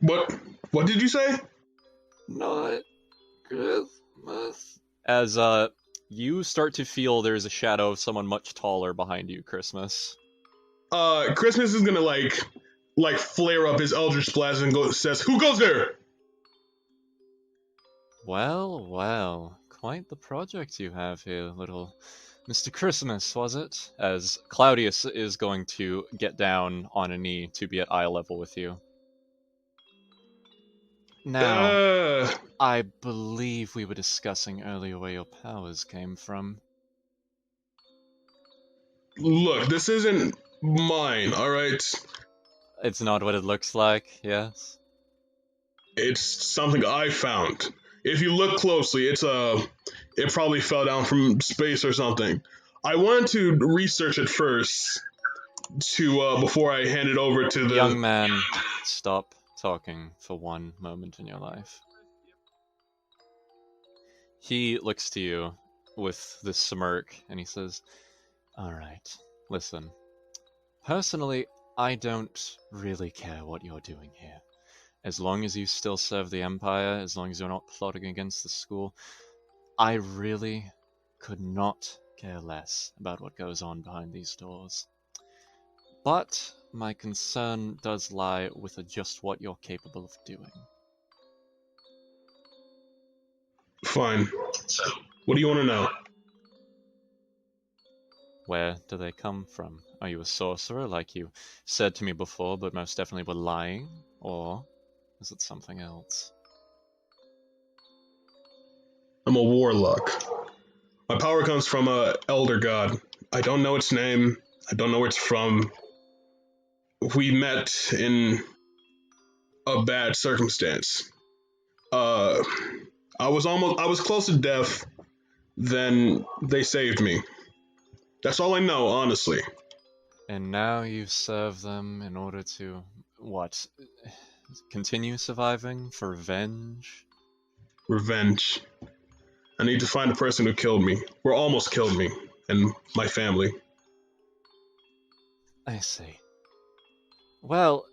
[SPEAKER 6] What did you say?
[SPEAKER 1] Not Christmas. As you start to feel there's a shadow of someone much taller behind you, Christmas.
[SPEAKER 6] Christmas is gonna like flare up his Eldritch Blast and says, "Who goes there?"
[SPEAKER 1] Well, well, quite the project you have here, little Mr. Christmas, was it? As Claudius is going to get down on a knee to be at eye level with you. Now, I believe we were discussing earlier where your powers came from.
[SPEAKER 6] Look, this isn't mine, alright?
[SPEAKER 1] It's not what it looks like, yes?
[SPEAKER 6] It's something I found. If you look closely, it's it probably fell down from space or something. I wanted to research it first to before I hand it over to the
[SPEAKER 1] Young man, stop talking for one moment in your life. He looks to you with this smirk and he says, "Alright, listen. Personally, I don't really care what you're doing here. As long as you still serve the Empire, as long as you're not plotting against the school, I really could not care less about what goes on behind these doors. But my concern does lie with just what you're capable of doing."
[SPEAKER 6] Fine. What do you want to know?
[SPEAKER 1] Where do they come from? Are you a sorcerer, like you said to me before, but most definitely were lying? Or is it something else?
[SPEAKER 6] I'm a warlock. My power comes from a elder god. I don't know its name. I don't know where it's from. We met in a bad circumstance. I was close to death. Then they saved me. That's all I know, honestly.
[SPEAKER 1] And now you serve them in order to, what? Continue surviving? For revenge?
[SPEAKER 6] Revenge. I need to find the person who killed me. Or almost killed me. And my family.
[SPEAKER 1] I see. Well,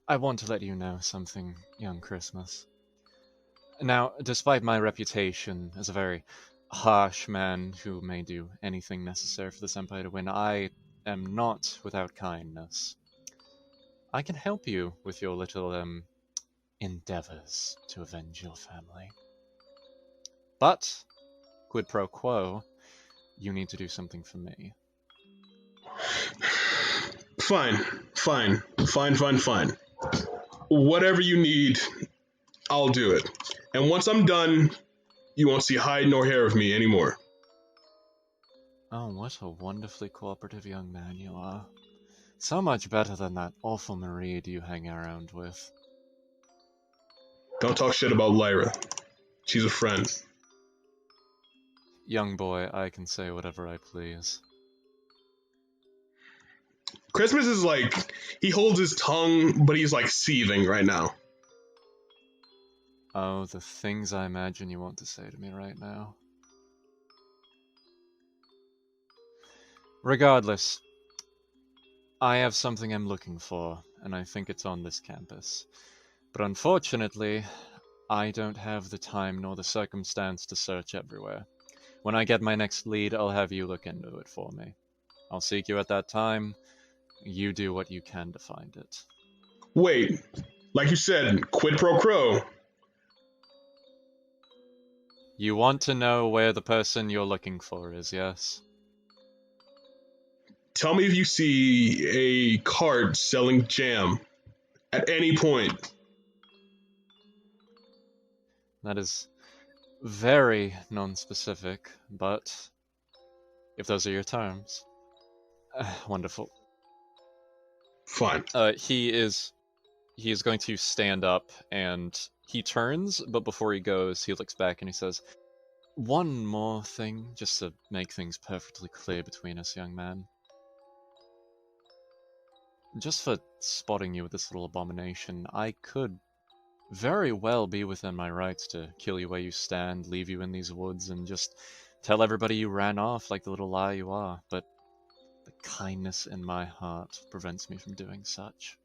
[SPEAKER 1] I want to let you know something, young Christmas. Now, despite my reputation as a very harsh man who may do anything necessary for this empire to win, I am not without kindness. I can help you with your little, endeavors to avenge your family. But, quid pro quo, you need to do something for me.
[SPEAKER 6] Fine. Whatever you need, I'll do it. And once I'm done, you won't see hide nor hair of me anymore.
[SPEAKER 1] Oh, what a wonderfully cooperative young man you are. So much better than that awful Marie you hang around with.
[SPEAKER 6] Don't talk shit about Lyra. She's a friend.
[SPEAKER 1] Young boy, I can say whatever I please.
[SPEAKER 6] Christmas is like, he holds his tongue, but he's like seething right now.
[SPEAKER 1] Oh, the things I imagine you want to say to me right now. Regardless, I have something I'm looking for, and I think it's on this campus. But unfortunately, I don't have the time nor the circumstance to search everywhere. When I get my next lead, I'll have you look into it for me. I'll seek you at that time. You do what you can to find it.
[SPEAKER 6] Wait, like you said, quid pro quo.
[SPEAKER 1] You want to know where the person you're looking for is, yes?
[SPEAKER 6] Tell me if you see a cart selling jam at any point.
[SPEAKER 1] That is very non-specific, but if those are your terms, wonderful.
[SPEAKER 6] Fine.
[SPEAKER 1] He is going to stand up and he turns, but before he goes, he looks back and he says, "One more thing, just to make things perfectly clear between us, young man. Just for spotting you with this little abomination, I could very well be within my rights to kill you where you stand, leave you in these woods, and just tell everybody you ran off like the little lie you are, but the kindness in my heart prevents me from doing such.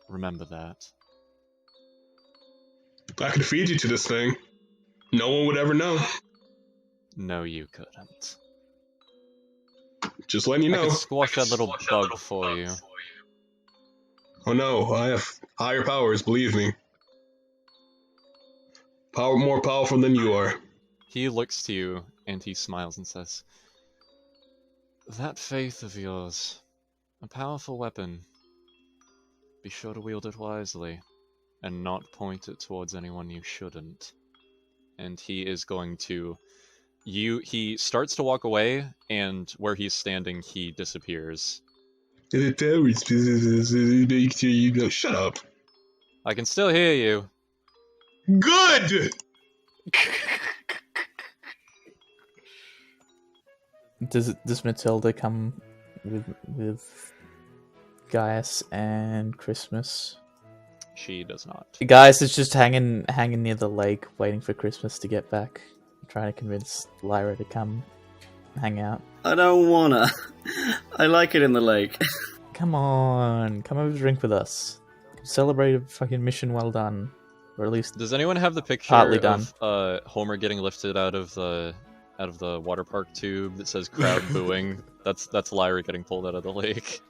[SPEAKER 1] Remember that."
[SPEAKER 6] I could feed you to this thing. No one would ever know.
[SPEAKER 1] No, you couldn't.
[SPEAKER 6] Just letting you
[SPEAKER 1] I
[SPEAKER 6] know.
[SPEAKER 1] could squash that little bug for you.
[SPEAKER 6] Oh no, I have higher powers, believe me. More powerful than you are.
[SPEAKER 1] He looks to you and he smiles and says, "That faith of yours, a powerful weapon. Be sure to wield it wisely, and not point it towards anyone you shouldn't." And he is going to... He starts to walk away, and where he's standing, he disappears.
[SPEAKER 6] Shut up.
[SPEAKER 1] I can still hear you.
[SPEAKER 6] Good!
[SPEAKER 3] Does Matilda come with Gaius and Christmas?
[SPEAKER 1] She does not.
[SPEAKER 3] Gaius is just hanging near the lake, waiting for Christmas to get back, trying to convince Lyra to come hang out.
[SPEAKER 2] I don't wanna. I like it in the lake.
[SPEAKER 3] Come on, come have a drink with us. Celebrate a fucking mission well done, or at least
[SPEAKER 1] Does anyone have the picture
[SPEAKER 3] Partly done.
[SPEAKER 1] of Homer getting lifted out of the water park tube that says crowd booing? That's Lyra getting pulled out of the lake.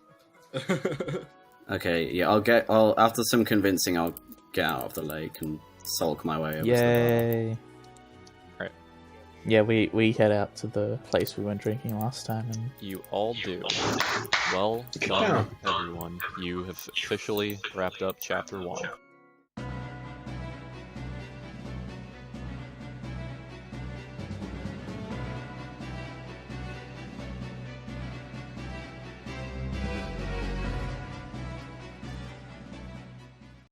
[SPEAKER 2] Okay, yeah, I'll after some convincing, I'll get out of the lake and sulk my way over to the bar.
[SPEAKER 3] yay.
[SPEAKER 1] Alright.
[SPEAKER 3] Yeah, we head out to the place we went drinking last time, and
[SPEAKER 1] You all do. Well done, everyone. You have officially wrapped up Chapter 1.